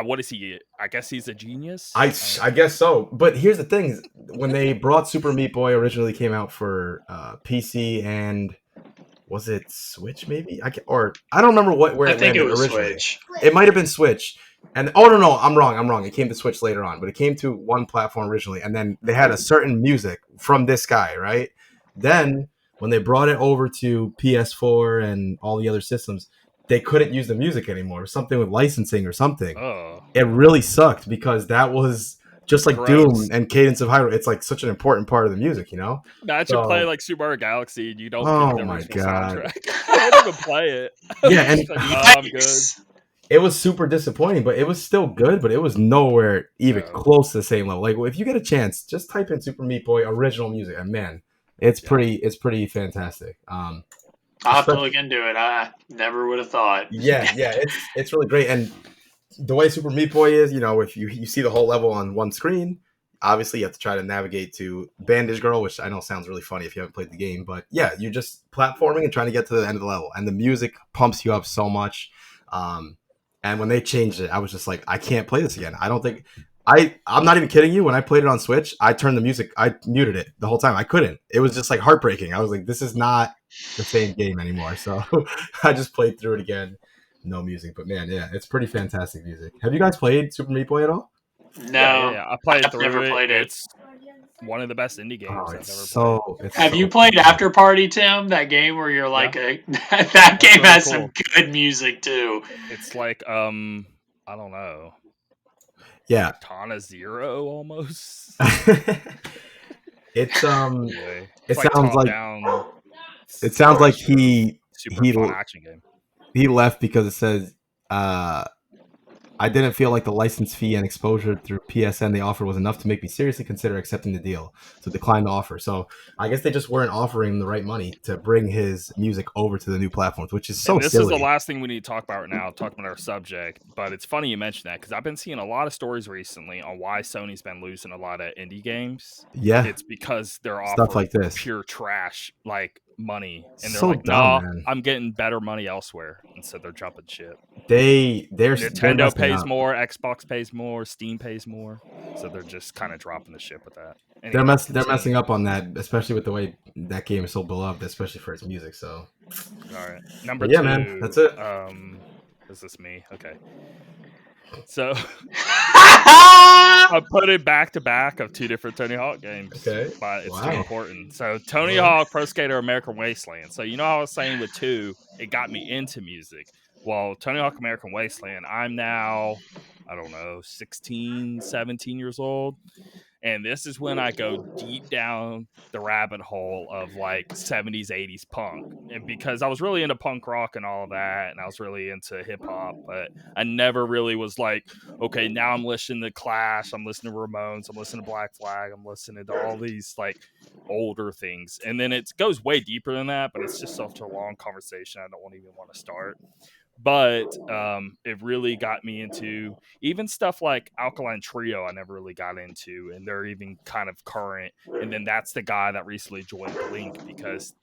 what is he? I guess he's a genius. I guess so. But here's the thing: when they brought Super Meat Boy, originally came out for PC and was it Switch? Maybe I don't remember where it landed originally. Switch. It might have been Switch. And no, I'm wrong. It came to Switch later on, but it came to one platform originally, and then they had a certain music from this guy, right? Then when they brought it over to PS4 and all the other systems, they couldn't use the music anymore. Something with licensing or something. Oh. It really sucked because that was just like Doom and Cadence of Hyrule. It's like such an important part of the music, you know? Imagine play like Super Mario Galaxy and you don't get the original soundtrack. I don't even play it. Yeah, and I'm good. It was super disappointing, but it was still good, but it was nowhere even close to the same level. Like if you get a chance, just type in Super Meat Boy original music, and man, it's pretty fantastic. I'll have to look into it. I never would have thought. Yeah, it's really great. And the way Super Meat Boy is, if you see the whole level on one screen, obviously you have to try to navigate to Bandage Girl, which I know sounds really funny if you haven't played the game. But yeah, you're just platforming and trying to get to the end of the level. And the music pumps you up so much. And when they changed it, I was just like, I can't play this again. I don't think... I'm not even kidding you. When I played it on Switch, I turned the music, I muted it the whole time. I couldn't. It was just like heartbreaking. I was like, this is not the same game anymore. So I just played through it again. No music, but man, yeah, it's pretty fantastic music. Have you guys played Super Meat Boy at all? No, I played through it. Never played it. It's one of the best indie games I've ever played. Have you played After Party, Tim? That game where you're like that game really has some good music too. It's like I don't know. Yeah, Katana Zero almost. It's anyway, it sounds like it sounds like he action game. He left because it says I didn't feel like the license fee and exposure through PSN they offered was enough to make me seriously consider accepting the deal. So declined the offer. So I guess they just weren't offering the right money to bring his music over to the new platforms, which is so silly. This is the last thing we need to talk about right now, talk about our subject. But it's funny you mentioned that because I've been seeing a lot of stories recently on why Sony's been losing a lot of indie games. Yeah. It's because they're offering stuff like this. Pure trash, like money. And they're so like, dumb, no, I'm getting better money elsewhere. And so they're jumping shit. Nintendo pays more, Xbox pays more, Steam pays more. So they're just kind of dropping the ship with that. Anyway, they're messing up on that, especially with the way that game is so beloved, especially for its music. So, all right, number 2. Yeah, man, that's it. Is this me? Okay. So I put it back to back of 2 different Tony Hawk games. Okay, but it's too important. So Tony Hawk Pro Skater American Wasteland. So how I was saying with 2, it got me into music. Well, Tony Hawk American Wasteland, I'm now, I don't know, 16, 17 years old. And this is when I go deep down the rabbit hole of like 70s, 80s punk. And because I was really into punk rock and all of that, and I was really into hip hop, but I never really was like, okay, now I'm listening to Clash, I'm listening to Ramones, I'm listening to Black Flag, I'm listening to all these like older things. And then it goes way deeper than that, but it's just such a long conversation I don't even want to start. But it really got me into even stuff like Alkaline Trio I never really got into, and they're even kind of current. And then that's the guy that recently joined Blink because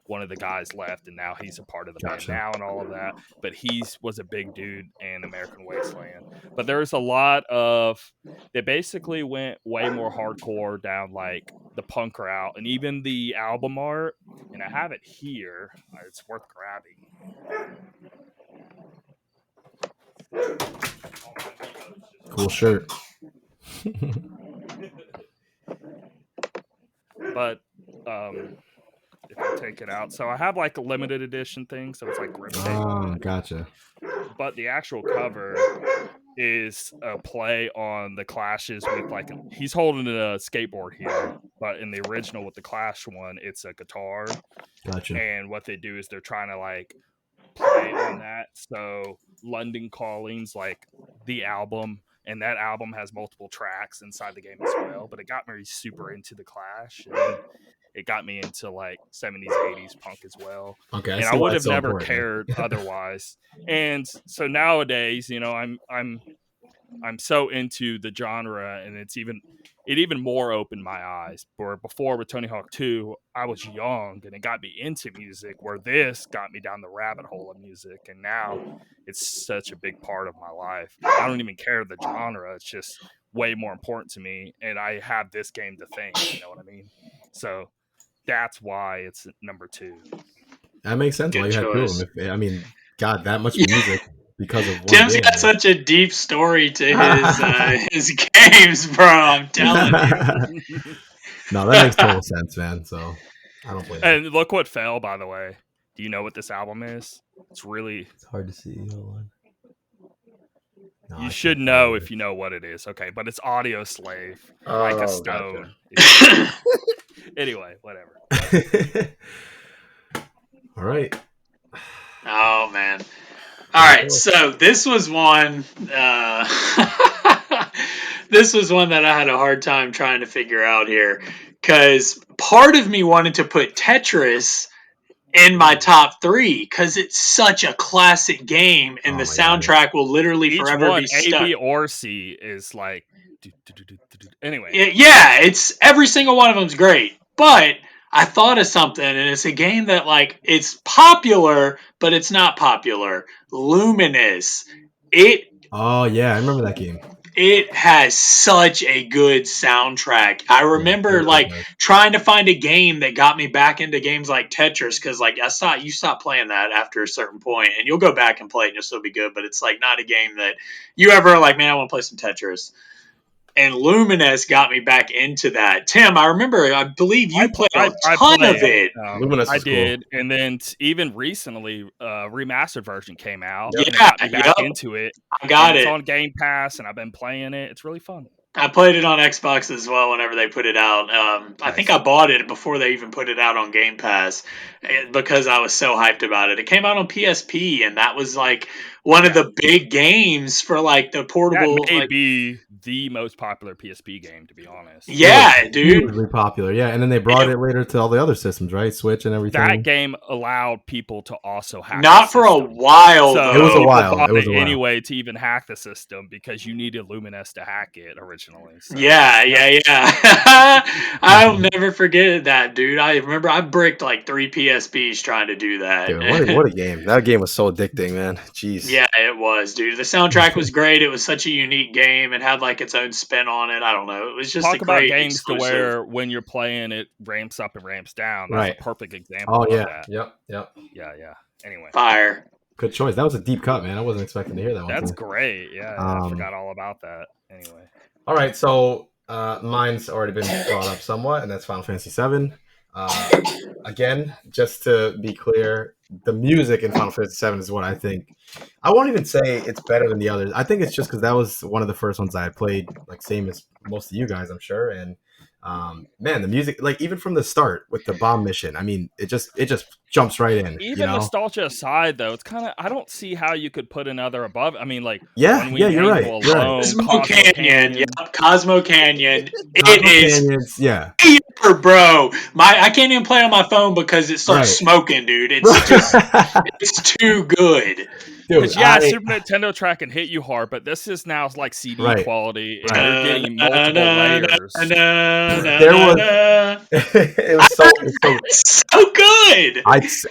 one of the guys left, and now he's a part of the band Gotcha. now and all of that. But he was a big dude in American Wasteland. But there's a lot of they basically went way more hardcore down like the punk route, and even the album art. And I have it here. It's worth grabbing. Cool shirt. But if I take it out, so I have like a limited edition thing, so it's like grip tape. Oh, gotcha. But the actual cover is a play on the Clashes with like he's holding a skateboard here, but in the original with the Clash one, it's a guitar. Gotcha. And what they do is they're trying to like play on that. So London Calling's like the album, and that album has multiple tracks inside the game as well. But it got me super into the Clash, and it got me into like 70s, 80s punk as well. Okay, and I would have never cared otherwise. And so nowadays, you know, I'm so into the genre, and it even more opened my eyes. Where before with Tony Hawk 2, I was young and it got me into music, where this got me down the rabbit hole of music, and now it's such a big part of my life. I don't even care the genre, it's just way more important to me, and I have this game to thank, you know what I mean? So that's why it's number 2. That makes sense. Why you had 2 of them. I mean, God, that much music. Because of one Tim's game, got such a deep story to his games, bro. I'm telling you. No, that makes total sense, man. So I don't blame you. And look what fell, by the way. Do you know what this album is? It's hard to see. Hold on. No, you should know if you know what it is. Okay, but it's Audio Slave, like a stone. Gotcha. Anyway, whatever. All right. Oh man. All right, so this was one. This was one that I had a hard time trying to figure out here, because part of me wanted to put Tetris in my top 3 because it's such a classic game, and the soundtrack will literally forever be stuck. A, B, or C is like. Anyway. Yeah, it's every single one of them's great, but I thought of something, and it's a game that, like, it's popular, but it's not popular. Luminous. Oh, yeah, I remember that game. It has such a good soundtrack. I remember, trying to find a game that got me back into games like Tetris, because, like, I saw you stop playing that after a certain point, and you'll go back and play it, and you'll still be good, but it's, like, not a game that you ever, like, man, I want to play some Tetris. And Luminous got me back into that. Tim, I believe you played a ton of it. Luminous I did. Cool. And then even recently, remastered version came out. Yeah, and it got me back into it. I got it. It's on GamePass, and I've been playing it. It's really fun. I played it on Xbox as well whenever they put it out. Nice. I think I bought it before they even put it out on Game Pass because I was so hyped about it. It came out on PSP, and that was like one of the big games for like the portable. That may be the most popular PSP game, to be honest. Yeah, dude. Hugely popular, yeah. And then they brought it later to all the other systems, right? Switch and everything. That game allowed people to also hack Not for a while, so it was a while. It was a while. Anyway, to even hack the system, because you needed Luminous to hack it originally. So. Yeah. I'll never forget that, dude. I remember I bricked like 3 PSPs trying to do that. Dude, what a game. That game was so addicting, man. Jeez. Yeah, it was, dude. The soundtrack was great. It was such a unique game. It had like its own spin on it. I don't know. It was just a great games exclusive. To where when you're playing it ramps up and ramps down. That's a perfect example of that. Yep. Yeah. Anyway. Fire. Good choice. That was a deep cut, man. I wasn't expecting to hear that one. That's great. Yeah, I forgot all about that. Anyway. All right, so mine's already been brought up somewhat, and that's Final Fantasy VII. Again, just to be clear, the music in Final Fantasy VII is what I think. I won't even say it's better than the others. I think it's just because that was one of the first ones I had played, like same as most of you guys, I'm sure. And man, the music, like even from the start with the bomb mission, I mean, it just jumps right in. Even nostalgia aside, though, it's kind of, I don't see how you could put another above. I mean, like, you're right. Cosmo Canyon. Yep, Cosmo Canyon. Canyons, yeah. Bro, I can't even play on my phone because it starts smoking, dude. It's just, it's too good. Because Super Nintendo track can hit you hard, but this is now like CD quality, and you're getting multiple layers. It was so good.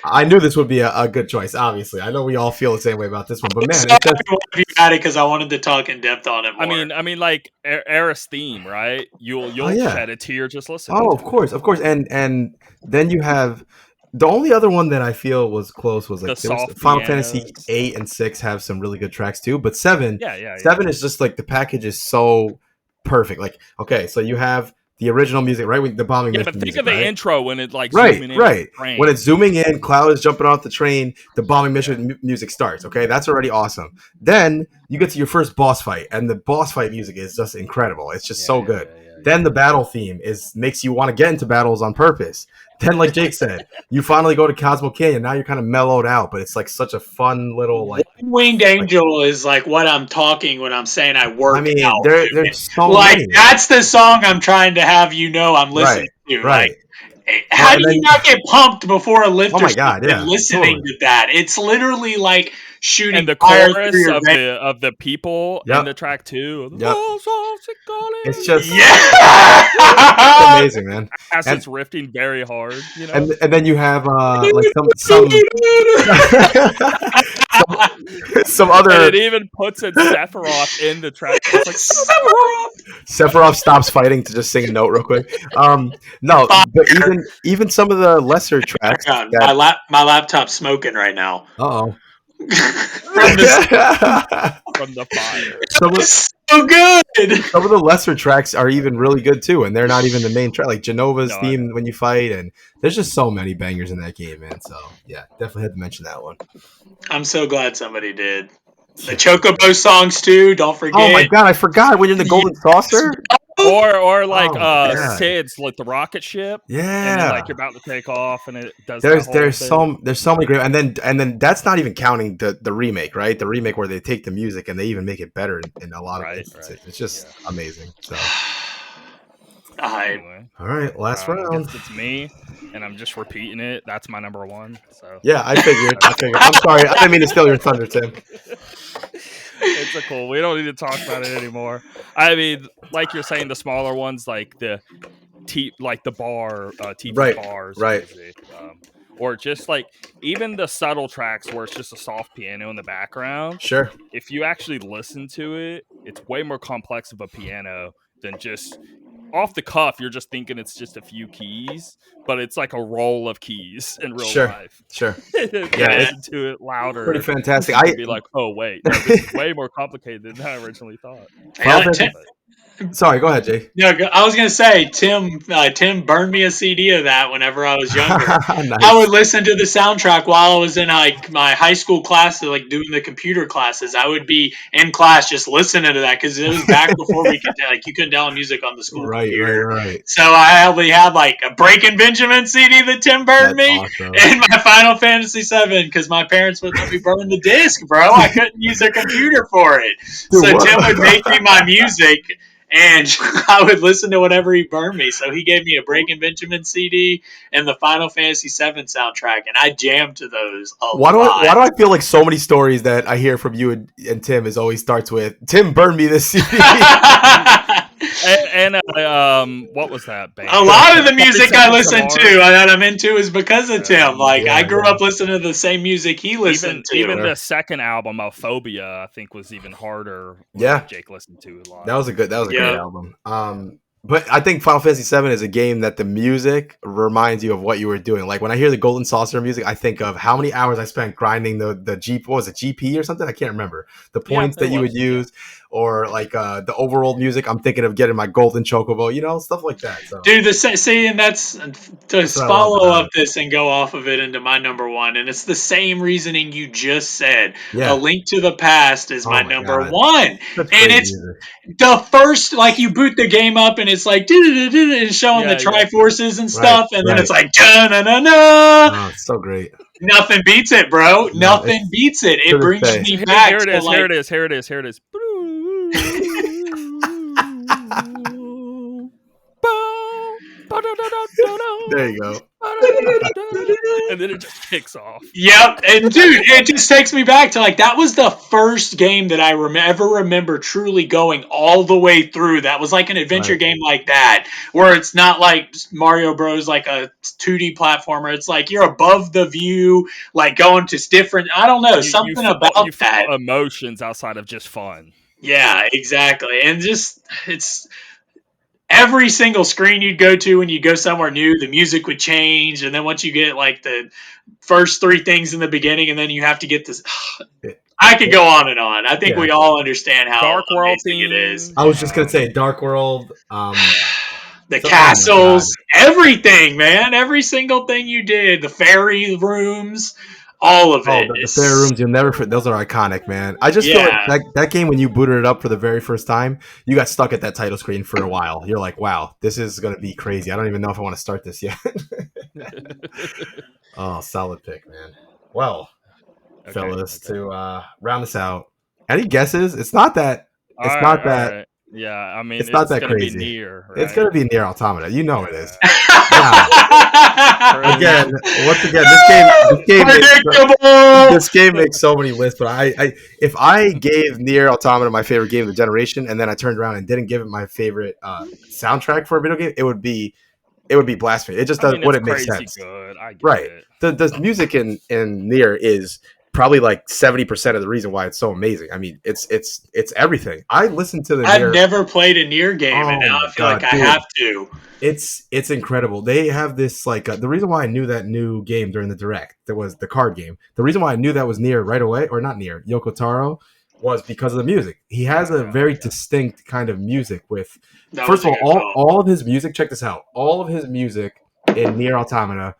I knew this would be a good choice. Obviously, I know we all feel the same way about this one, but man, you had it because I wanted to talk in depth on it more. I mean, like Eris theme, right? You'll shed a tear just listening. Oh, of course, and then you have. The only other one that I feel was close was like Final Fantasy 8 and 6 have some really good tracks too, but 7 is just like the package is so perfect. Like, okay, so you have the original music, right? The bombing mission. But think music, of the right? intro when it like zooming in. Right. When it's zooming in, Cloud is jumping off the train, the bombing mission music starts. Okay, that's already awesome. Then you get to your first boss fight, and the boss fight music is just incredible. It's just so good. Then the battle theme makes you want to get into battles on purpose. Then, like Jake said, you finally go to Cosmo Canyon. Now you're kind of mellowed out, but it's like such a fun little like. Winged Angel is like what I'm talking when I'm saying I work. I mean, out. There's so like many. That's the song I'm trying to have I'm listening to. Right. Like, how do you not get pumped before a lift? Oh my god! Yeah, listening to that, it's literally like shooting and the fire chorus of the people in the track too. It's just it's amazing, man. As it's riffing very hard, you know. And then you have like some some other. And it even puts in Sephiroth in the track. It's like Sephiroth stops fighting to just sing a note real quick. No, but even some of the lesser tracks. My laptop's smoking right now. Uh-oh. From the fire. So good. Some of the lesser tracks are even really good too, and they're not even the main track. Like Genova's theme when you fight, and there's just so many bangers in that game, man. So yeah, definitely had to mention that one. I'm so glad somebody did. The Chocobo songs too. Don't forget. Oh my god, I forgot when you're in the Golden Saucer. Or like Sid's like the rocket ship. Yeah. And then, like you're about to take off and it does there's so many great and then that's not even counting the remake, right? The remake where they take the music and they even make it better in a lot of instances. Right. It's just amazing. So anyway. All right, last round. It's me, and I'm just repeating it. That's my number one. So yeah, I figured. I'm sorry, I didn't mean to steal your thunder, Tim. It's cool. We don't need to talk about it anymore. I mean, like you're saying, the smaller ones, like the bar, TV bars, right. Music, or just like even the subtle tracks where it's just a soft piano in the background. Sure. If you actually listen to it, it's way more complex of a piano than just off the cuff. You're just thinking it's just a few keys, but it's like a roll of keys in real life. Sure. Listen to it louder. Pretty fantastic. I'd be like, oh wait, no, this is way more complicated than I originally thought. Sorry, go ahead, Jay. No, I was gonna say Tim burned me a CD of that whenever I was younger. Nice. I would listen to the soundtrack while I was in like my high school classes, like doing the computer classes. I would be in class just listening to that because it was back before we could you couldn't download music on the school computer. Right. So I only had like a Breaking Benjamin CD that Tim burned me, awesome. And my Final Fantasy VII because my parents would let me burn the disc, bro. I couldn't use their computer for it, so Tim would make me my music. And I would listen to whatever he burned me. So he gave me a Breaking Benjamin CD and the Final Fantasy VII soundtrack, and I jammed to those a lot. Why do I feel like so many stories that I hear from you and Tim always starts with, Tim burned me this CD? and what was that band? A lot of the music I listen to that I'm into is because of Tim. I grew up listening to the same music he listened to. Even the second album, Phobia, I think was even harder. Jake listened to a lot. That was a great album. But I think Final Fantasy VII is a game that the music reminds you of what you were doing. Like when I hear the Golden Saucer music, I think of how many hours I spent grinding the G. What was it, GP or something? I can't remember the points that you would use, or like the overworld music. I'm thinking of getting my golden chocobo, stuff like that. So. Dude, and that's to follow up this and go off of it into my number one, and it's the same reasoning you just said. A Link to the Past is my number one, and it's the first. Like you boot the game up and it's like it's showing the Triforces and stuff, and then it's like da-na-na-na. Oh, it's so great. Nothing beats it, bro. Nothing beats it. It brings me back. Here it is. Here it is. There you go. and then it just kicks off. Yep, and dude, it just takes me back to like that was the first game that I ever remember truly going all the way through. That was like an adventure game like that, where it's not like Mario Bros. Like a 2D platformer. It's like you're above the view, like going to different. I don't know, something about that. Emotions outside of just fun. Yeah, exactly, and just it's. Every single screen you'd go to when you go somewhere new, the music would change, and then once you get like the first 3 things in the beginning, and then you have to get this. I could go on and on. I think we all understand how Dark World amazing it is. I was just gonna say Dark World, the castles, everything, man. Every single thing you did, the fairy rooms, all of it. The fairy rooms, you'll never forget. Those are iconic, man. I just feel like that game, when you booted it up for the very first time, you got stuck at that title screen for a while. You're like, wow, this is going to be crazy. I don't even know if I want to start this yet. Oh, solid pick, man. Well, fellas, to round this out, any guesses? It's not that. That. Yeah, I mean, it's not that crazy. Nier, right? It's going to be Nier Automata. You know it is. Again, once again, this game makes so many lists. But if I gave Nier Automata my favorite game of the generation, and then I turned around and didn't give it my favorite soundtrack for a video game, it would be blasphemy. It just doesn't. It makes sense. Good. I get right. It. The music in Nier is probably like 70% of the reason why it's so amazing. I mean, it's everything. I listened to I've never played a Nier game, and now I feel like I have to. It's incredible. They have this like the reason why I knew that new game during the Direct, that was the card game. The reason why I knew that was Nier right away, or not Nier, Yoko Taro, was because of the music. He has a very distinct kind of music with. First of all of his music. Check this out. All of his music in Nier Automata.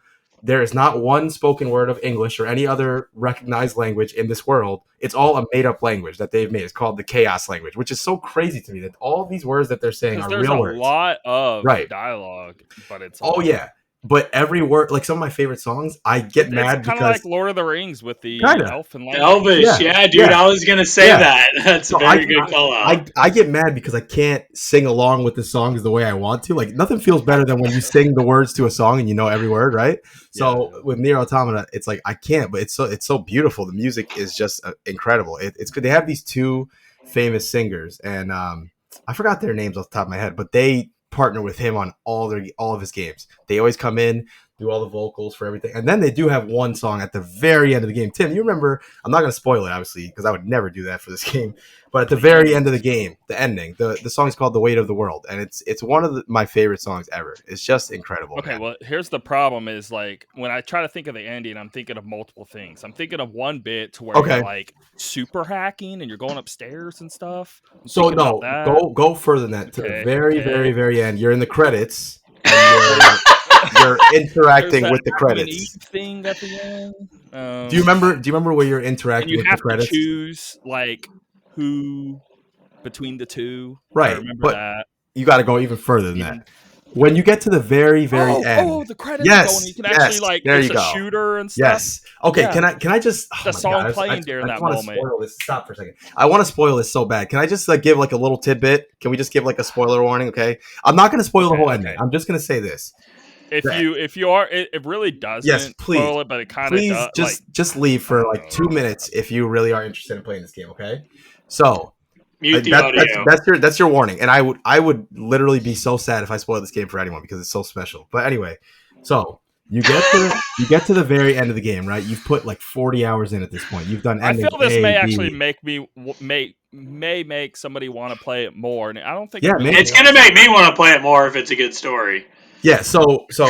There is not one spoken word of English or any other recognized language in this world. It's all a made-up language that they've made. It's called the Chaos language, which is so crazy to me that all of these words that they're saying are real words. There's a lot of dialogue, but it's yeah. But every word, like some of my favorite songs, I get mad because... It's kind of like Lord of the Rings with the elfin language. Elvish, yeah, dude, I was going to say that. That's a very good call out. I get mad because I can't sing along with the songs the way I want to. Like, nothing feels better than when you sing the words to a song and you know every word, right? So with Nier Automata, it's like I can't, but it's so beautiful. The music is just incredible. It's good. They have these 2 famous singers, and I forgot their names off the top of my head, but they partner with him on all of his games. They always come in, do all the vocals for everything, and then they do have one song at the very end of the game. Tim, you remember? I'm not going to spoil it, obviously, because I would never do that for this game. But at the very end of the game, the ending, the song is called "The Weight of the World," and it's one of my favorite songs ever. It's just incredible. Okay, well, here's the problem: is like when I try to think of the ending, I'm thinking of multiple things. I'm thinking of one bit to where you're like super hacking and you're going upstairs and stuff. So no, go further than that to the very, very, very end. You're in the credits. And you're interacting with the credits. Thing at the end. Do you remember where you're interacting with the credits? You have to choose like who between the 2. Right, I remember but that. You got to go even further than that. When you get to the very, very end. Oh, the credits are going. You can actually like there's a shooter and stuff. Yes. Okay, yeah. Can I just the song playing during that moment. Spoil this. Stop for a second. I want to spoil this so bad. Can I just like give like a little tidbit? Can we just give like a spoiler warning? Okay. I'm not going to spoil the whole ending. I'm just going to say this. If you are, it really doesn't spoil it, but it kind of does. Just leave for like 2 minutes if you really are interested in playing this game. Okay. So mute the audio. That's your warning, and I would literally be so sad if I spoiled this game for anyone because it's so special. But anyway, so you get to the very end of the game, right? You've put like 40 hours in at this point. You've done. I feel this may actually make somebody want to play it more, and I don't think. Yeah, it's gonna make me want to play it more if it's a good story. Yeah. So okay. So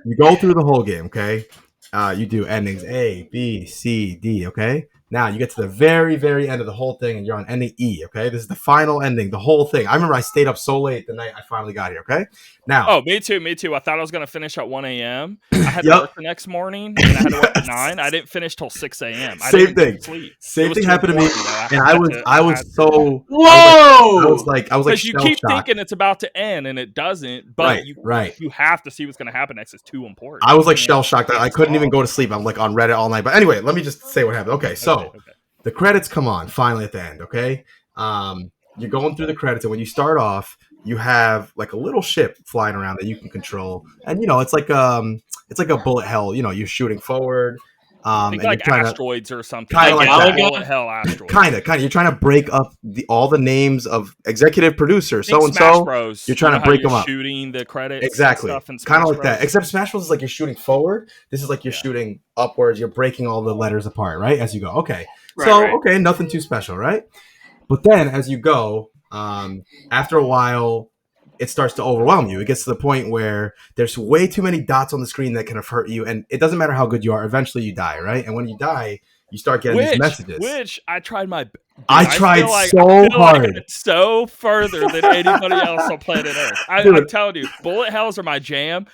you go through the whole game. Okay. You do endings A, B, C, D. Okay. Now you get to the very, very end of the whole thing, and you're on ending E. Okay, this is the final ending, the whole thing. I remember I stayed up so late the night I finally got here. Okay, now. Oh, me too. I thought I was gonna finish at 1 a.m. I had to work the next morning, and I had to work at 9. I didn't finish till 6 a.m. Same thing. Same thing happened to me, and I was so. Whoa! I was like, because you keep thinking it's about to end, and it doesn't. But you have to see what's gonna happen next. It's too important. I was like shell shocked. I couldn't even go to sleep. I'm like on Reddit all night. But anyway, let me just say what happened. Okay, so. The credits come on finally at the end, okay? You're going through the credits, and when you start off, you have like a little ship flying around that you can control. And, you know, it's like it's like a bullet hell. You're shooting forward. Think and like you're trying asteroids or something. Kind of like that. Bullet hell asteroids. Kind of. You're trying to break up all the names of executive producer, so and Smash so. Bros. You're trying to break them up. Shooting the credits. Exactly. Kind of like that. Except Smash Bros is like you're shooting forward. This is like you're shooting upwards. You're breaking all the letters apart, right? As you go. Okay. Okay, nothing too special, right? But then as you go, after a while, it starts to overwhelm you. It gets to the point where there's way too many dots on the screen that can hurt you, and it doesn't matter how good you are. Eventually, you die, right? And when you die, you start getting these messages. Which I tried my. I tried so hard, so further than anybody else on planet Earth. I'm telling you, bullet hells are my jam.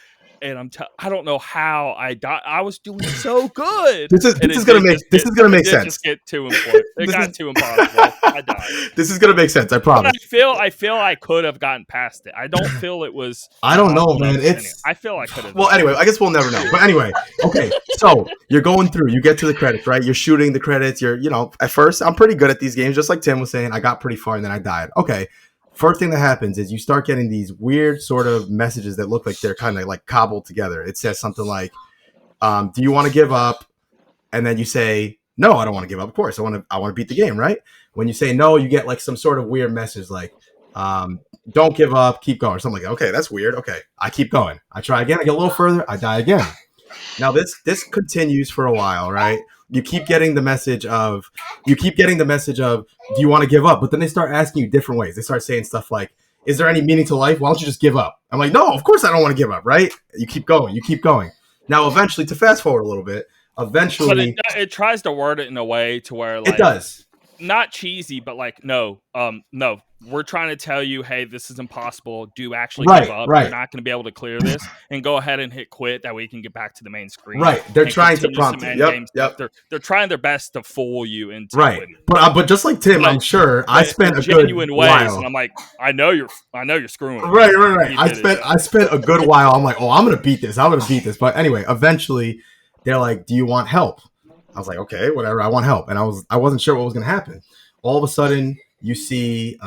And I don't know how I died. I was doing so good. This is gonna make sense. Just get too important. It got too impossible. I died. This is gonna make sense. I promise. I feel I could have gotten past it. I don't feel it was. I don't know, man. I feel I could have. Well, anyway, I guess we'll never know. But anyway, okay. So you're going through. You get to the credits, right? You're shooting the credits. At first, I'm pretty good at these games. Just like Tim was saying, I got pretty far and then I died. Okay. First thing that happens is you start getting these weird sort of messages that look like they're kind of like cobbled together. It says something like, do you want to give up? And then you say, no, I don't want to give up. Of course, I want to beat the game, right? When you say no, you get like some sort of weird message like, don't give up, keep going. Or something like that. Okay, that's weird. Okay, I keep going. I try again. I get a little further. I die again. Now this continues for a while, right? You keep getting the message of, do you want to give up? But then they start asking you different ways. They start saying stuff like, is there any meaning to life? Why don't you just give up? I'm like, no, of course I don't want to give up, right? You keep going. Now, eventually, to fast forward a little bit, but it tries to word it in a way to where like it does. Not cheesy, but like, no, we're trying to tell you, hey, this is impossible. Do actually give up. Right. You're not going to be able to clear this, and go ahead and hit quit. That way you can get back to the main screen. Right. They're trying to prompt you. Yep. They're trying their best to fool you into quitting. But just like Tim, I'm sure I spent a good while. And I'm like, I know you're screwing. Right. I spent a good while. I'm like, oh, I'm gonna beat this. But anyway, eventually, they're like, do you want help? I was like, okay, whatever. I want help, and I wasn't sure what was gonna happen. All of a sudden, you see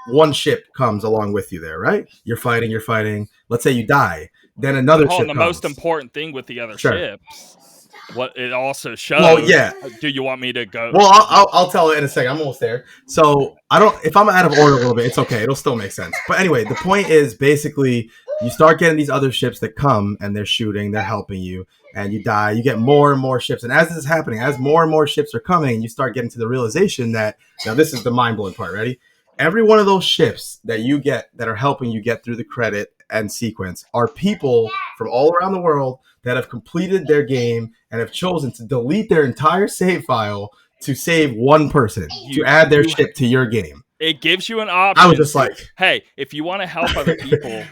one ship comes along with you there, right? You're fighting. Let's say you die. Then another ship comes. The most important thing with the other ships, what it also shows. Well, yeah. Do you want me to go? Well, I'll tell it in a second. I'm almost there. So if I'm out of order a little bit, it's okay. It'll still make sense. But anyway, the point is basically you start getting these other ships that come and they're shooting, they're helping you, and you die. You get more and more ships. And as this is happening, as more and more ships are coming, you start getting to the realization that, now this is the mind-blowing part, ready? Every one of those ships that you get that are helping you get through the credit and sequence are people from all around the world that have completed their game and have chosen to delete their entire save file to save one person, to add their ship to your game. It gives you an option. I was just like, hey, if you want to help other people,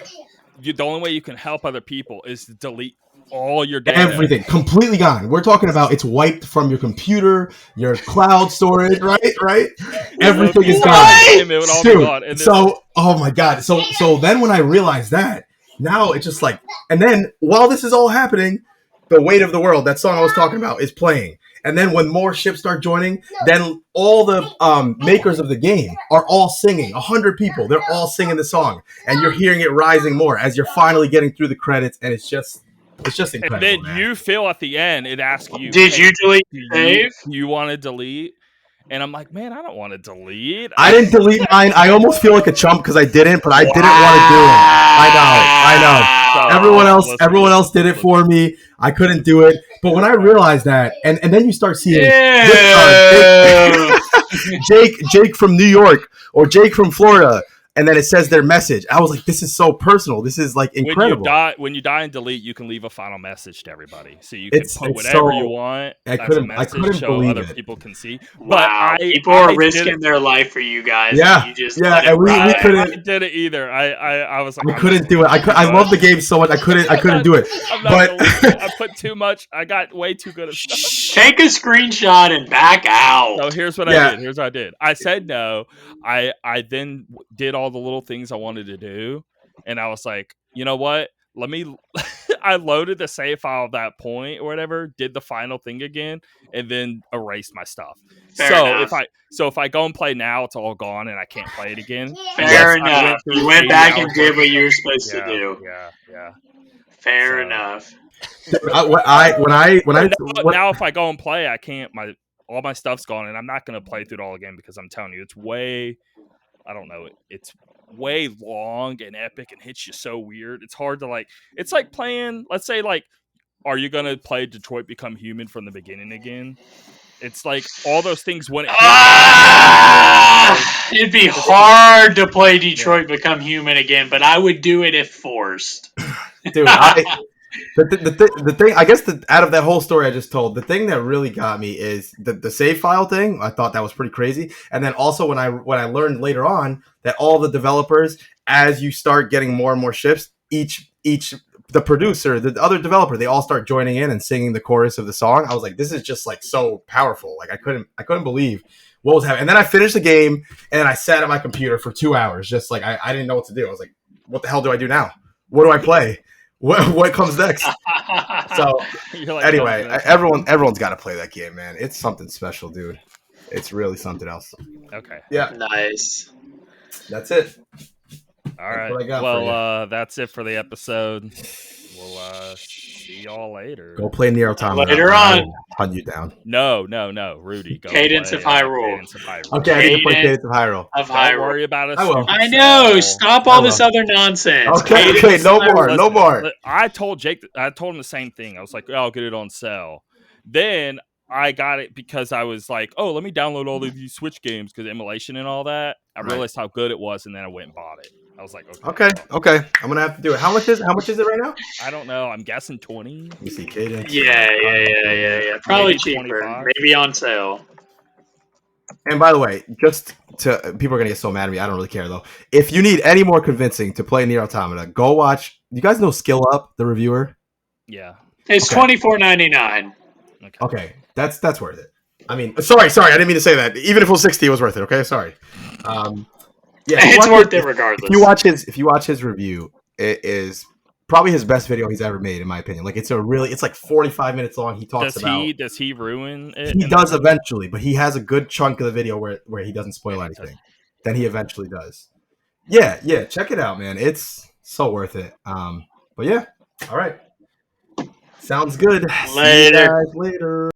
the only way you can help other people is to delete all your data. Everything. Completely gone. We're talking about it's wiped from your computer, your cloud storage, right? Everything is gone. Dude, so, oh my God. So then when I realized that, now it's just like, and then while this is all happening, The Weight of the World, that song I was talking about, is playing. And then when more ships start joining, then all the makers of the game are all singing. 100 people, they're all singing the song. And you're hearing it rising more as you're finally getting through the credits. And it's just incredible. And then you feel at the end, it asks you, did you delete save? You want to delete? And I'm like, man, I don't want to delete. I didn't delete mine. I almost feel like a chump because I didn't, but I didn't want to do it. I know. Everyone else did it for me. I couldn't do it. But when I realized that, and then you start seeing Jake from New York or Jake from Florida, and then it says their message. I was like, this is so personal. This is like incredible. When you die and delete, you can leave a final message to everybody. So you can put whatever you want. I couldn't believe other it. People can see. Wow. People are risking their life for you guys. Yeah. And we couldn't. I did it either. I was like, I couldn't do it. I love the game so much. I couldn't do it. I put too much. I got way too good at stuff. Take a screenshot and back out. So here's what I did. I said no. I then did all the little things I wanted to do, and I was like, you know what? I loaded the save file at that point or whatever, did the final thing again, and then erased my stuff. If I go and play now, it's all gone and I can't play it again. Fair enough. You went back and did what you were supposed to do. Yeah. Fair enough. Now if I go and play, I can't. All my stuff's gone, and I'm not going to play through it all again because I'm telling you, it's way. I don't know. It's way long and epic and hits you so weird. It's hard to like. It's like playing. Let's say like, are you going to play Detroit Become Human from the beginning again? It's like all those things wouldn't hit. It'd be hard to play Detroit Become Human again, but I would do it if forced. Dude, the thing, I guess, out of that whole story I just told, the thing that really got me is the save file thing. I thought that was pretty crazy. And then also when I learned later on that all the developers, as you start getting more and more ships, each the producer, the other developer, they all start joining in and singing the chorus of the song. I was like, this is just like so powerful. Like I couldn't believe what was happening. And then I finished the game and I sat at my computer for 2 hours, just like I didn't know what to do. I was like, what the hell do I do now? What do I play? What comes next? So like, anyway, everyone's got to play that game, man. It's something special, dude. It's really something else. Okay. Yeah. Nice. That's it. All right. Well, that's it for the episode. We'll see y'all later. Go play Nier Automata. Later on. Hunt you down. No, Rudy. Go Cadence of Hyrule. Okay, I need to play Cadence of Hyrule. Don't worry about it. I know. Stop all this other nonsense. Okay, no more. I told Jake. I told him the same thing. I was like, I'll get it on sale. Then I got it because I was like, oh, let me download all of these Switch games because emulation and all that. I realized how good it was, and then I went and bought it. I was like, okay. I'm gonna have to do it. How much is it right now? I don't know. I'm guessing 20. Let me see, Cadence. Yeah. Probably cheaper. 25. Maybe on sale. And by the way, people are gonna get so mad at me. I don't really care though. If you need any more convincing to play Nier Automata, go watch. You guys know Skill Up, the reviewer? Yeah. It's $24.99. Okay, that's worth it. I mean, sorry, I didn't mean to say that. Even if it was 60, it was worth it. Okay, sorry. Yeah, it's worth it regardless. If you watch his review, it is probably his best video he's ever made, in my opinion. Like it's like 45 minutes long. He talks about. Does he ruin it? He does eventually, but he has a good chunk of the video where he doesn't spoil anything. Then he eventually does. Yeah, check it out, man. It's so worth it. But yeah, all right. Sounds good. Later. See you guys later.